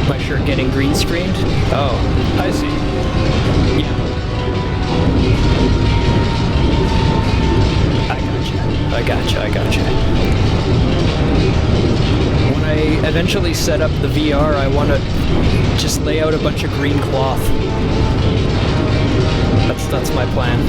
My shirt getting green screened? Oh, I see. Yeah. I gotcha. When I eventually set up the VR, I want to just lay out a bunch of green cloth. That's my plan.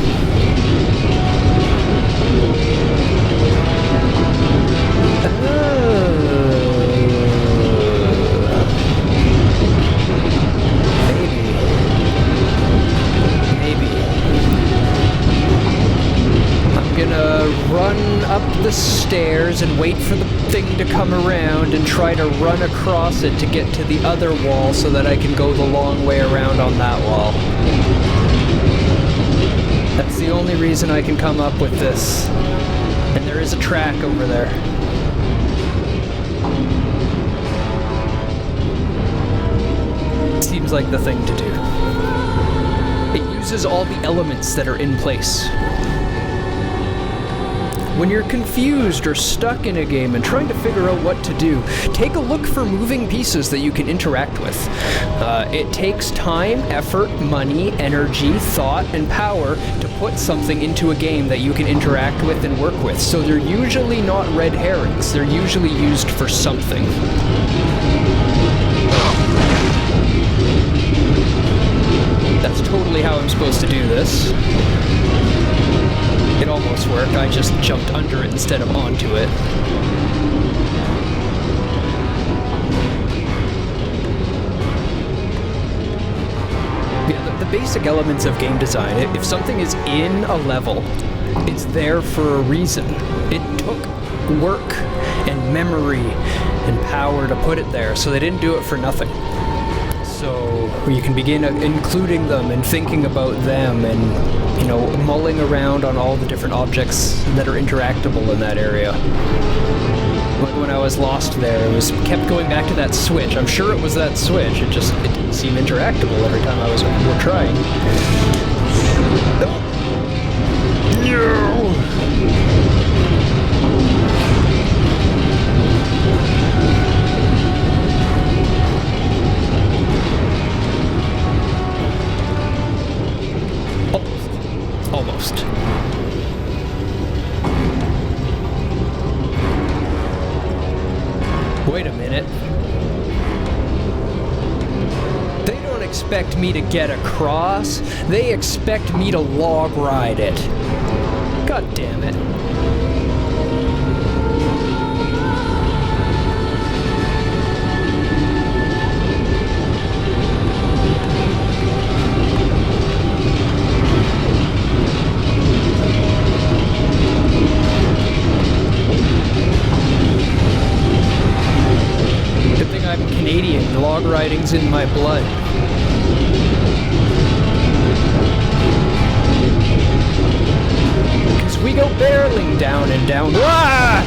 Run up the stairs and wait for the thing to come around and try to run across it to get to the other wall so that I can go the long way around on that wall. That's the only reason I can come up with this. And there is a track over there. Seems like the thing to do. It uses all the elements that are in place. When you're confused or stuck in a game and trying to figure out what to do, take a look for moving pieces that you can interact with. It takes time, effort, money, energy, thought, and power to put something into a game that you can interact with and work with. So they're usually not red herrings. They're usually used for something. That's totally how I'm supposed to do this. It almost worked, I just jumped under it instead of onto it. Yeah, the basic elements of game design, if something is in a level, it's there for a reason. It took work and memory and power to put it there, so they didn't do it for nothing. So you can begin including them and thinking about them and, you know, mulling around on all the different objects that are interactable in that area. Like when I was lost there, it kept going back to that switch. I'm sure it was that switch. It didn't seem interactable every time I was trying. No. Almost. Wait a minute. They don't expect me to get across. They expect me to log ride it. God damn it. Canadian, log riding's in my blood. Cause we go barreling down and down. Ah!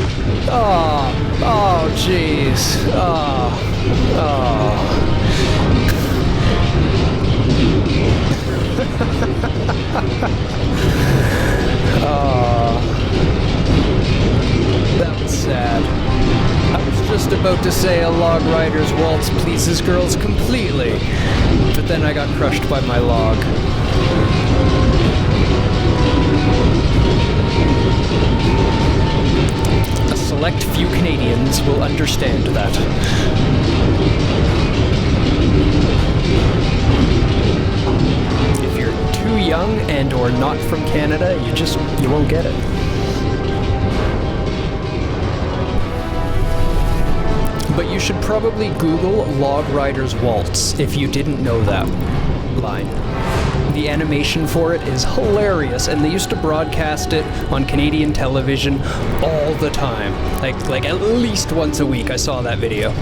Oh, jeez. That was sad. I was just about to say a log rider's waltz pleases girls completely, but then I got crushed by my log. A select few Canadians will understand that. If you're too young and or are not from Canada, you won't get it. But you should probably Google Log Rider's Waltz if you didn't know that line. The animation for it is hilarious, and they used to broadcast it on Canadian television all the time. Like at least once a week I saw that video.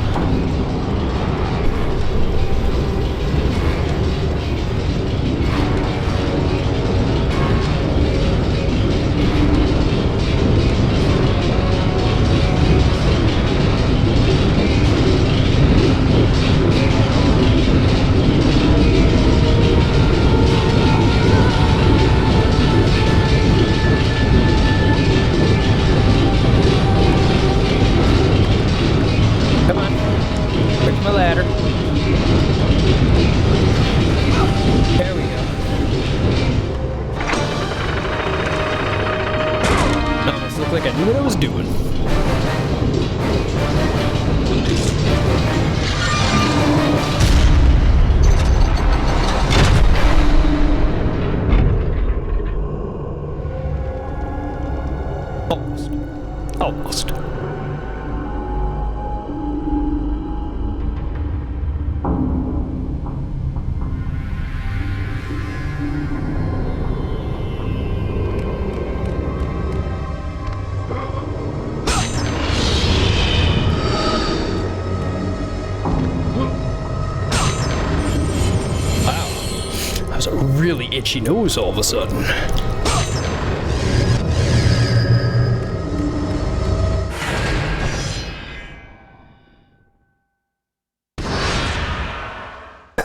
Almost. Wow. That was a really itchy nose all of a sudden.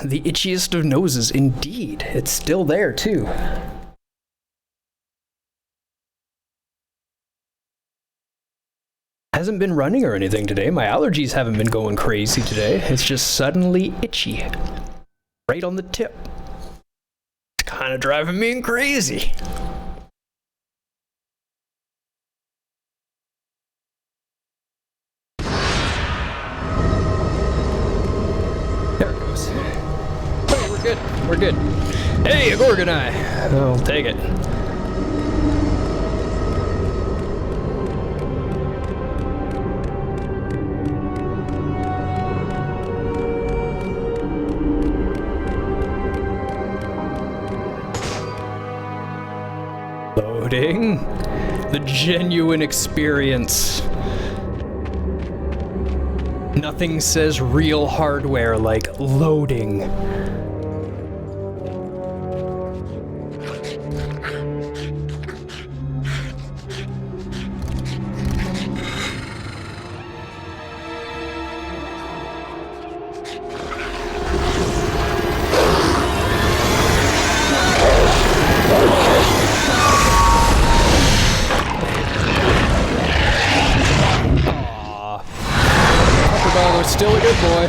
The itchiest of noses, indeed. It's still there, too. Hasn't been running or anything today. My allergies haven't been going crazy today. It's just suddenly itchy. Right on the tip. It's kind of driving me crazy. We're good. Hey, a Gorgonite! I'll take it. Loading. The genuine experience. Nothing says real hardware like loading. Still a good boy.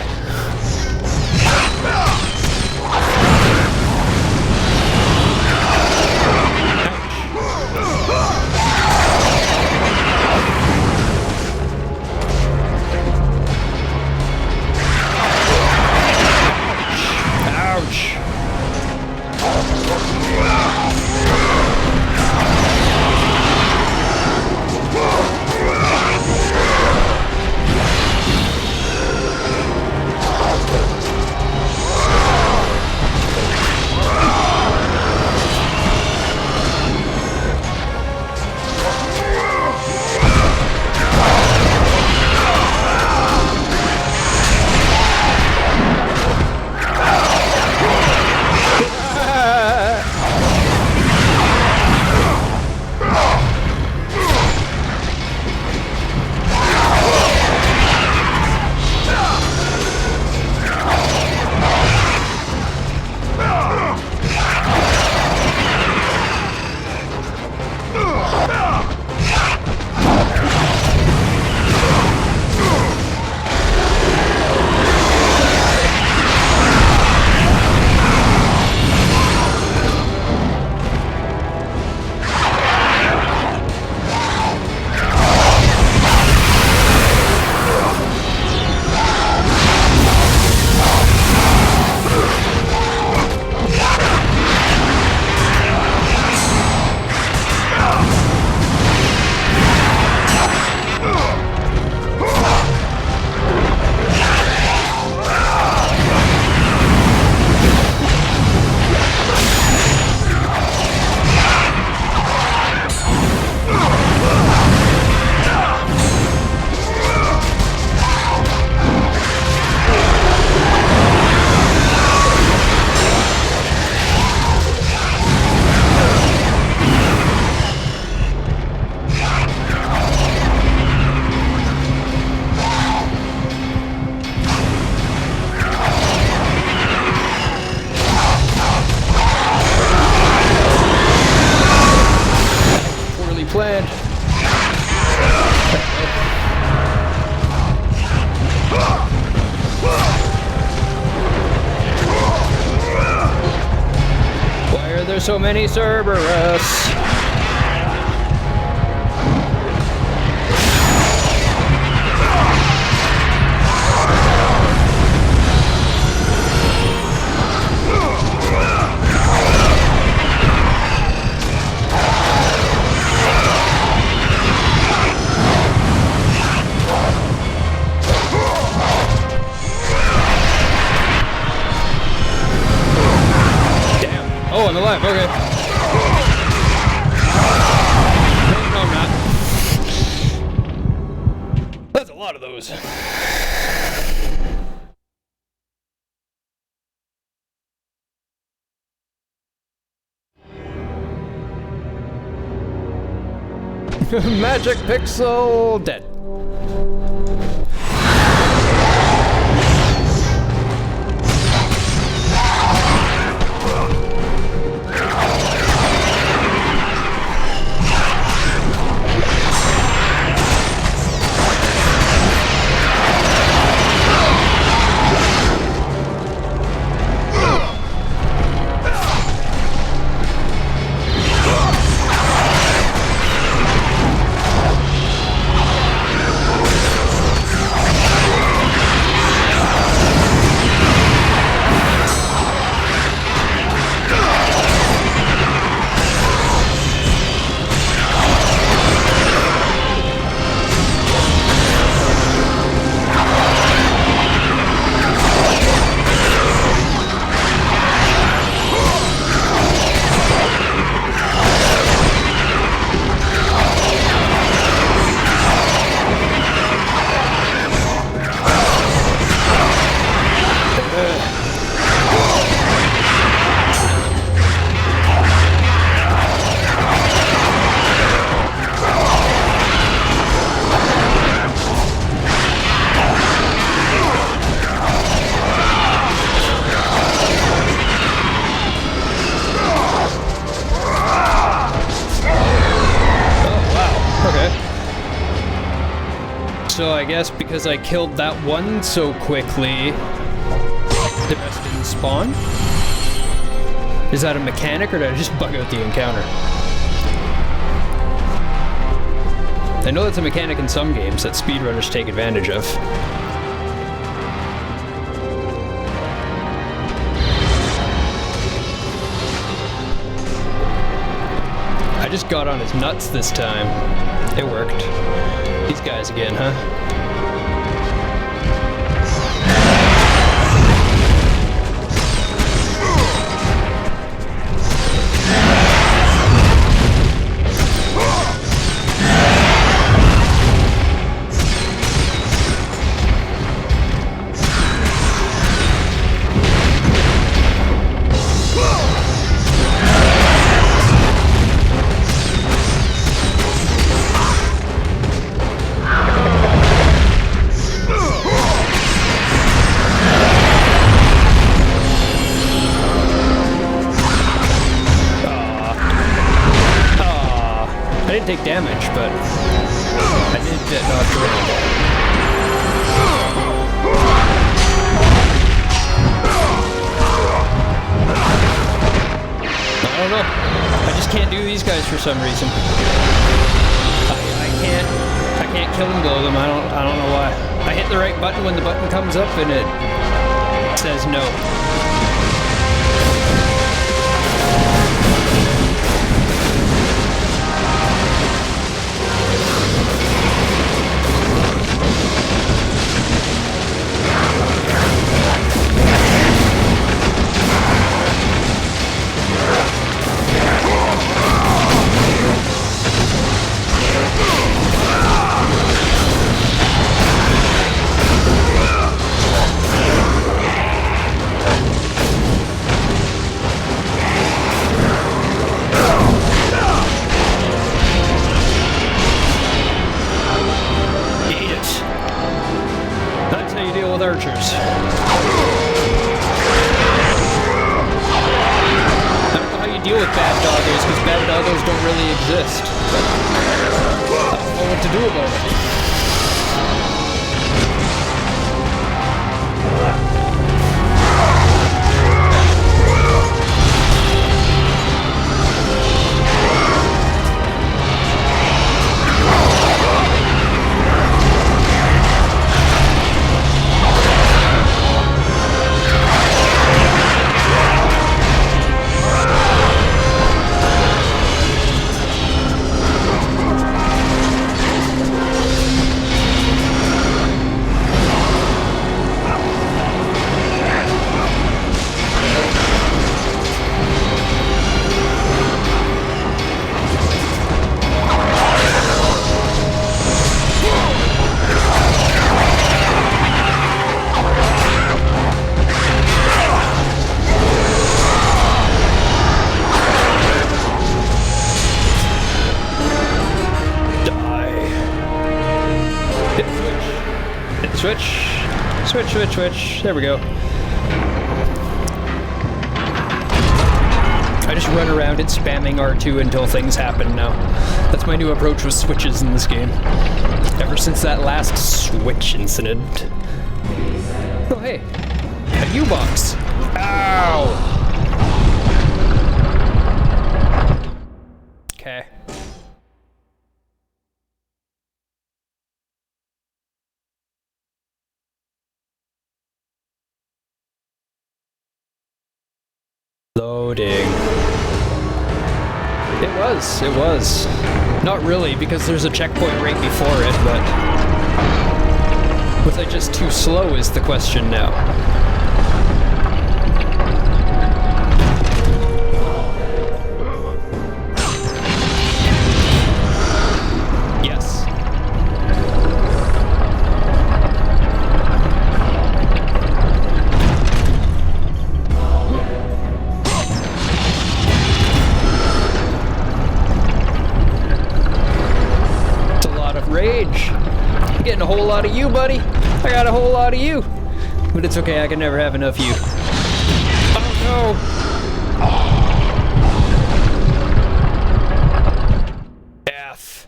are there so many Cerberus? Oh, I'm alive, okay. No, I'm not. That's a lot of those. Magic Pixel dead. So I guess because I killed that one so quickly, the rest didn't spawn? Is that a mechanic, or did I just bug out the encounter? I know that's a mechanic in some games that speedrunners take advantage of. I just got on his nuts this time. It worked. These guys again, huh? I didn't take damage, but I did knock around. I don't know. I just can't do these guys for some reason. I can't kill and blow them. I don't know why. I hit the right button when the button comes up and it says no. Archers. I don't know how you deal with bad doggos, because bad doggos don't really exist. But I don't know what to do about it. Switch, switch, switch. There we go. I just run around it spamming R2 until things happen now. That's my new approach with switches in this game. Ever since that last switch incident. Oh hey, a U-box. Ow! Okay. Loading. It was. Not really, because there's a checkpoint right before it, but... Was I just too slow is the question now. Yes. Rage. I'm getting a whole lot of you, buddy. I got a whole lot of you. But it's okay, I can never have enough you. Oh no. F.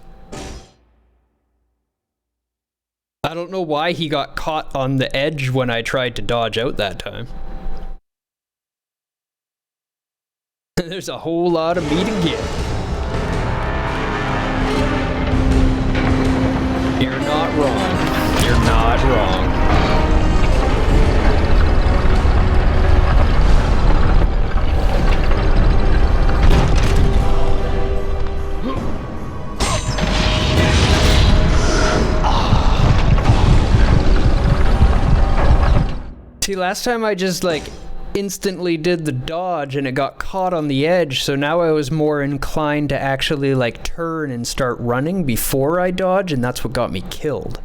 I don't know why he got caught on the edge when I tried to dodge out that time. There's a whole lot of me to get. You're not wrong. You're not wrong. See, last time I just like instantly did the dodge and it got caught on the edge, so now I was more inclined to actually like turn and start running before I dodge, and that's what got me killed.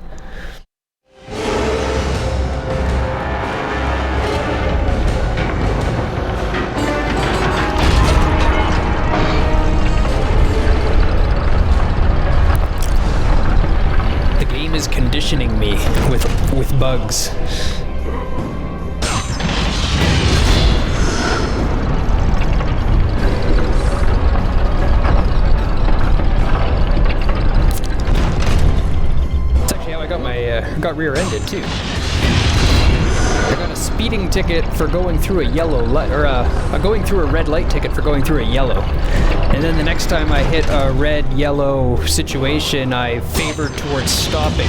The game is conditioning me with bugs. Got rear-ended too. I got a speeding ticket for going through a yellow light, or going through a red light ticket for going through a yellow. And then the next time I hit a red-yellow situation, I favored towards stopping.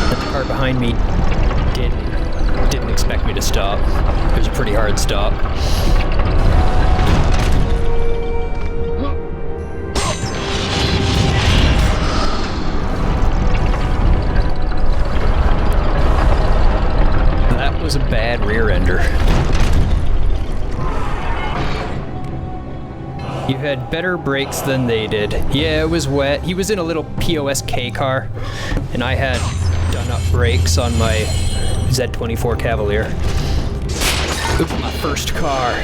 But the car behind me didn't expect me to stop. It was a pretty hard stop. Was a bad rear ender. You had better brakes than they did. Yeah, it was wet. He was in a little POSK car, and I had done up brakes on my Z24 Cavalier. It was my first car.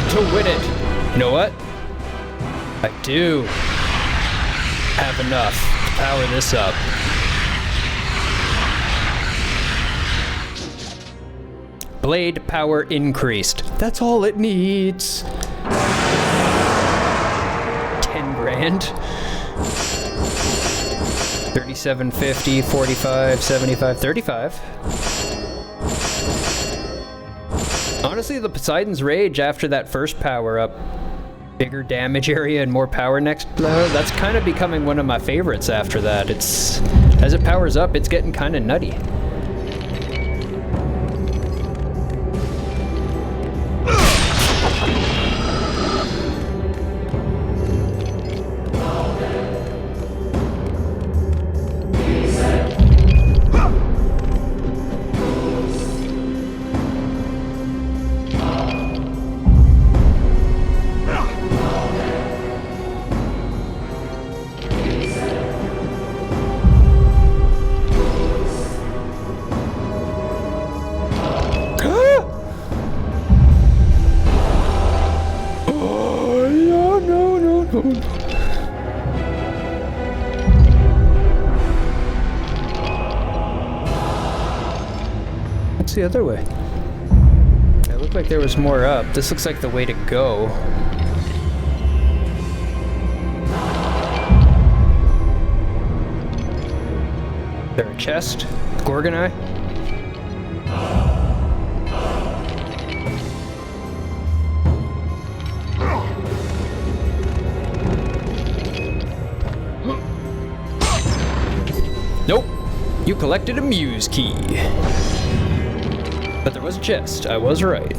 To win it. You know what? I do have enough to power this up. Blade power increased. That's all it needs. 10 grand. 37, 50, 45, 75, 35. Honestly, the Poseidon's Rage after that first power-up, bigger damage area and more power next level, that's kind of becoming one of my favorites after that. It's, as it powers up, it's getting kind of nutty. What's the other way? It looked like there was more up. This looks like the way to go. Is there a chest? Gorgon Eye? Nope. You collected a Muse key. But there was a chest. I was right.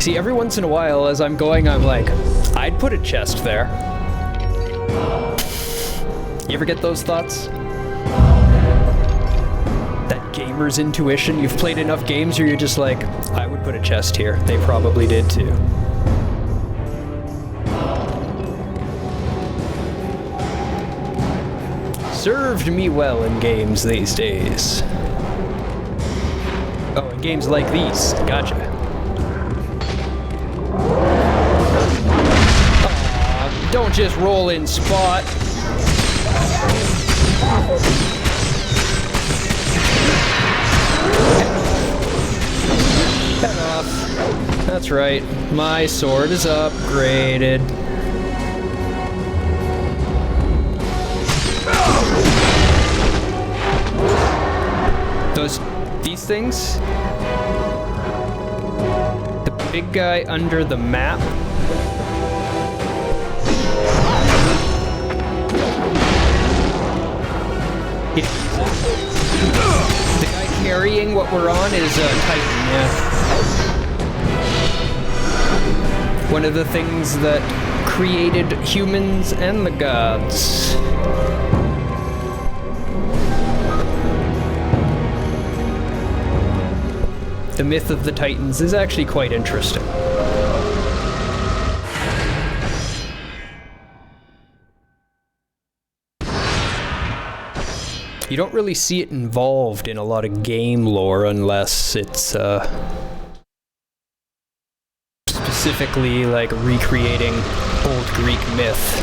See, every once in a while as I'm going, I'm like, I'd put a chest there. You ever get those thoughts? That gamer's intuition? You've played enough games where you're just like, I would put a chest here. They probably did too. Served me well in games these days. Oh, in games like these. Gotcha. Aw, don't just roll in spot. Head off. That's right. My sword is upgraded. These things, the big guy under the map, the guy carrying what we're on is Titan, yeah. One of the things that created humans and the gods. The myth of the Titans is actually quite interesting. You don't really see it involved in a lot of game lore unless it's specifically like recreating old Greek myth.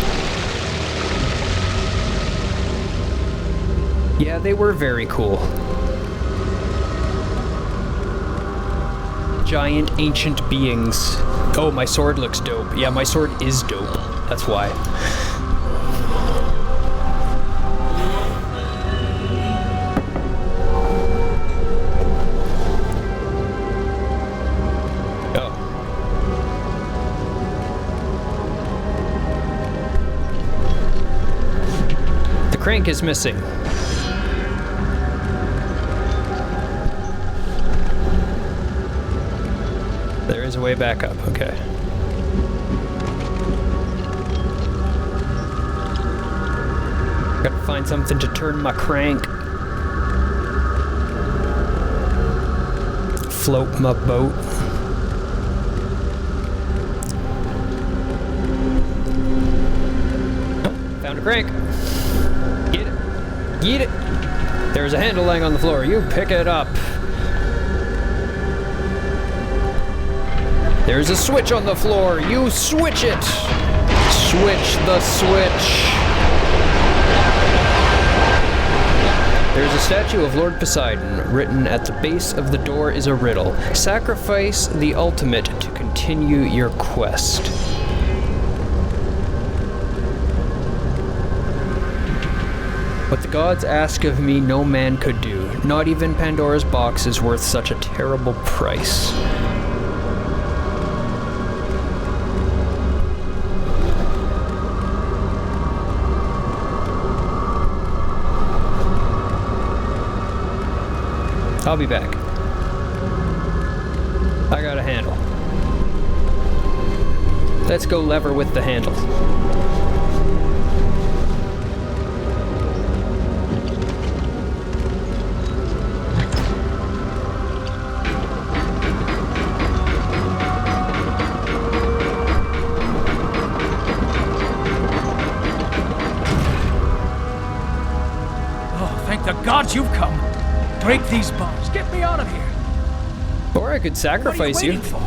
Yeah, they were very cool. Giant ancient beings. Oh, my sword looks dope. Yeah, my sword is dope. That's why. Oh. The crank is missing. There is a way back up, okay. Gotta find something to turn my crank. Float my boat. Oh, found a crank. Get it. Get it. There's a handle laying on the floor. You pick it up. There's a switch on the floor. You switch it. Switch the switch. There's a statue of Lord Poseidon. Written at the base of the door is a riddle. Sacrifice the ultimate to continue your quest. What the gods ask of me, no man could do. Not even Pandora's box is worth such a terrible price. I'll be back. I got a handle. Let's go lever with the handle. Oh, thank the gods you've come. Break these bonds. Get me out of here. Or I could sacrifice What are you waiting for?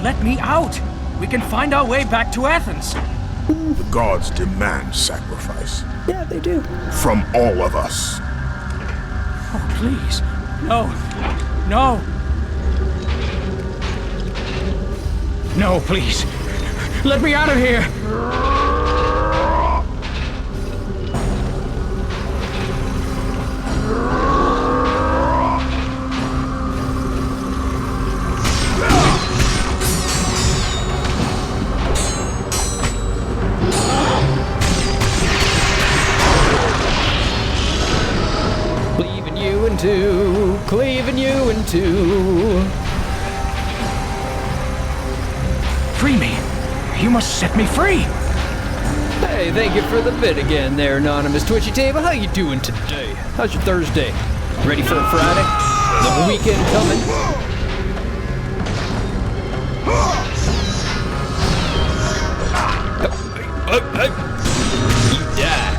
Let me out. We can find our way back to Athens. The gods demand sacrifice. Yeah, they do. From all of us. Oh, please. No. No. No, please. Let me out of here. Cleaving you in two. Free me. You must set me free. Hey, thank you for the bit again there, Anonymous Twitchy Table. How you doing today? How's your Thursday? Ready for a Friday? The weekend coming? You die.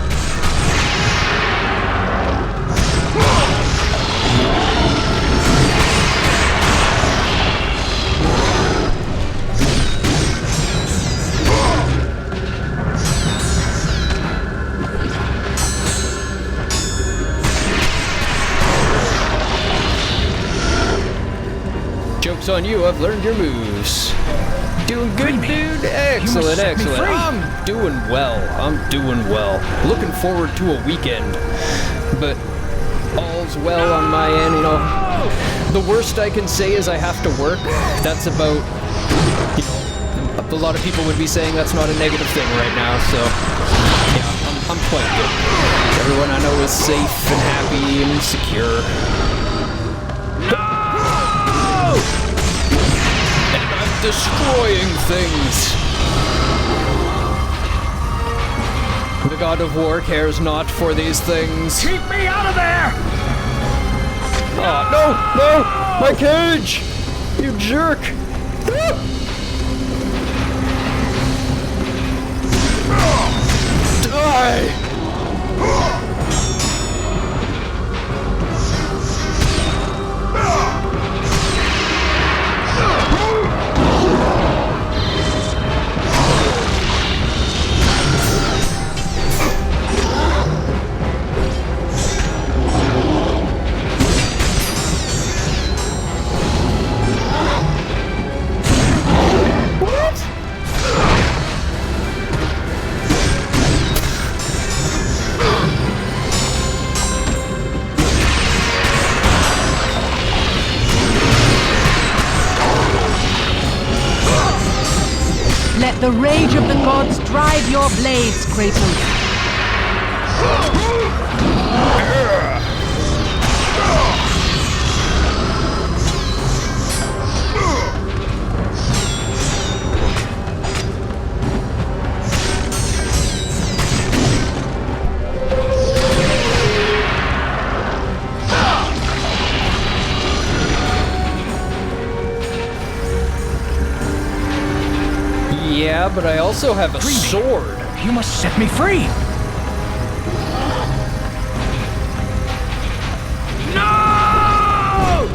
Joke's on you, I've learned your moves. Doing good, dude? Excellent, excellent. I'm doing well. Looking forward to a weekend. But all's well on my end, you know. The worst I can say is I have to work. That's about, you know, a lot of people would be saying that's not a negative thing right now, so yeah, I'm quite good. Everyone I know is safe and happy and secure. Destroying things. The god of war cares not for these things. Keep me out of there! Oh, no! My cage! You jerk! Die! Let the rage of the gods drive your blades, Kratos. Yeah, but I also have a sword. You must set me free. No!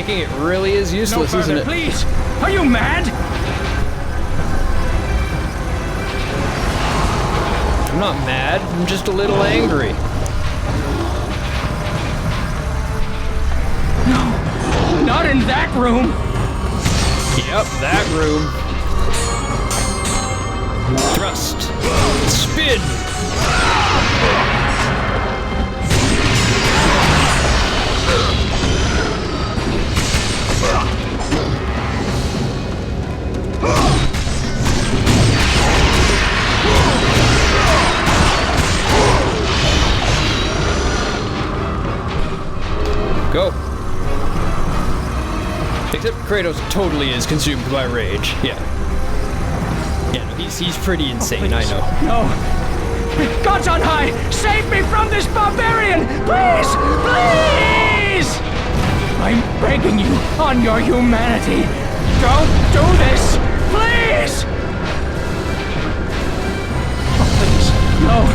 attacking it really is useless, no isn't further, it? please! Are you mad? I'm not mad, I'm just a little angry. No, not in that room! Yep, that room. Thrust. Spin! Go. Except Kratos totally is consumed by rage. Yeah. Yeah, no, he's pretty insane, I know. No! Gods on high! Save me from this barbarian! Please! Please! I'm begging you on your humanity! Don't do this! Please! Oh, please, no!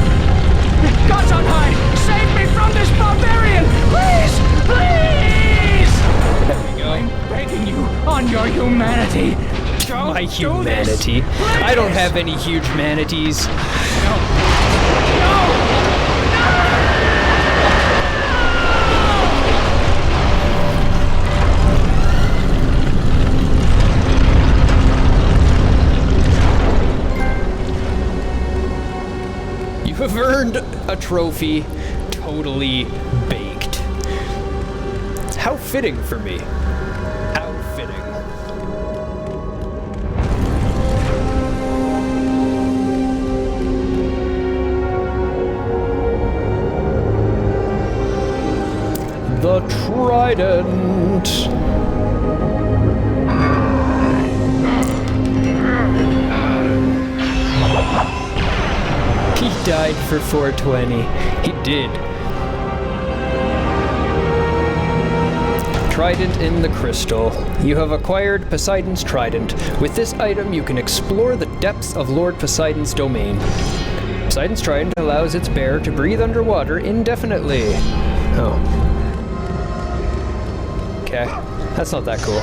Gods on high! Save me from this barbarian! Please! Please! There we go. I'm begging you on your humanity! Don't My do this. humanity. I don't have any huge manatees. No! No! You have earned a trophy totally baked. How fitting for me. How fitting. The Trident. He died for 420. He did. Trident in the crystal. You have acquired Poseidon's Trident. With this item, you can explore the depths of Lord Poseidon's domain. Poseidon's Trident allows its bearer to breathe underwater indefinitely. Oh. Okay, that's not that cool.